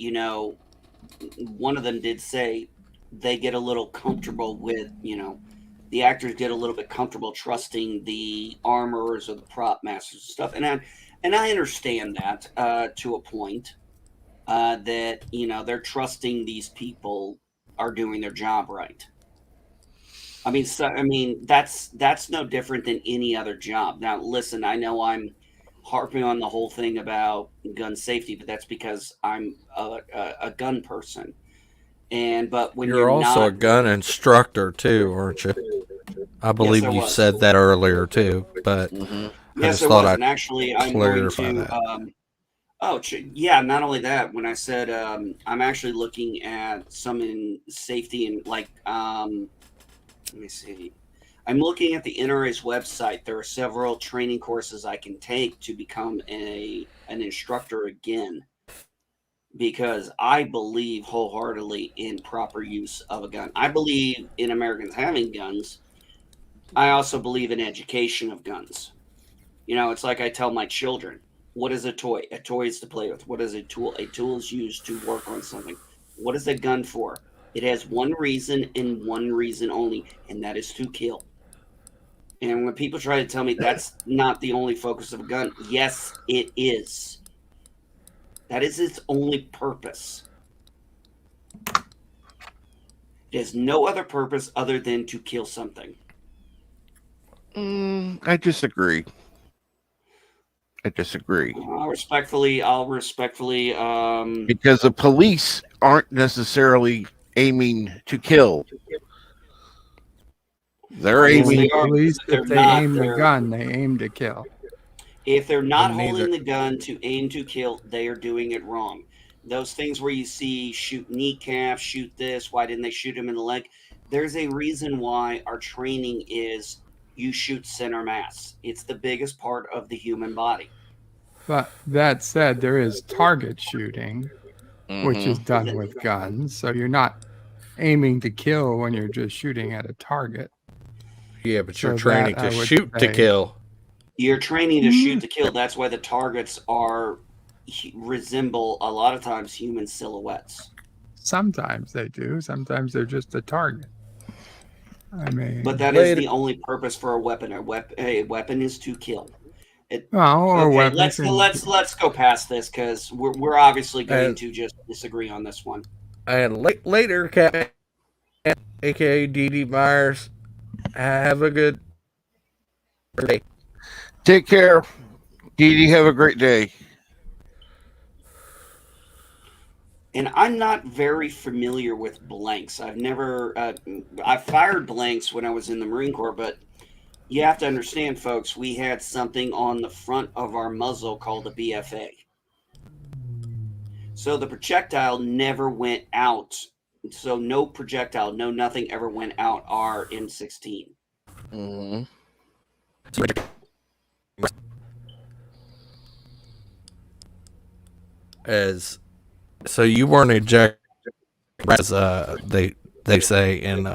one of them did say they get a little comfortable with, the actors get a little bit comfortable trusting the armorers or the prop masters and stuff. And I understand that to a point. That they're trusting these people are doing their job right. I mean, that's no different than any other job. Now, listen, I know I'm harping on the whole thing about gun safety, but that's because I'm a gun person. But when You're also not a gun instructor too, aren't you? I believe you said that earlier too, but I yes, just I thought was. I'd And actually, I'm going clarify to. that. Yeah. Not only that, when I said I'm actually looking at some in safety and like let me see. I'm looking at the NRA's website. There are several training courses I can take to become an instructor again, because I believe wholeheartedly in proper use of a gun. I believe in Americans having guns. I also believe in education of guns. It's like I tell my children, what is a toy? A toy is to play with. What is a tool? A tool is used to work on something. What is a gun for? It has one reason and one reason only, and that is to kill. And when people try to tell me that's not the only focus of a gun, yes, it is. That is its only purpose. It has no other purpose other than to kill something. I disagree. I'll respectfully. Because the police aren't necessarily aiming to kill. They're aiming. Police, if they aim the gun, they aim to kill. If they're not holding the gun to aim to kill, they are doing it wrong. Those things where you see shoot kneecap, shoot this, why didn't they shoot him in the leg? There's a reason why our training is you shoot center mass. It's the biggest part of the human body. But that said, there is target shooting, which is done with guns. So you're not aiming to kill when you're just shooting at a target. Yeah, but you're training to shoot to kill. You're training to shoot to kill. That's why the targets resemble a lot of times human silhouettes. Sometimes they do. Sometimes they're just a target. I mean, but that is the only purpose for a weapon. A weapon is to kill. Let's go past this because we're obviously going to just disagree on this one. And later, Captain, aka DD Myers, have a good day. Take care, DD. Have a great day. And I'm not very familiar with blanks. I've never, I fired blanks when I was in the Marine Corps, but you have to understand, folks, we had something on the front of our muzzle called a BFA. So the projectile never went out. So no projectile, no nothing ever went out our M16. So you weren't ejected, as they say in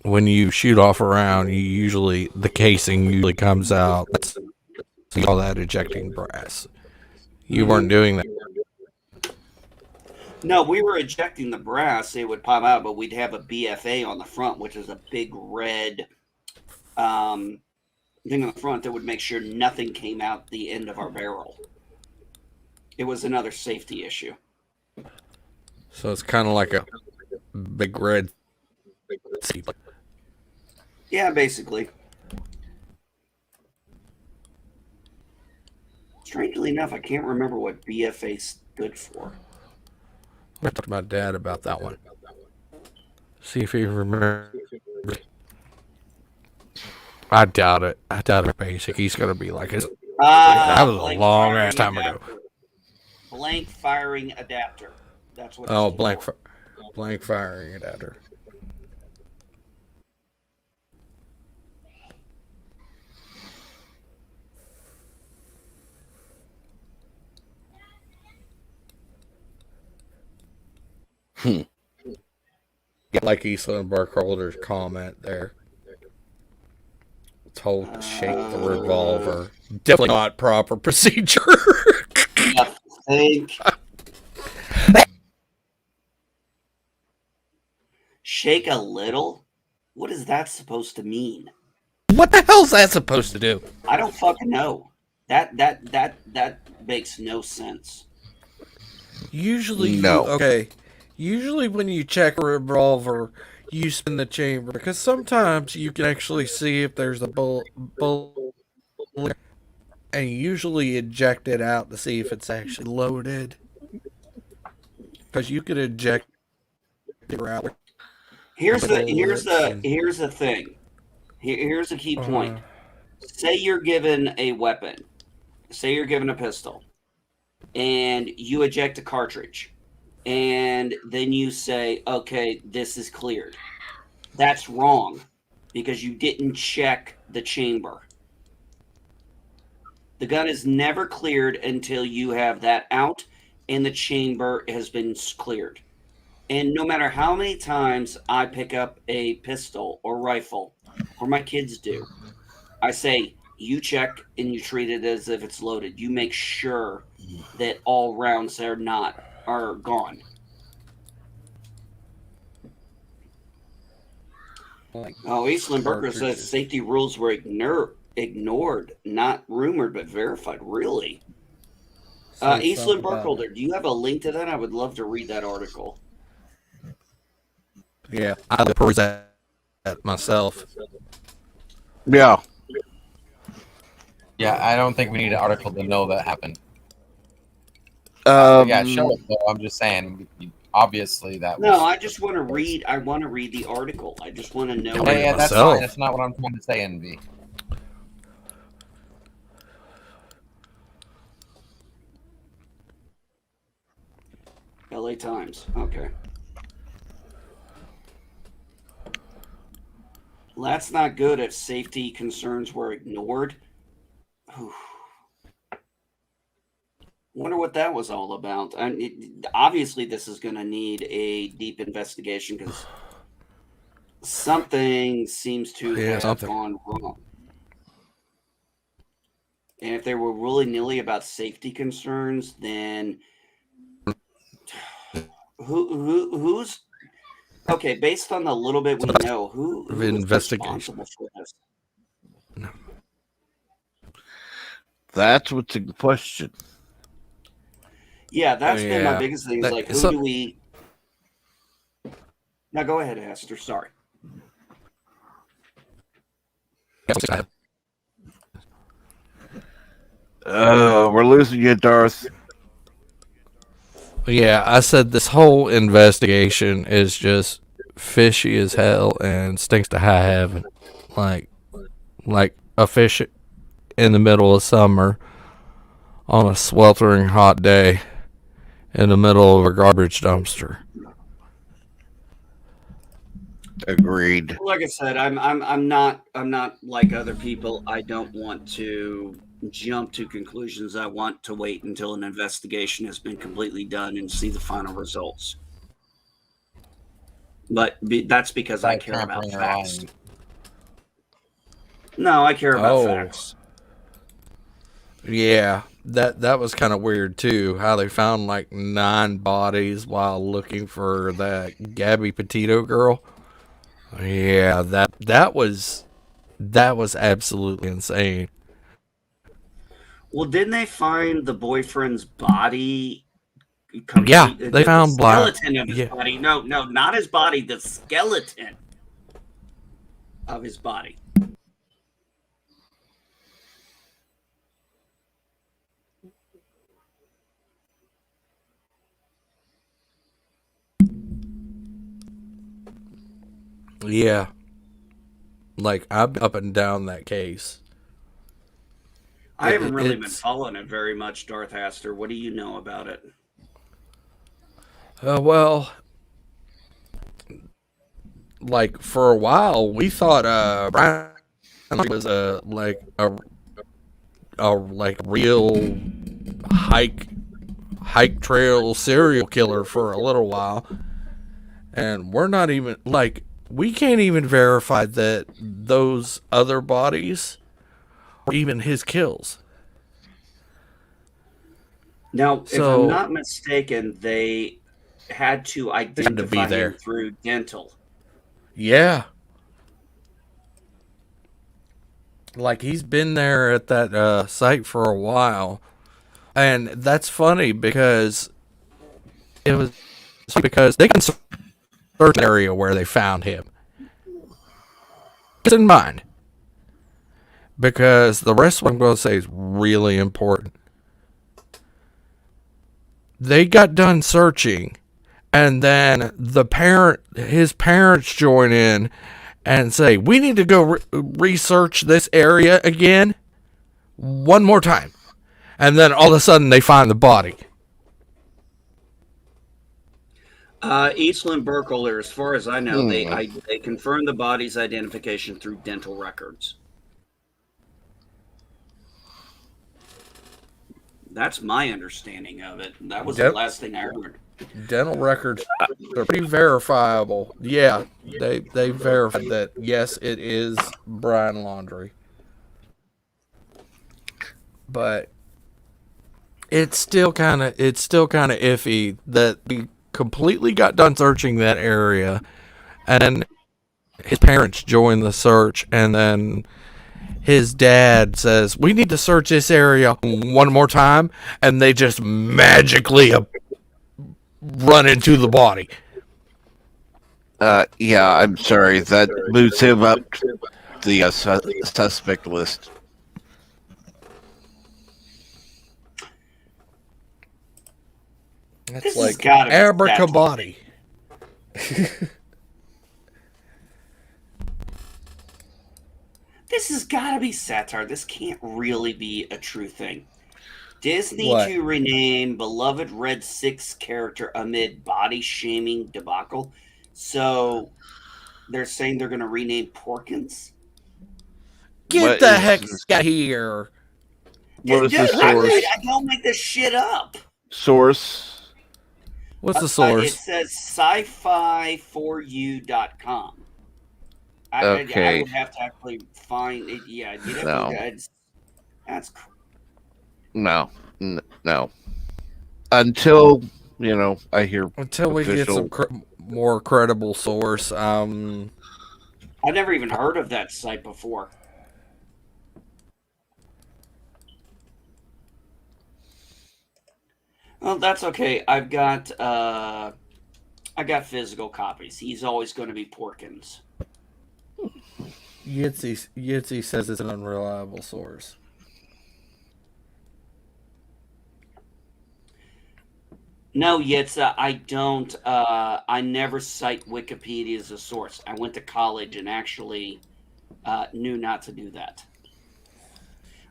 when you shoot off a round, the casing usually comes out. That's all that ejecting brass. You weren't doing that. No, we were ejecting the brass. It would pop out, but we'd have a BFA on the front, which is a big red thing on the front that would make sure nothing came out the end of our barrel. It was another safety issue. So it's kind of like a big red. Yeah, basically. Strangely enough, I can't remember what BFA stood for. I talked to my dad about that one. See if he remembers. I doubt it. I doubt it. Basic. He's gonna be like, that was a Blank long ass firing time ago. adapter. Blank firing adapter. That's what. Oh, It's blank firing adapter. Like Isla and Burkholder's comment there. Told to shake the revolver. Definitely not proper procedure. I think. Shake a little? What is that supposed to mean? What the hell's that supposed to do? I don't fucking know. That makes no sense. Usually, No. Usually, when you check a revolver, you spin the chamber because sometimes you can actually see if there's a bullet, and you usually eject it out to see if it's actually loaded. Because you could eject it out. Here's the thing. Here's a key point. Say you're given a weapon. Say you're given a pistol, and you eject a cartridge. And then you say, okay, this is cleared. That's wrong because you didn't check the chamber. The gun is never cleared until you have that out and the chamber has been cleared. And no matter how many times I pick up a pistol or rifle, or my kids do, I say, you check and you treat it as if it's loaded. You make sure that all rounds are gone. Eastland Burger says safety rules were ignored, not rumored, but verified. Really? Eastland Burkholder, do you have a link to that? I would love to read that article. Yeah, I peruse that myself. Yeah. Yeah, I don't think we need an article to know that happened. Yeah, show it though. I'm just saying, obviously that. No, I just want to read. I want to read the article. I just want to know. Yeah, that's fine. That's not what I'm trying to say, Envy. LA Times. Okay. Well, that's not good if safety concerns were ignored. Whew. Wonder what that was all about. Obviously, this is going to need a deep investigation because something seems to have gone wrong. And if they were willy-nilly about safety concerns, then who's okay? Based on the little bit we know, who is responsible for this? No. That's what's in question. Yeah, that's been my biggest thing. Is like, who do we? Now go ahead, Hastur. Sorry. We're losing you, Darth. Yeah, I said this whole investigation is just fishy as hell and stinks to high heaven. Like a fish in the middle of summer on a sweltering hot day in the middle of a garbage dumpster. Agreed. Like I said, I'm not like other people. I don't want to jump to conclusions. I want to wait until an investigation has been completely done and see the final results. But that's because I care about facts. No, I care about facts. Yeah, that was kind of weird too. How they found like 9 bodies while looking for that Gabby Petito girl. Yeah, that was absolutely insane. Well, didn't they find the boyfriend's body? Yeah, they found the skeleton of his body. No, not his body. The skeleton. of his body. Yeah. Like, I've been up and down that case. I haven't really been following it very much, Darth Hastur. What do you know about it? Well, like, for a while, we thought Brian was a real hike trail serial killer for a little while, and we're not even like, we can't even verify that those other bodies were even his kills. Now, if I'm not mistaken, they had to identify him through dental. Yeah. Like, he's been there at that site for a while. And that's funny because they can search the area where they found him. Keep in mind. Because the rest of what I'm going to say is really important. They got done searching, and then his parents join in and say, we need to go research this area again one more time. And then all of a sudden they find the body. Eastland Burkholder, as far as I know, they confirmed the body's identification through dental records. That's my understanding of it. That was the last thing I heard. Dental records are pretty verifiable. Yeah, they verified that, yes, it is Brian Laundrie. But it's still kind of iffy that we completely got done searching that area, and then his parents joined the search, and then his dad says, we need to search this area one more time, and they just magically run into the body. Yeah, I'm sorry. That moves him up the suspect list. That's like abracabody. This has got to be satire. This can't really be a true thing. Disney to rename beloved Red 6 character amid body shaming debacle. So they're saying they're going to rename Porkins? Get the heck out of here. What is the source? I don't make this shit up. Source? What's the source? It says sci-fi4u.com. Okay. I would have to actually find it. Yeah, you'd have to. That's no. Until I hear. Until we get some more credible source. I've never even heard of that site before. Well, that's okay. I got physical copies. He's always going to be Porkins. Yitzy says it's an unreliable source. No, Yitza, I don't. I never cite Wikipedia as a source. I went to college and actually knew not to do that.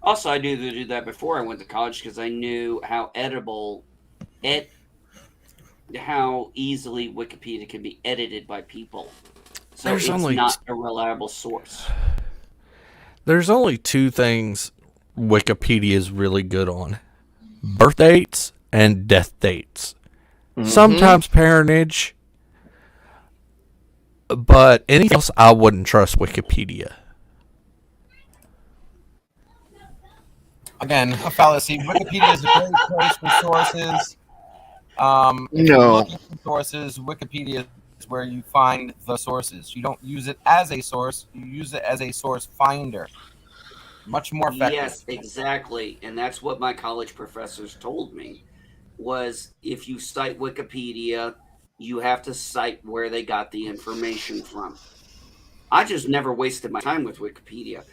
Also, I knew to do that before I went to college because I knew how how easily Wikipedia can be edited by people. So it's not a reliable source. There's only two things Wikipedia is really good on: birth dates and death dates. Mm-hmm. Sometimes parentage, but anything else I wouldn't trust Wikipedia. Again, a fallacy. Wikipedia is a great place for sources. No. Sources. Wikipedia is where you find the sources. You don't use it as a source. You use it as a source finder. Much more effective. Yes, exactly. And that's what my college professors told me, was if you cite Wikipedia, you have to cite where they got the information from. I just never wasted my time with Wikipedia.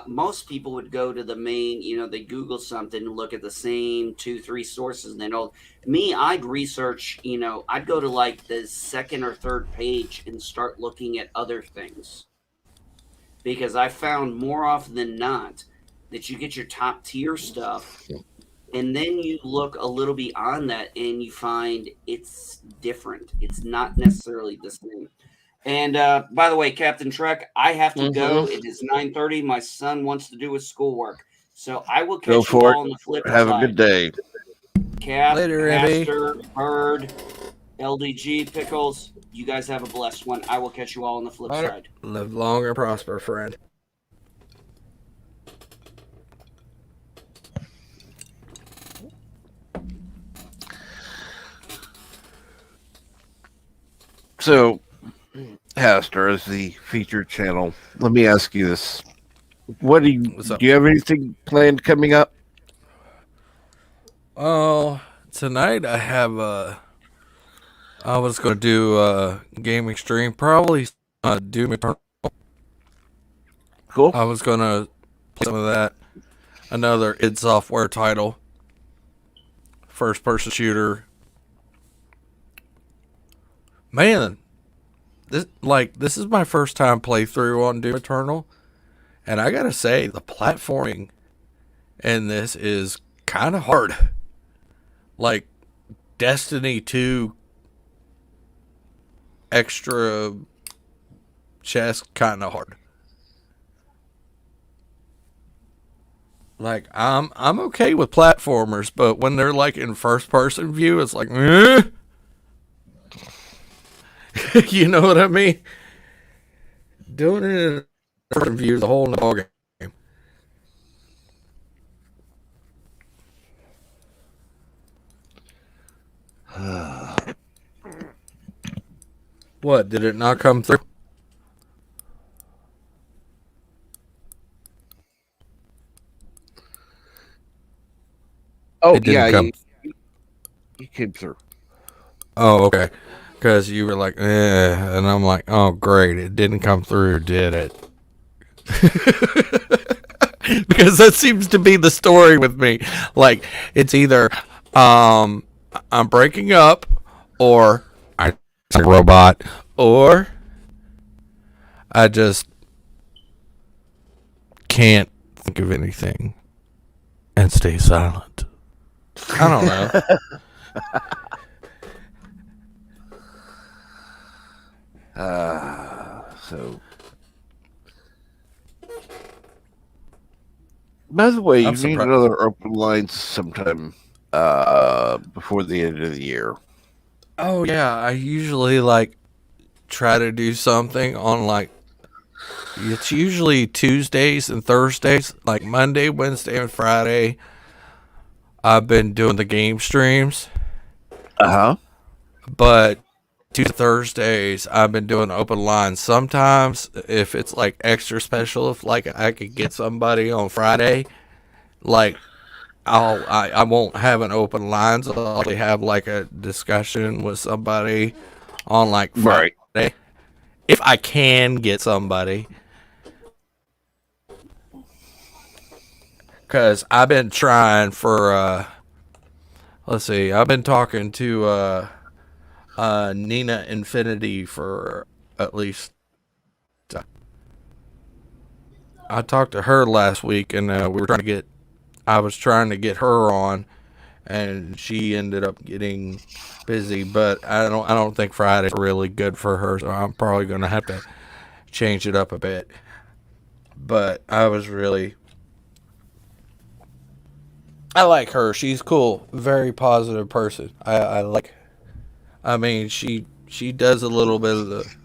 Most people would go to the main, they Google something and look at the same 2, 3 sources, and then me, I'd research, I'd go to like the second or third page and start looking at other things, because I found more often than not that you get your top tier stuff, and then you look a little beyond that and you find it's different. It's not necessarily the same. And by the way, Captain Trek, I have to go. It is 9:30. My son wants to do his schoolwork. So I will Go catch you for all it. on the flip Have side. a good day. Cap, Later, Abby. Hastur, Bird, LDG, Pickles, you guys have a blessed one. I will catch you all on the flip Later. side. Live long and prosper, friend. So, Hastur, as the featured channel, let me ask you this: do you have anything planned coming up? Oh, tonight I have I was gonna do a gaming stream, probably Doom Eternal. Cool. I was gonna play some of that. Another id Software title, first person shooter. Man, this is my first time playthrough on Doom Eternal, and I gotta say the platforming in this is kind of hard. Like Destiny 2 extra chest kind of hard. Like I'm okay with platformers, but when they're like in first person view, it's like you know what I mean? Doing it in first person view is a whole nother game. What, did it not come through? Oh, It didn't yeah, come. you came through. Oh, okay. Because you were like, and I'm like, oh, great, it didn't come through, did it? Because that seems to be the story with me. Like, it's either I'm breaking up, or I'm a robot, or I just can't think of anything and stay silent. I don't know. So, by the way, you need another open line sometime before the end of the year. Oh yeah, I usually like try to do something on like, it's usually Tuesdays and Thursdays, like Monday, Wednesday, and Friday. I've been doing the game streams. But Tuesday, Thursdays, I've been doing open lines. Sometimes, if it's like extra special, if like I could get somebody on Friday, like I won't have an open lines. I'll only have like a discussion with somebody on like Friday. Right. If I can get somebody. Because I've been trying for, let's see, I've been talking to Nina Infinity for at least. I talked to her last week, and I was trying to get her on, and she ended up getting busy. But I don't think Friday's really good for her, so I'm probably gonna have to change it up a bit. But I like her. She's cool. Very positive person. I mean, she does a little bit of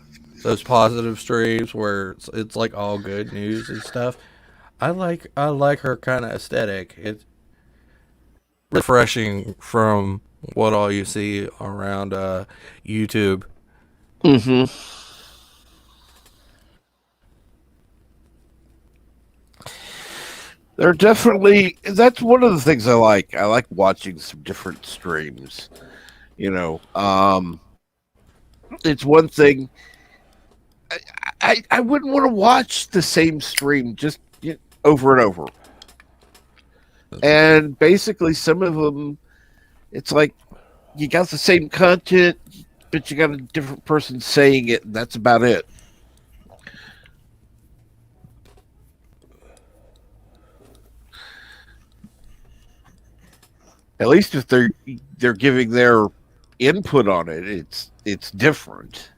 those positive streams where it's like all good news and stuff. I like her kind of aesthetic. It's refreshing from what all you see around YouTube. Mm-hmm. They're definitely, that's one of the things I like. I like watching some different streams. You know, it's one thing. I wouldn't want to watch the same stream just over and over. And basically, some of them, it's like you got the same content, but you got a different person saying it, and that's about it. At least if they're giving their input on it, it's different.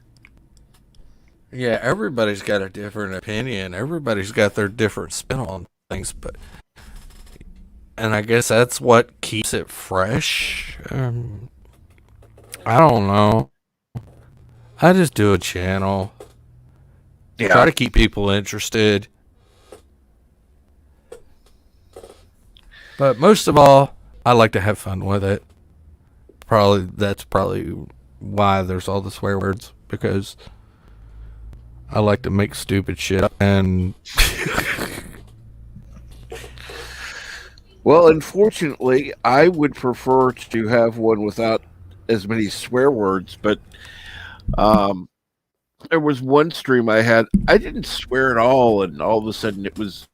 Yeah, everybody's got a different opinion. Everybody's got their different spin on things, and I guess that's what keeps it fresh. I don't know. I just do a channel. Yeah. Try to keep people interested. But most of all, I like to have fun with it. That's probably why there's all the swear words, because I like to make stupid shit up and Well, unfortunately, I would prefer to have one without as many swear words, but there was one stream I had, I didn't swear at all, and all of a sudden it was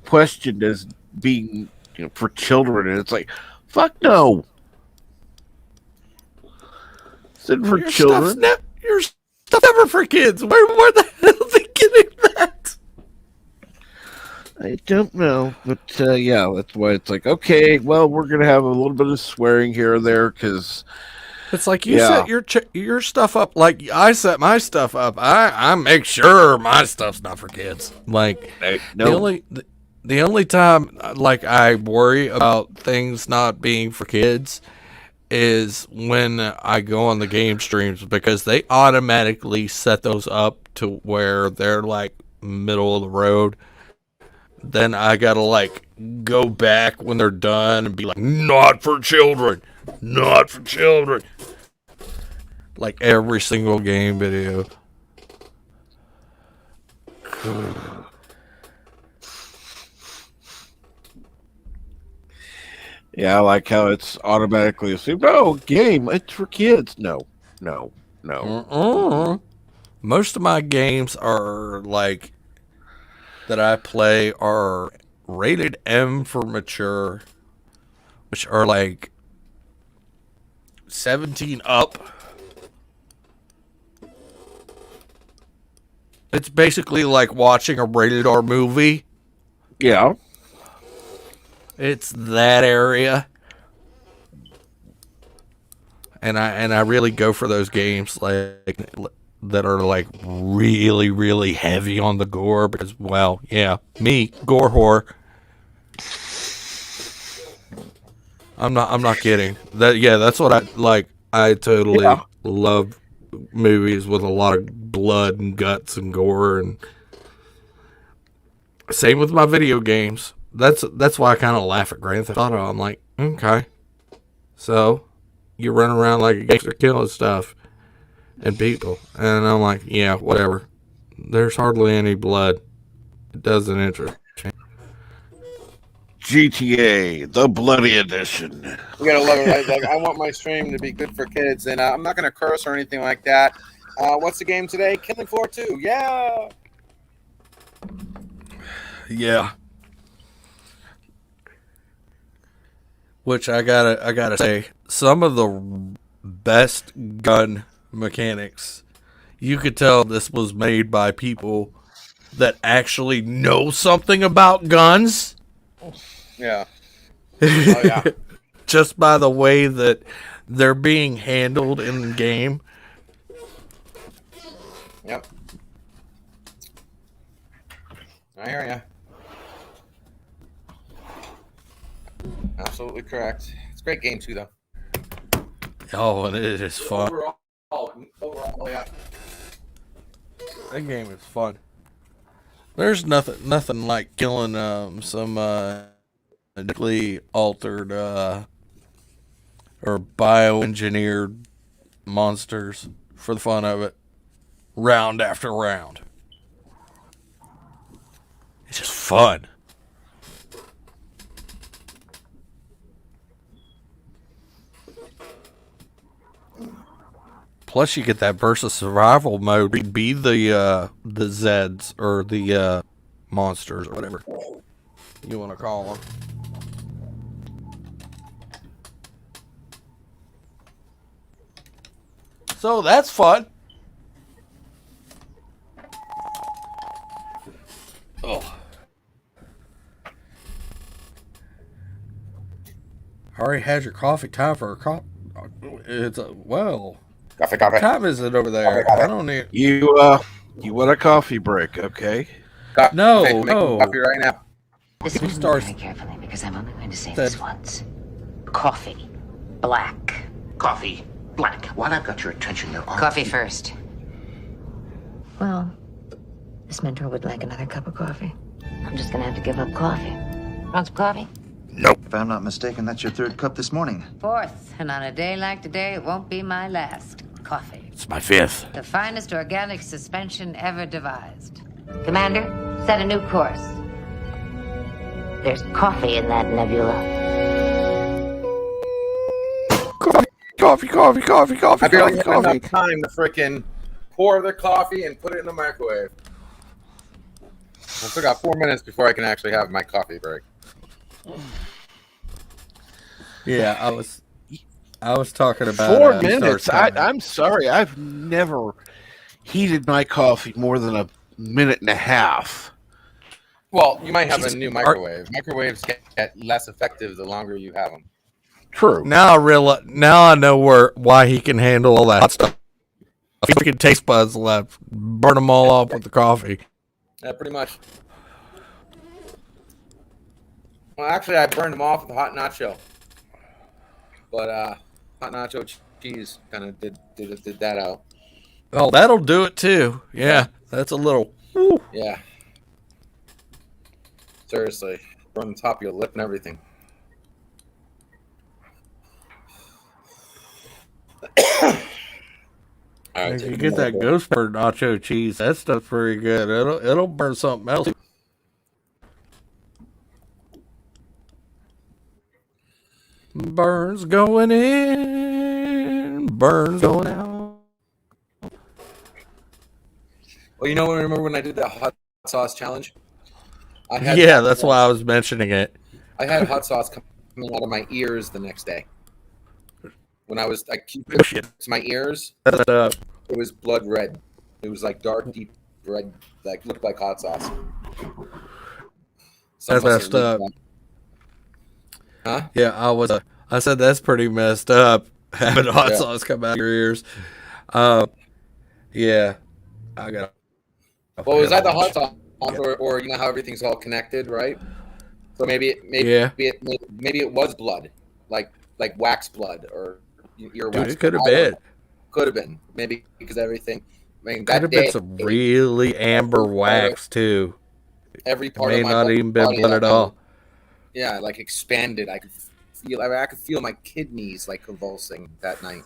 questioned as being for children, and it's like, fuck no. It's for your children. Your stuff never for kids. Where the hell are they getting that? I don't know, but yeah, that's why it's like, okay, well, we're gonna have a little bit of swearing here or there, because it's like you set your stuff up like I set my stuff up. I make sure my stuff's not for kids. Like no. the only time like I worry about things not being for kids is when I go on the game streams, because they automatically set those up to where they're like middle of the road. Then I gotta like go back when they're done and be like, not for children, not for children. Like every single game video. Yeah, I like how it's automatically assumed, oh, game, it's for kids. No. Most of my games are like that I play are rated M for mature, which are like 17 up. It's basically like watching a rated R movie. Yeah. It's that area. And I really go for those games like that are like really, really heavy on the gore, because, well, yeah, me, gore whore. I'm not kidding. That's what I like. I totally love movies with a lot of blood and guts and gore, and same with my video games. That's why I kind of laugh at Grand Theft Auto. I'm like, okay, so you run around like a gangster killing stuff and people, and I'm like, yeah, whatever. There's hardly any blood. It doesn't interest me. GTA, the Bloody Edition. You gotta love it. Like, I want my stream to be good for kids, and I'm not gonna curse or anything like that. What's the game today? Killing Floor 2. Yeah. Yeah. Which I gotta say, some of the best gun mechanics, you could tell this was made by people that actually know something about guns. Yeah. Oh, yeah. Just by the way that they're being handled in the game. Yep. I hear ya. Absolutely correct. It's a great game too, though. Oh, and it is fun. Overall, yeah. That game is fun. There's nothing like killing some genetically altered or bioengineered monsters for the fun of it, round after round. It's just fun. Plus, you get that versus survival mode. You'd be the Zeds or the monsters or whatever you want to call them. So that's fun. Oh. Already had your coffee. Time for a coffee. It's well. Coffee. What time is it over there? I don't need. You want a coffee break, okay? No, Making no. coffee right now. Listen We start- very carefully because I'm only going to say That- this once. Coffee. Black. Coffee. Black. While I've got your attention, there are... Coffee first. Well, this mentor would like another cup of coffee. I'm just gonna have to give up coffee. Want some coffee? Nope. If I'm not mistaken, that's your third cup this morning. Fourth, and on a day like today, it won't be my last. Coffee. It's my fifth. The finest organic suspension ever devised. Commander, set a new course. There's coffee in that nebula. Coffee. I barely have enough time to frickin' pour the coffee and put it in the microwave. I still got 4 minutes before I can actually have my coffee break. Yeah, I was talking about 4 start minutes. timing. I'm sorry. I've never heated my coffee more than a minute and a half. Well, you might have a new microwave. Microwaves get less effective the longer you have them. True. Now I know why he can handle all that hot stuff. If he can taste buds left, burn them all off with the coffee. Yeah, pretty much. Well, actually, I burned them off with a hot nacho. But hot nacho cheese kind of did that out. Oh, that'll do it too. Yeah, that's a little. Woo. Yeah. Seriously, burn the top of your lip and everything. All right, If you get that ghost bird nacho cheese, that stuff's pretty good. It'll burn something else. Burns going in, burns going out. Well, you know, remember when I did that hot sauce challenge? Yeah, that's why I was mentioning it. I had hot sauce coming out of my ears the next day. When I was like, to my ears, it was blood red. It was like dark, deep red, like looked like hot sauce. That's messed up. Huh? Yeah, I said that's pretty messed up. Having hot sauce come out of your ears. Yeah, I got. Well, was that the hot sauce, or you know how everything's all connected, right? So maybe it was blood, like wax blood or earwax. Dude, it could have been. Could have been maybe because everything. I mean, Could have been some really amber wax too. Every It part may of my not even been body blood at all. Yeah, like expanded. I could feel my kidneys like convulsing that night.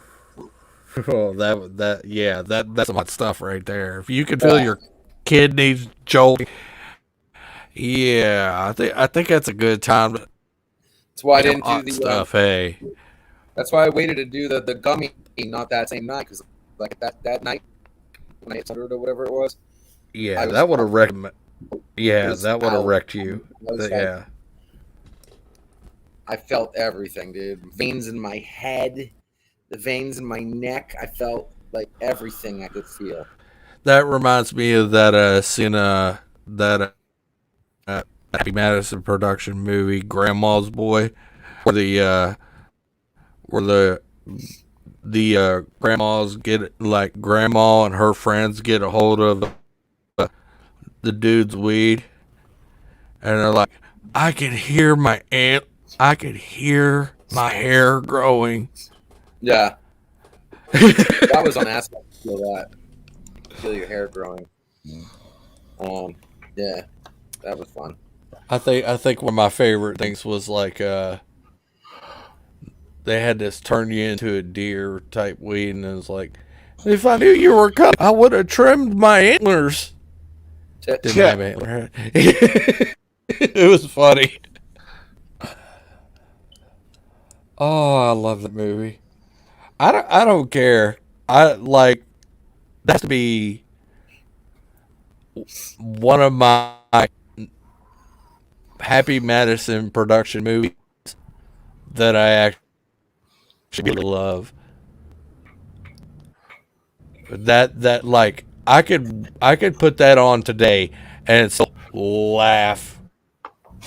Oh, that's some hot stuff right there. If you could feel your kidneys jolting, yeah, I think that's a good time. That's why I didn't do hot the stuff. Hey, that's why I waited to do the gummy, not that same night, because like that night when I hit 100 or whatever it was. yeah, that would have wrecked. Yeah, that would have wrecked you. Yeah. I felt everything, dude. Veins in my head, the veins in my neck. I felt like everything I could feel. That reminds me of that scene, that Happy Madison production movie, Grandma's Boy, where the grandmas get grandma and her friends get a hold of the dude's weed, and they're like, I can hear my hair growing. Yeah. That was on acid. Feel that. Feel your hair growing. Yeah. That was fun. I think one of my favorite things was they had this turn you into a deer type weed, and it was like, if I knew you were coming, I would have trimmed my antlers. Didn't have antlers. It was funny. Oh, I love that movie. I don't care. I like that has to be one of my Happy Madison production movies that I actually love. That like I could put that on today and still laugh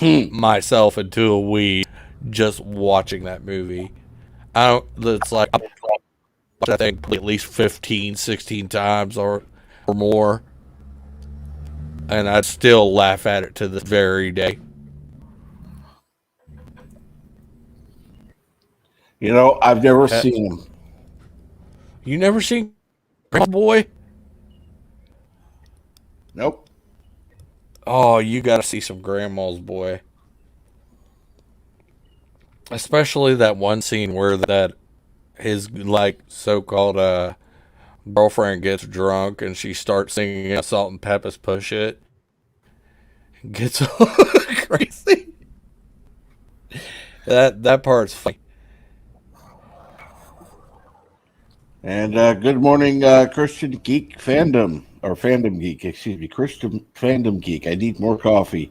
myself into a weed just watching that movie. I don't. It's like I watched that thing probably at least 15, 16 times or more, and I'd still laugh at it to this very day. You know, I've never Ha- seen them. You never seen Grandma Boy? Nope. Oh, you got to see some Grandma's Boy. Especially that one scene where that his like so-called girlfriend gets drunk and she starts singing Salt and Pepper's Push It. Gets all crazy. That part's funny. And good morning, Christian Geek Fandom, or Fandom Geek, excuse me, Christian Fandom Geek. I need more coffee.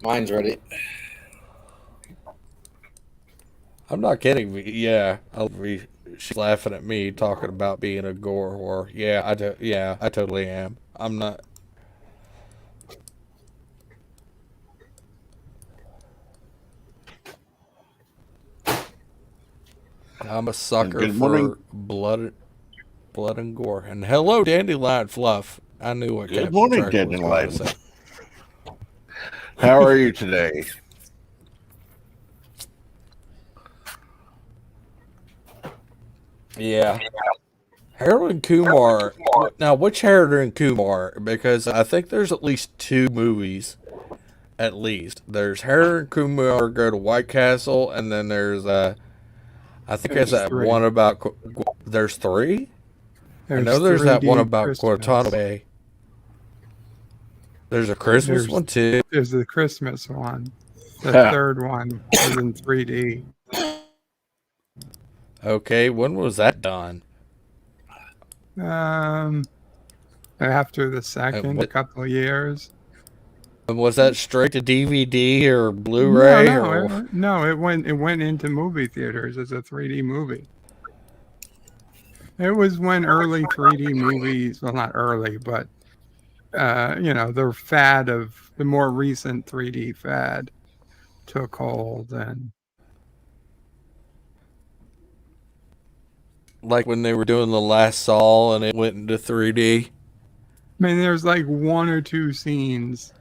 Mine's ready. I'm not kidding. Yeah, she's laughing at me talking about being a gore whore. Yeah, I totally am. I'm not. I'm a sucker good morning. for blood and gore. And hello, Dandelion Fluff. I knew what Good Captain morning, Tracker was going to Dandelion. say. How are you today? Yeah. Harold and Kumar. Now, which Harold and Kumar? Because I think there's at least two movies. At least there's Harold and Kumar go to White Castle, and then there's I think there's that three. one about. There's three. I know there's that one 3D about Christmas. Guantanamo Bay. There's a Christmas one too. There's the Christmas one. The third one was in 3D. Okay, when was that done? After the second, a couple of years. And was that straight to DVD or Blu-ray? It went into movie theaters as a 3D movie. It was when early 3D movies, well, not early, but the more recent 3D fad took hold, and like when they were doing The Last Saw and it went into 3D. I mean, there's like one or two scenes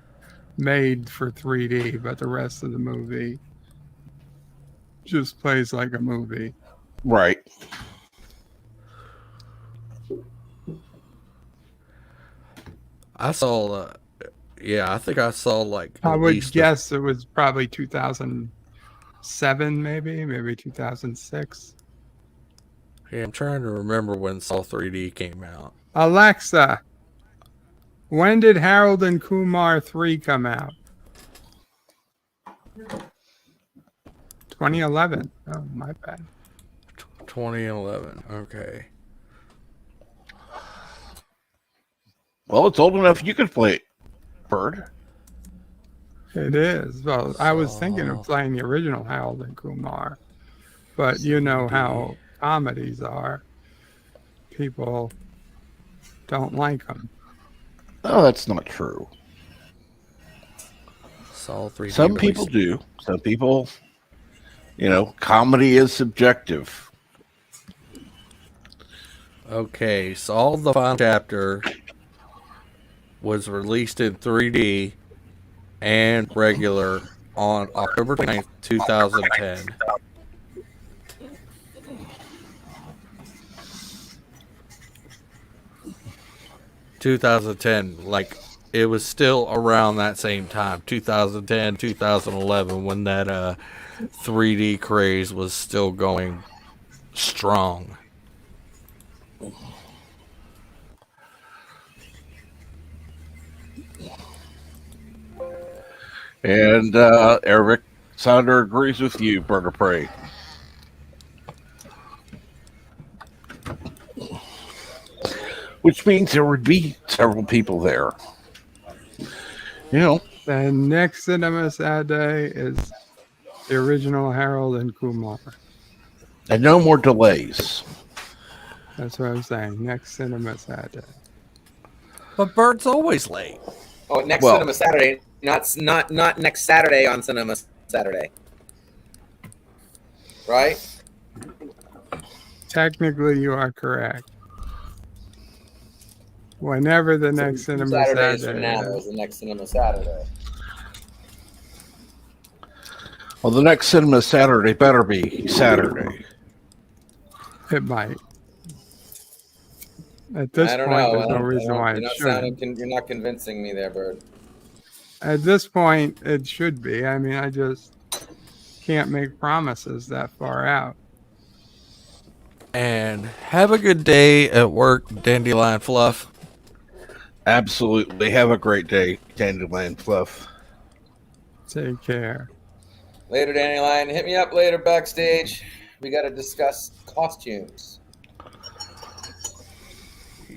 made for 3D, but the rest of the movie just plays like a movie. Right. I saw, I think I saw like. I would guess it was probably 2007, maybe 2006. Yeah, I'm trying to remember when Saw 3D came out. Alexa, when did Harold and Kumar 3 come out? 2011. Oh, my bad. 2011. Okay. Well, it's old enough you could play it, Bird. It is. Well, I was thinking of playing the original Harold and Kumar, but you know how comedies are. People don't like them. Oh, that's not true. Saw 3D. Some people do. Some people, comedy is subjective. Okay, Saw the final chapter was released in 3D and regular on October 29th, 2010. Like it was still around that same time, 2010, 2011, when that 3D craze was still going strong. And Eric Sounder agrees with you, Burger Prey. which means there would be several people there. You know, Then next Cinema Saturday is the original Harold and Kumar. and no more delays. That's what I'm saying. Next Cinema Saturday. But Bird's always late. Oh, next Well- Cinema Saturday, not next Saturday on Cinema Saturday, right? Technically, you are correct. Whenever the next So 2 Cinema Saturdays Saturday from now is. is the next Cinema Saturday. Well, the next Cinema Saturday better be Saturday. It might. At this I don't point, know. there's no reason why it shouldn't. You're not convincing me there, Bird. At this point, it should be. I mean, I just can't make promises that far out. And have a good day at work, Dandelion Fluff. Absolutely. Have a great day, Dandelion Fluff. Take care. Later, Dandelion. Hit me up later backstage. We got to discuss costumes.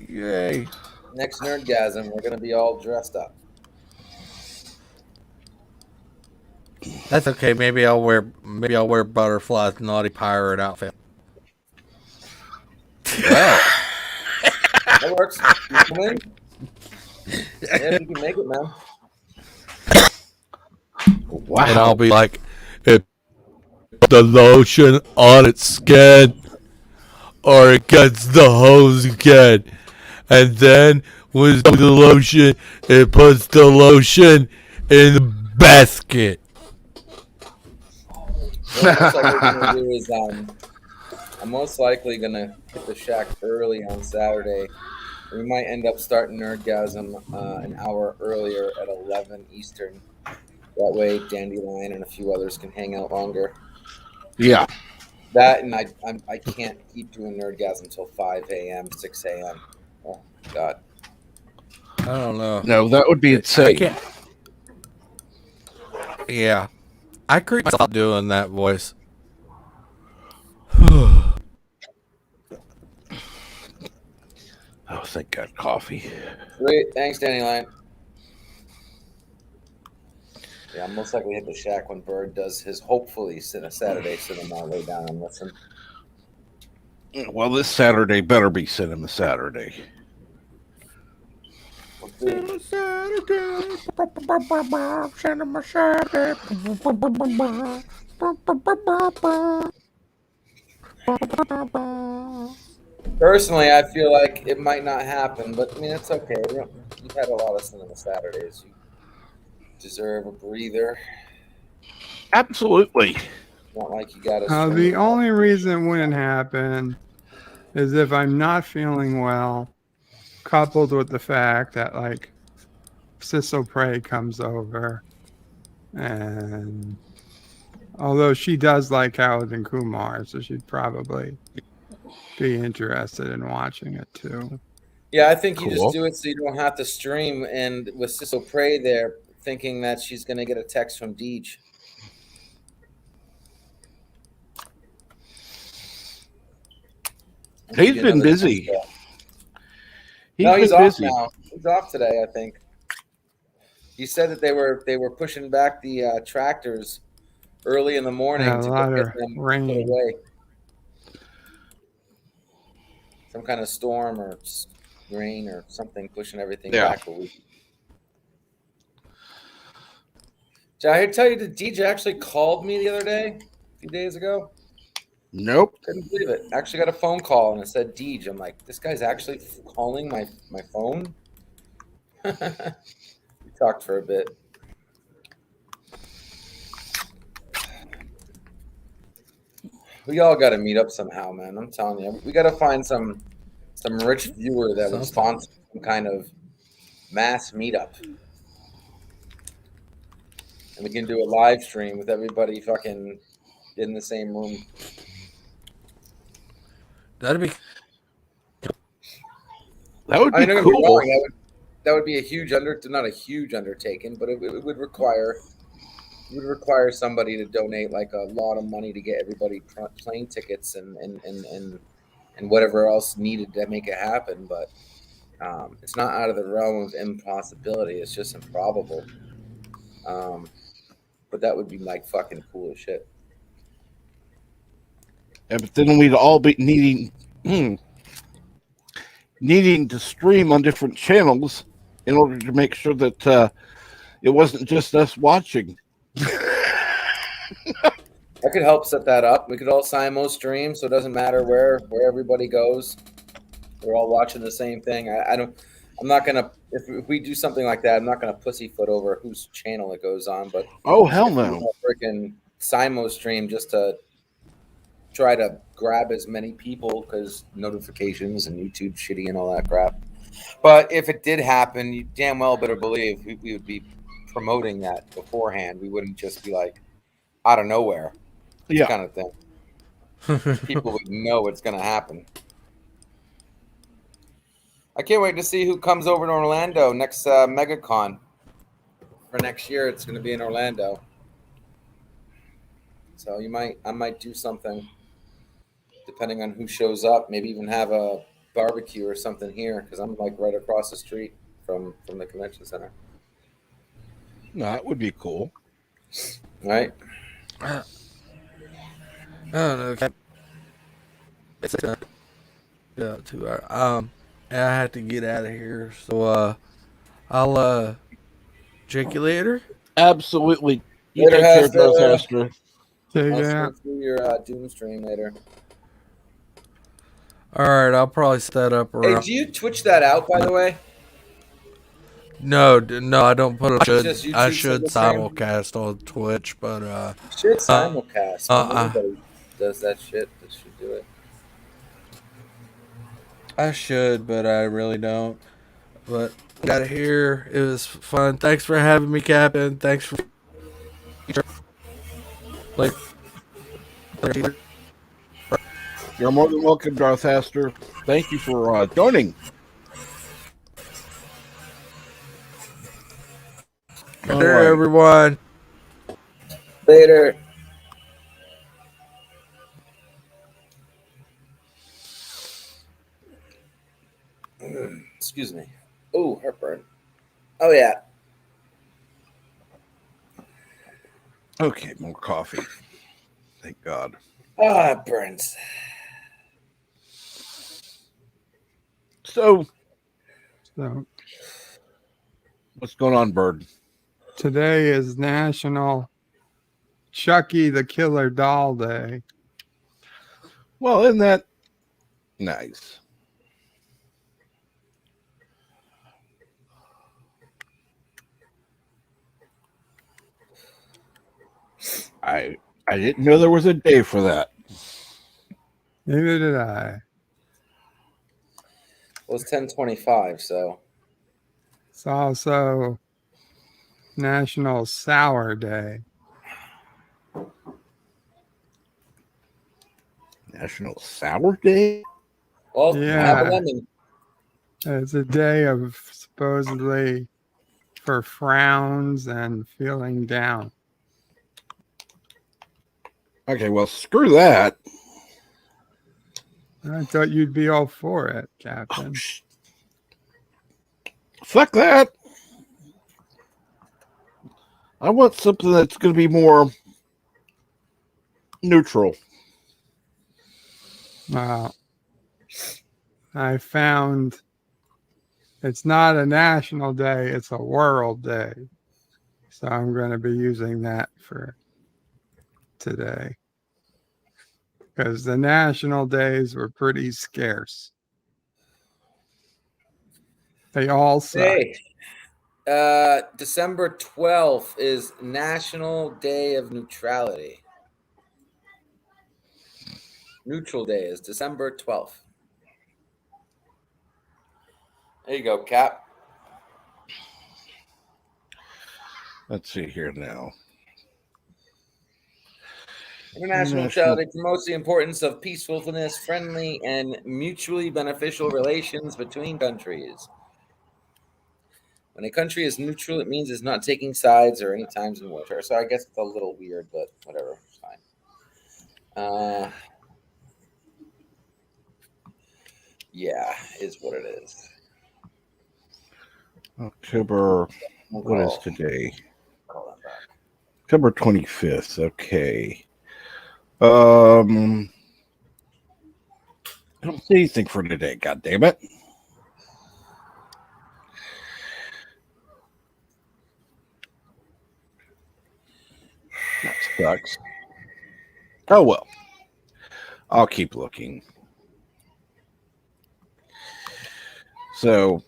Yay. Next Nerdgasm, we're going to be all dressed up. That's okay. Maybe I'll wear Butterfly's naughty pirate outfit. Well, That works. You come in? Yeah, you can make it, man. wow. And I'll be like, it put the lotion on its skin, or it gets the hose again. And then with the lotion, it puts the lotion in the basket. What I'm most likely gonna do is I'm most likely gonna hit the shack early on Saturday. We might end up starting Nerdgasm an hour earlier at 11 Eastern. That way, Dandelion and a few others can hang out longer. Yeah. That and I can't keep doing Nerdgasm until 5 a.m., 6 a.m. Oh my god. I don't know. No, that would be I insane. can't. Yeah. I creep myself out doing that voice. Oh, thank God, coffee. Great, thanks, Dandelion. Yeah, I'm most likely hit the shack when Bird does his hopefully Saturday cinema. Lay down and listen. Well, this Saturday better be Cinema Saturday. Cinema Saturday. Cinema Saturday. Personally, I feel like it might not happen, but I mean, it's okay. You've had a lot of Cinema Saturdays. You deserve a breather. Absolutely. Not like you got to. The only reason it wouldn't happen is if I'm not feeling well, coupled with the fact that like Sissel Prey comes over, and although she does like Howard and Kumar, so she'd probably be interested in watching it too. Yeah, I think you Cool. just do it so you don't have to stream. And with Sissel Prey there, thinking that she's going to get a text from Deej. He's been busy. He's been off now. He's off today, I think. He said that they were pushing back the tractors early in the morning Yeah, a to lot go of get them rain. put away. Some kind of storm or rain or something pushing everything Yeah. back a week. Did I tell you that DJ actually called me the other day, a few days ago? Nope. Couldn't believe it. Actually got a phone call and it said Deej. I'm like, this guy's actually calling my phone? We talked for a bit. We all got to meet up somehow, man. I'm telling you. We got to find some rich viewer that would sponsor some kind of mass meetup. And we can do a live stream with everybody fucking in the same room. That'd be. That would I be mean, don't get me cool. wrong, that would be a huge not a huge undertaking, but it would require somebody to donate like a lot of money to get everybody plane tickets and whatever else needed to make it happen. But It's not out of the realm of impossibility. It's just improbable. But that would be like fucking cool as shit. Yeah, but then we'd all be needing to stream on different channels in order to make sure that it wasn't just us watching. I could help set that up. We could all Simo stream, so it doesn't matter where everybody goes. We're all watching the same thing. I'm not gonna. If we do something like that, I'm not gonna pussyfoot over whose channel it goes on. But Oh hell if we no! freaking Simo stream just to try to grab as many people because notifications and YouTube shitty and all that crap. But if it did happen, you damn well better believe we would be promoting that beforehand. We wouldn't just be like out of nowhere, Yeah, kind of thing. People would know it's going to happen. I can't wait to see who comes over to Orlando next MegaCon. For next year, it's going to be in Orlando. So I might do something depending on who shows up. Maybe even have a barbecue or something here because I'm like right across the street from the convention center. that would be cool. Right? I don't know. It's yeah, 2 hours. I have to get out of here, so I'll check you later. Absolutely. You Later, take care, Darth Hastur. Hastur. Take I'll it stream out. through your Doom stream later. All right, I'll probably set up Hey, around. do you Twitch that out, by the way? No, I don't put it. Just I YouTube should single stream? simulcast on Twitch, but You should simulcast. Nobody does that shit. That should do it. I should, but I really don't. But got it here. It was fun. Thanks for having me, Captain. Thanks for like. You're more than welcome, Darth Hastur. Thank you for joining. Later, everyone. Later. Excuse me. Oh, heartburn. Oh, yeah. Okay, more coffee. Thank God. Ah, it burns. So, what's going on, Bird? Today is National Chucky the Killer Doll Day. Well, isn't that nice? I didn't know there was a day for that. Neither did I. Well, it's 10:25, so. It's also National Sour Day. National Sour Day? Well, have a Yeah. lemon. It's a day of supposedly for frowns and feeling down. Okay, well, screw that. I thought you'd be all for it, Captain. Fuck that. I want something that's going to be more neutral. Wow. I found it's not a national day, it's a world day. So I'm going to be using that for today. Because the national days were pretty scarce. They all suck. Hey, December 12th is National Day of Neutrality. Neutral Day is December 12th. There you go, Cap. Let's see here now. International Neutrality promotes the importance of peacefulness, friendly, and mutually beneficial relations between countries. When a country is neutral, it means it's not taking sides or any times in warfare. So I guess it's a little weird, but whatever. It's fine. Yeah, is what it is. October. What is today? October 25th. Okay. I don't see anything for today. God damn it. That sucks. Oh well. I'll keep looking. So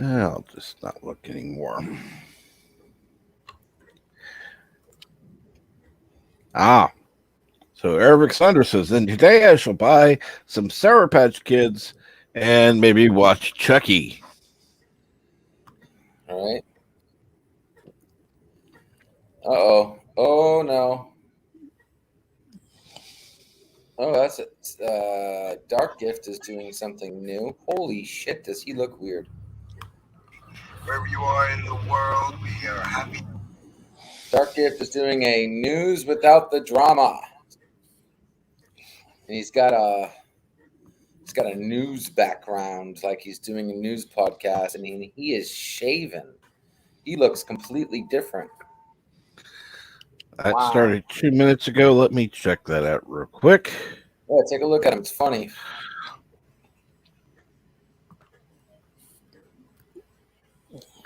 I'll just not look anymore. So Eric Sander says, then today I shall buy some Sour Patch Kids and maybe watch Chucky. All right. Uh-oh. Oh, no. Oh, that's it. Dark Gift is doing something new. Holy shit, does he look weird. Wherever you are in the world, we are happy. Dark Gift is doing a news without the drama. And he's got a news background, like he's doing a news podcast, and he is shaven. He looks completely different. That started 2 minutes ago. Let me check that out real quick. Yeah, take a look at him. It's funny.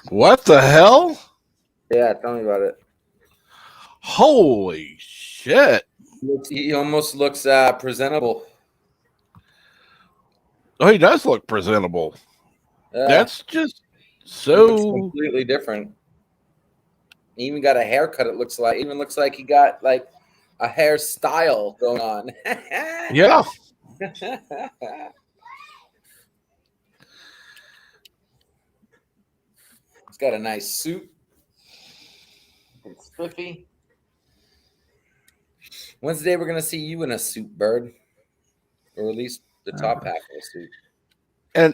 What the hell? Yeah, tell me about it. Holy shit. He almost looks presentable. Oh, he does look presentable. That's just He looks so completely different. He even got a haircut. It looks like he got like a hairstyle going on. yeah. He's got a nice suit. It's spiffy. When's the day we're gonna see you in a suit, Bird? Or at least the top half of a suit. And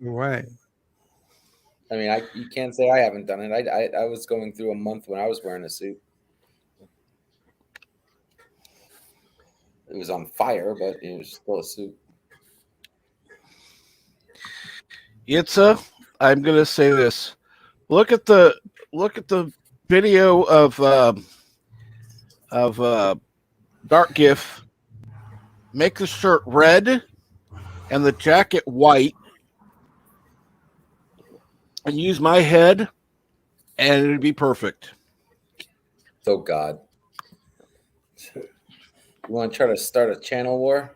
away. I mean, you can't say I haven't done it. I was going through a month when I was wearing a suit. It was on fire, but it was still a suit. I'm gonna say this. Look at the video of Dark GIF. Make the shirt red and the jacket white, and use my head, and it'd be perfect. Oh God! You want to try to start a channel war?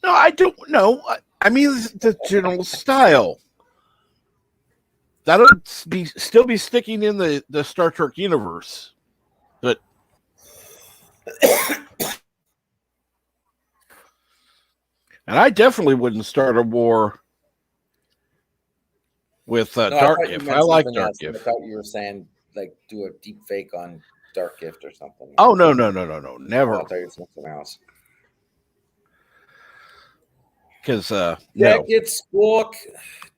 No, I don't know. I mean the general style. That'll still be sticking in the Star Trek universe, but and I definitely wouldn't start a war with Dark Gift. I like Dark Gift. I thought you were saying like do a deep fake on Dark Gift or something. Oh no, never. I thought you were something else. Because Deckard Squawk,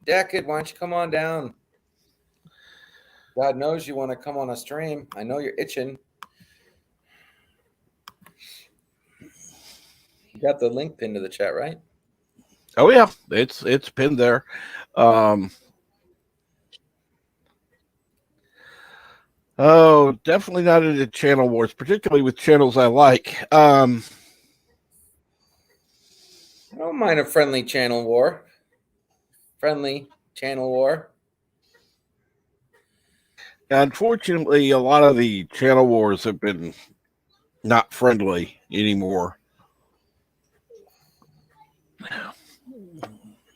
Deckard, why don't you come on down? God knows you want to come on a stream. I know you're itching. You got the link pinned to the chat, right? Oh yeah, it's pinned there. Oh, definitely not into channel wars, particularly with channels I like. I don't mind a friendly channel war. Unfortunately, a lot of the channel wars have been not friendly anymore.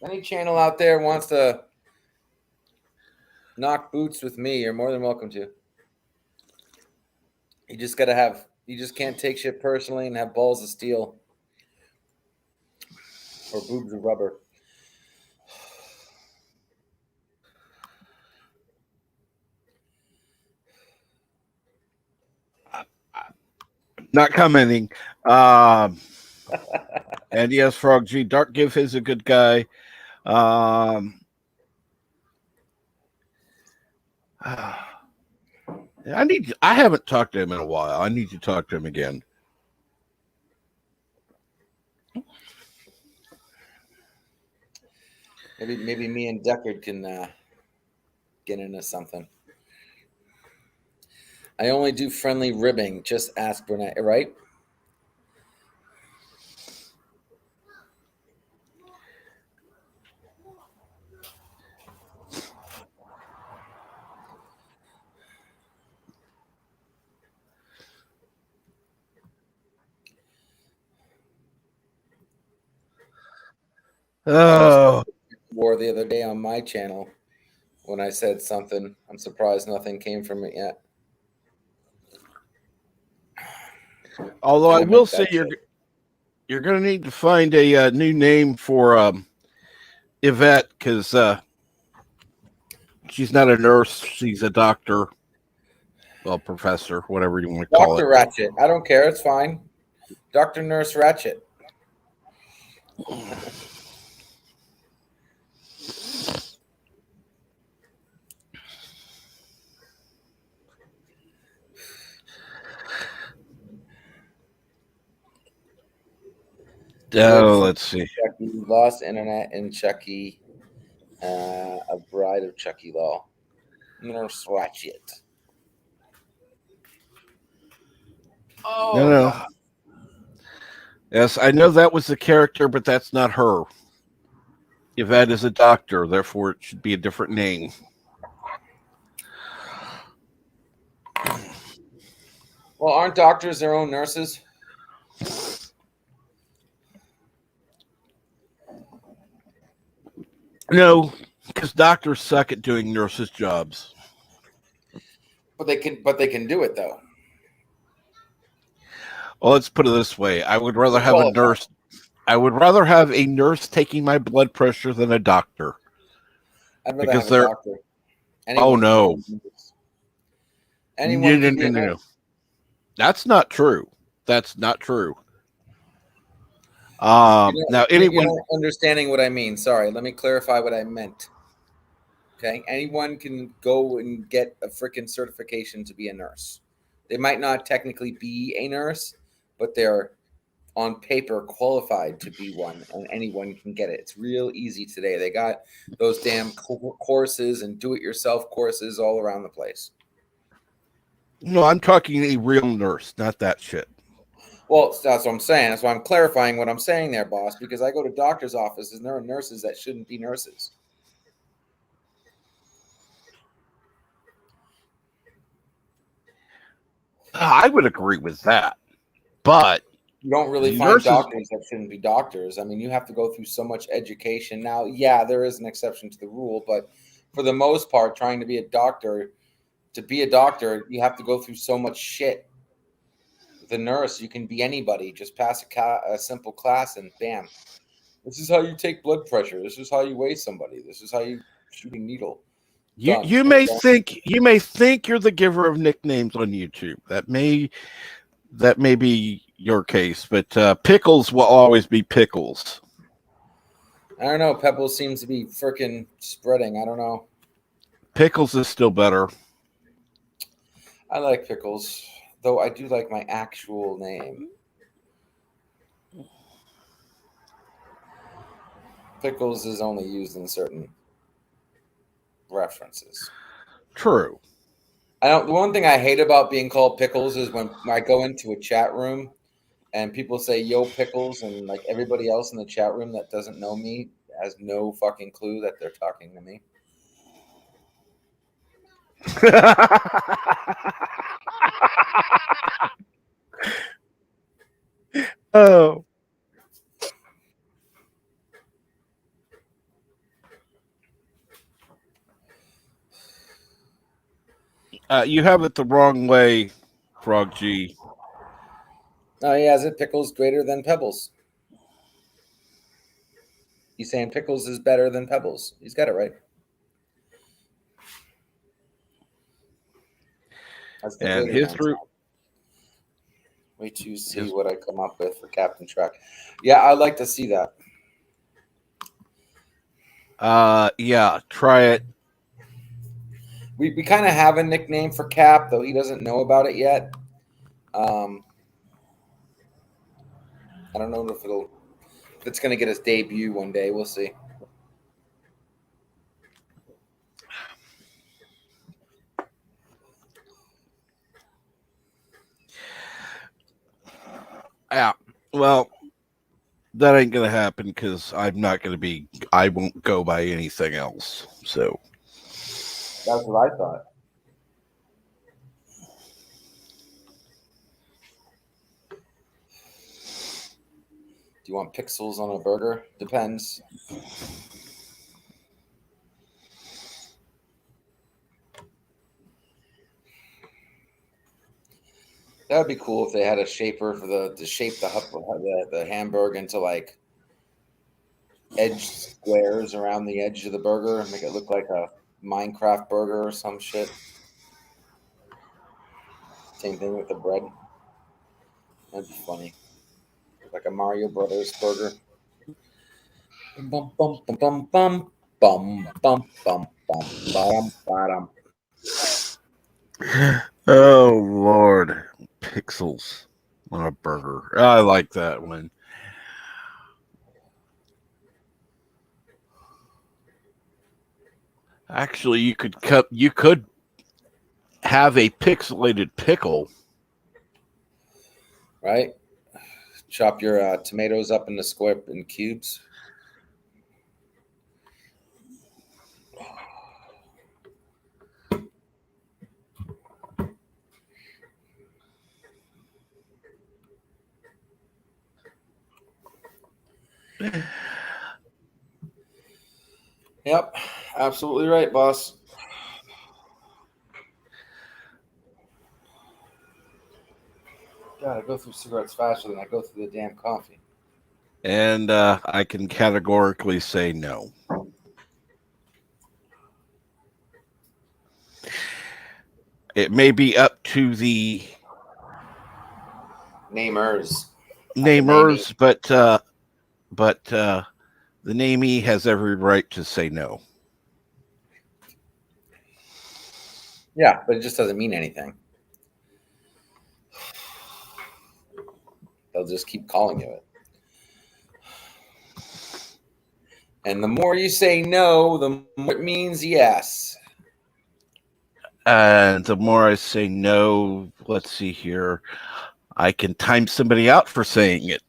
Any channel out there wants to knock boots with me, you're more than welcome to. You just can't take shit personally and have balls of steel. Or boobs of rubber. Not commenting. And yes, Frog G, Dark Gift is a good guy. I haven't talked to him in a while. I need to talk to him again. Maybe me and Deckard can get into something. I only do friendly ribbing. Just ask Burnett, right? Oh, War the other day on my channel when I said something. I'm surprised nothing came from it yet. although I will meant say that you're going to need to find a new name for Yvette because she's not a nurse; she's a doctor, well, professor, whatever you want to call Dr. it. Ratchet. I don't care. It's fine. Dr. Nurse Ratchet. Oh, let's see. Chucky lost internet and Chucky, a bride of Chucky Law. Nurse Ratchet. Oh, No. God. Yes, I know that was the character, but that's not her. Yvette is a doctor, therefore it should be a different name. Well, aren't doctors their own nurses? No, because doctors suck at doing nurses' jobs. But they can do it though. Well, let's put it this way: I would rather have a Qualified. nurse. I would rather have a nurse taking my blood pressure than a doctor. I'd rather Because have a they're. doctor. Oh no! Anyone No, can be a nurse. no. That's not true. That's not true. Now, anyone you're not understanding what I mean. Sorry, let me clarify what I meant. Okay, anyone can go and get a freaking certification to be a nurse. They might not technically be a nurse, but they're on paper qualified to be one, and anyone can get it. It's real easy today. They got those damn courses and do-it-yourself courses all around the place. No, I'm talking a real nurse, not that shit. Well, that's what I'm saying. That's why I'm clarifying what I'm saying there, boss, because I go to doctor's offices and there are nurses that shouldn't be nurses. I would agree with that. But you don't really find doctors that shouldn't be doctors. I mean, you have to go through so much education. Now, yeah, there is an exception to the rule, but for the most part, trying to be a doctor, you have to go through so much shit. The nurse, you can be anybody. Just pass a simple class and bam. This is how you take blood pressure. This is how you weigh somebody. This is how you shoot a needle. You may think you're the giver of nicknames on YouTube. That may be your case, but Pickles will always be Pickles. I don't know. Pebbles seems to be freaking spreading. I don't know. Pickles is still better. I like Pickles, though I do like my actual name. Pickles is only used in certain references. True. The one thing I hate about being called Pickles is when I go into a chat room and people say "Yo Pickles" and like everybody else in the chat room that doesn't know me has no fucking clue that they're talking to me. Oh. You have it the wrong way, Frog G. Oh, yeah, is it Pickles greater than Pebbles? He's saying Pickles is better than Pebbles. He's got it right. And his route. Wait to see what I come up with for Captain Track. Yeah, I'd like to see that. Yeah, try it. we kind of have a nickname for Cap, though he doesn't know about it yet. I don't know if it's going to get his debut one day. We'll see. Yeah. Well, that ain't gonna happen because I'm not gonna be. I won't go by anything else. So That's what I thought. Do you want pixels on a burger? Depends. That would be cool if they had a shaper for to shape the hamburger into like edge squares around the edge of the burger and make it look like a Minecraft burger or some shit. Same thing with the bread. That'd be funny. Like a Mario Brothers burger. Bum bum bum bum bum bum bum bum bum bum bum. oh Lord, pixels on a burger. I like that one. Actually, you could have a pixelated pickle. Right? Chop your tomatoes up in cubes. Yep, absolutely right, boss. God, I go through cigarettes faster than I go through the damn coffee. And I can categorically say no. It may be up to the namers, but the namee has every right to say no. Yeah, but it just doesn't mean anything. They'll just keep calling you it. And the more you say no, the more it means yes. And the more I say no, let's see here, I can time somebody out for saying it.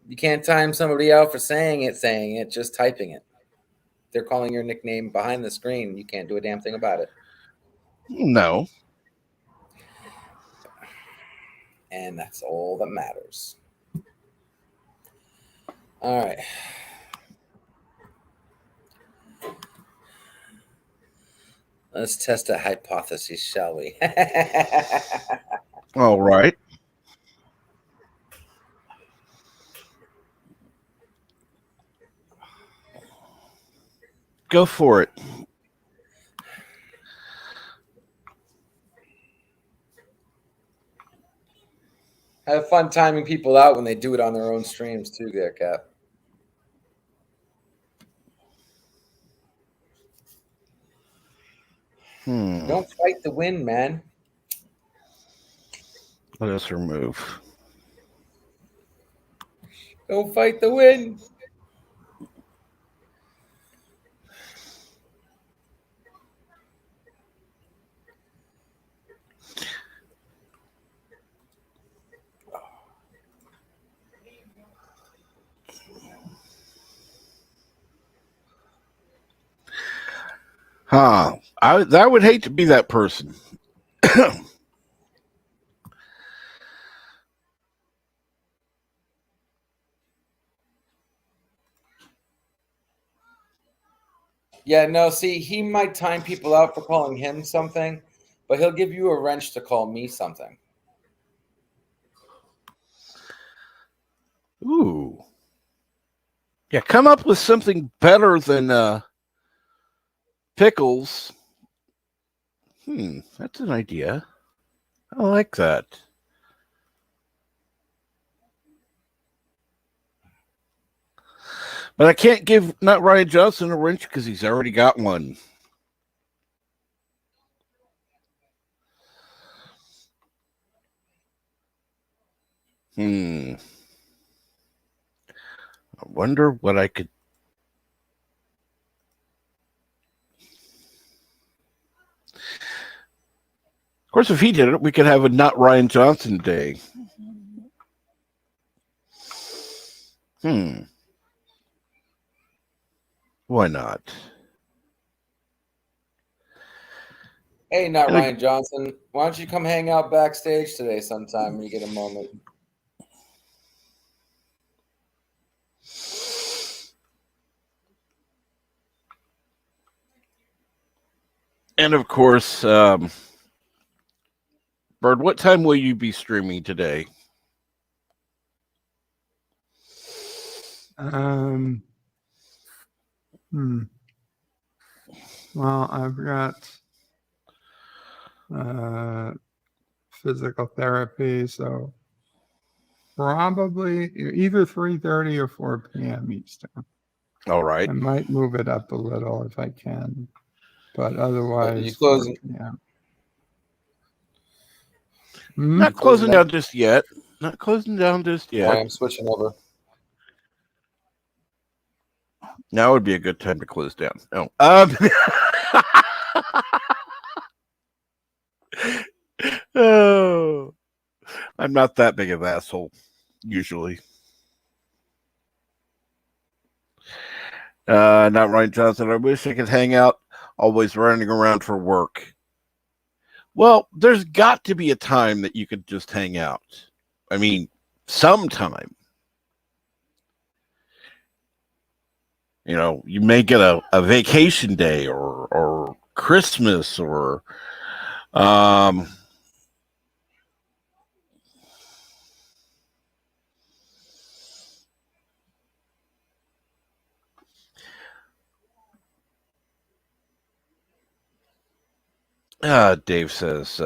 You can't time somebody out for saying it, just typing it. They're calling your nickname behind the screen. You can't do a damn thing about it. No. And that's all that matters. All right. Let's test a hypothesis, shall we? All right. Go for it. Have fun timing people out when they do it on their own streams too, there, Cap. Don't fight the wind, man. Let us remove. Don't fight the wind. Huh. I would hate to be that person. Yeah, no, see, he might time people out for calling him something, but he'll give you a wrench to call me something. Ooh. Yeah, come up with something better than pickles. That's an idea. I like that. But I can't give not Ryan Johnson a wrench because he's already got one. I wonder what I could. Of course, if he did it, we could have a not Ryan Johnson day. Why not? Hey, not Ryan Johnson. Why don't you come hang out backstage today sometime when you get a moment? And of course, Bird, what time will you be streaming today? Well, I've got physical therapy, so probably either 3:30 or 4 p.m. Eastern. All right. I might move it up a little if I can, but otherwise, you closing? 4 p.m. Not closing down just yet. Not closing down just yet. I'm switching over. Now would be a good time to close down. No. Oh, I'm not that big of an asshole, usually. Not Ryan Johnson. I wish I could hang out, always running around for work. Well, there's got to be a time that you could just hang out. I mean, sometime. You know, you may get a vacation day or Christmas or Dave says,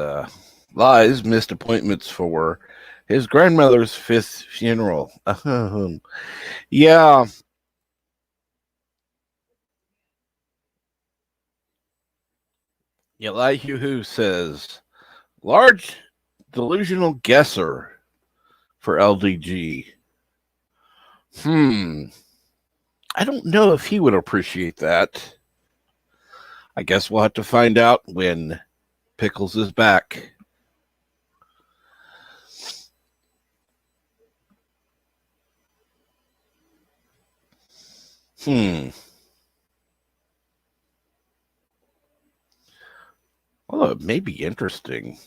lies, missed appointments for his grandmother's 5th funeral. Yeah. Elihu says, large delusional guesser for LDG. I don't know if he would appreciate that. I guess we'll have to find out when Pickles is back. Although it may be interesting.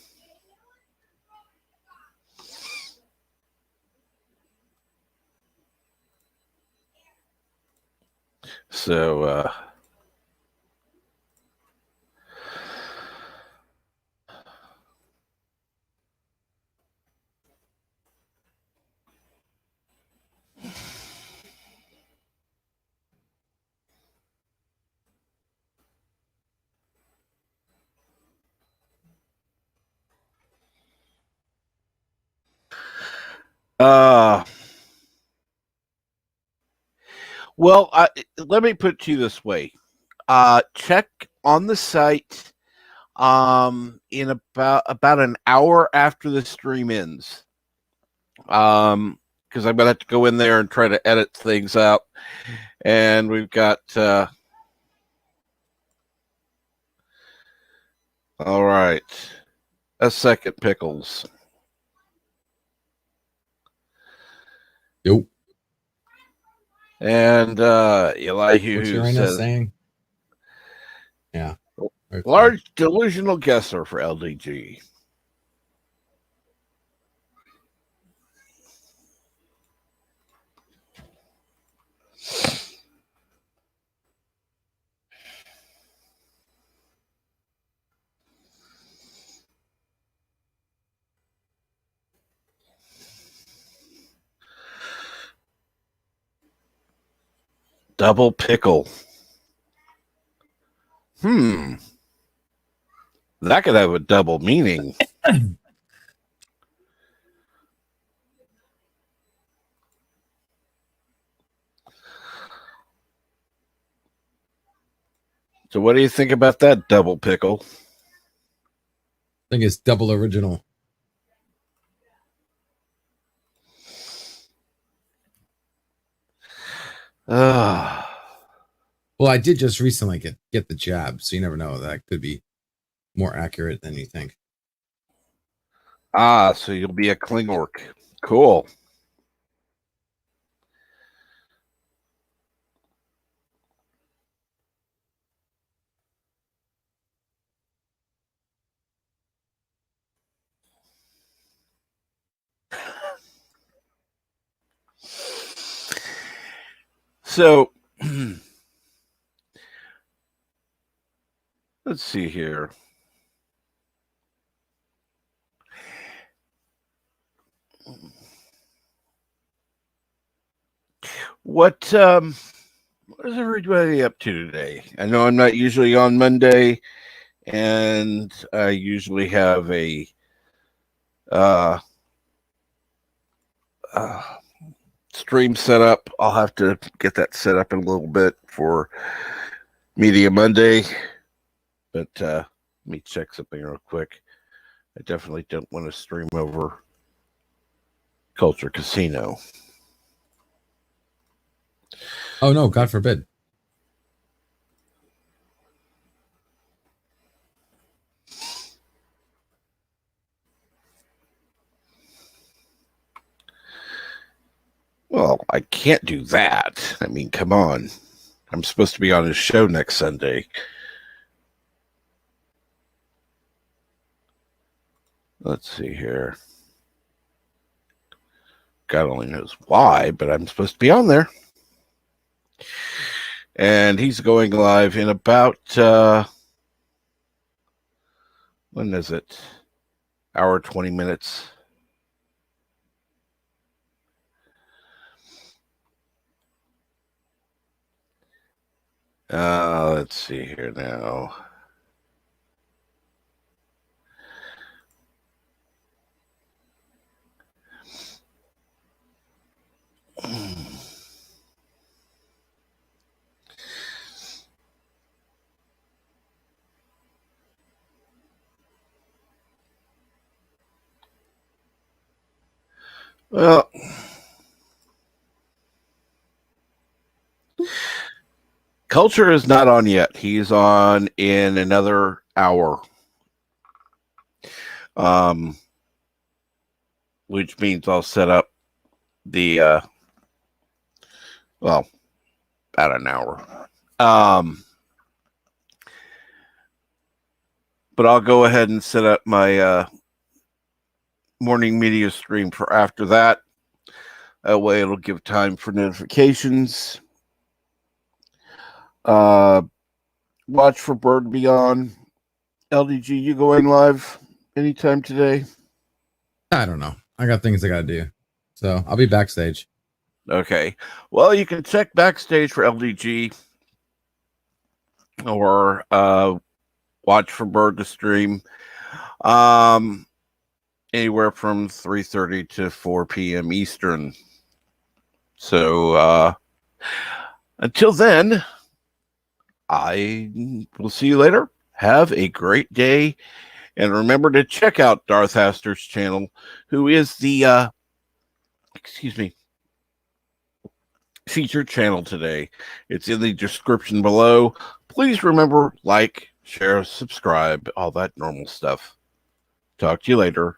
So, well, let me put it to you this way. Check on the site in about an hour after the stream ends. Because I'm gonna have to go in there and try to edit things out. And we've got all right. A second, Pickles. Nope. And Elihu What's your says, saying? Yeah. Okay. Large delusional guesser for LDG. Double pickle. That could have a double meaning. So what do you think about that double pickle? I think it's double original. Uh, Well, I did just recently get the jab, so you never know. That could be more accurate than you think. so you'll be a Klingork. Cool. So let's see here. What is everybody up to today? I know I'm not usually on Monday, and I usually have a stream set up. I'll have to get that set up in a little bit for Media Monday. But let me check something real quick. I definitely don't want to stream over Culture Casino. Oh no, God forbid. Well, I can't do that. I mean, come on. I'm supposed to be on his show next Sunday. Let's see here. God only knows why, but I'm supposed to be on there. And he's going live in about, when is it? Hour, 20 minutes. Let's see here now. Well, Culture is not on yet. He's on in another hour. Which means I'll set up the well, about an hour. But I'll go ahead and set up my morning media stream for after that. That way it'll give time for notifications. Watch for Bird to be on. LDG, you going live anytime today? I don't know. I got things I gotta do. So I'll be backstage. Okay. Well, you can check backstage for LDG or watch for Bird to stream. Anywhere from 3:30 to 4 p.m. Eastern. So until then, I will see you later. Have a great day. And remember to check out Darth Hastur's channel, who is the featured channel today. It's in the description below. Please remember, like, share, subscribe, all that normal stuff. Talk to you later.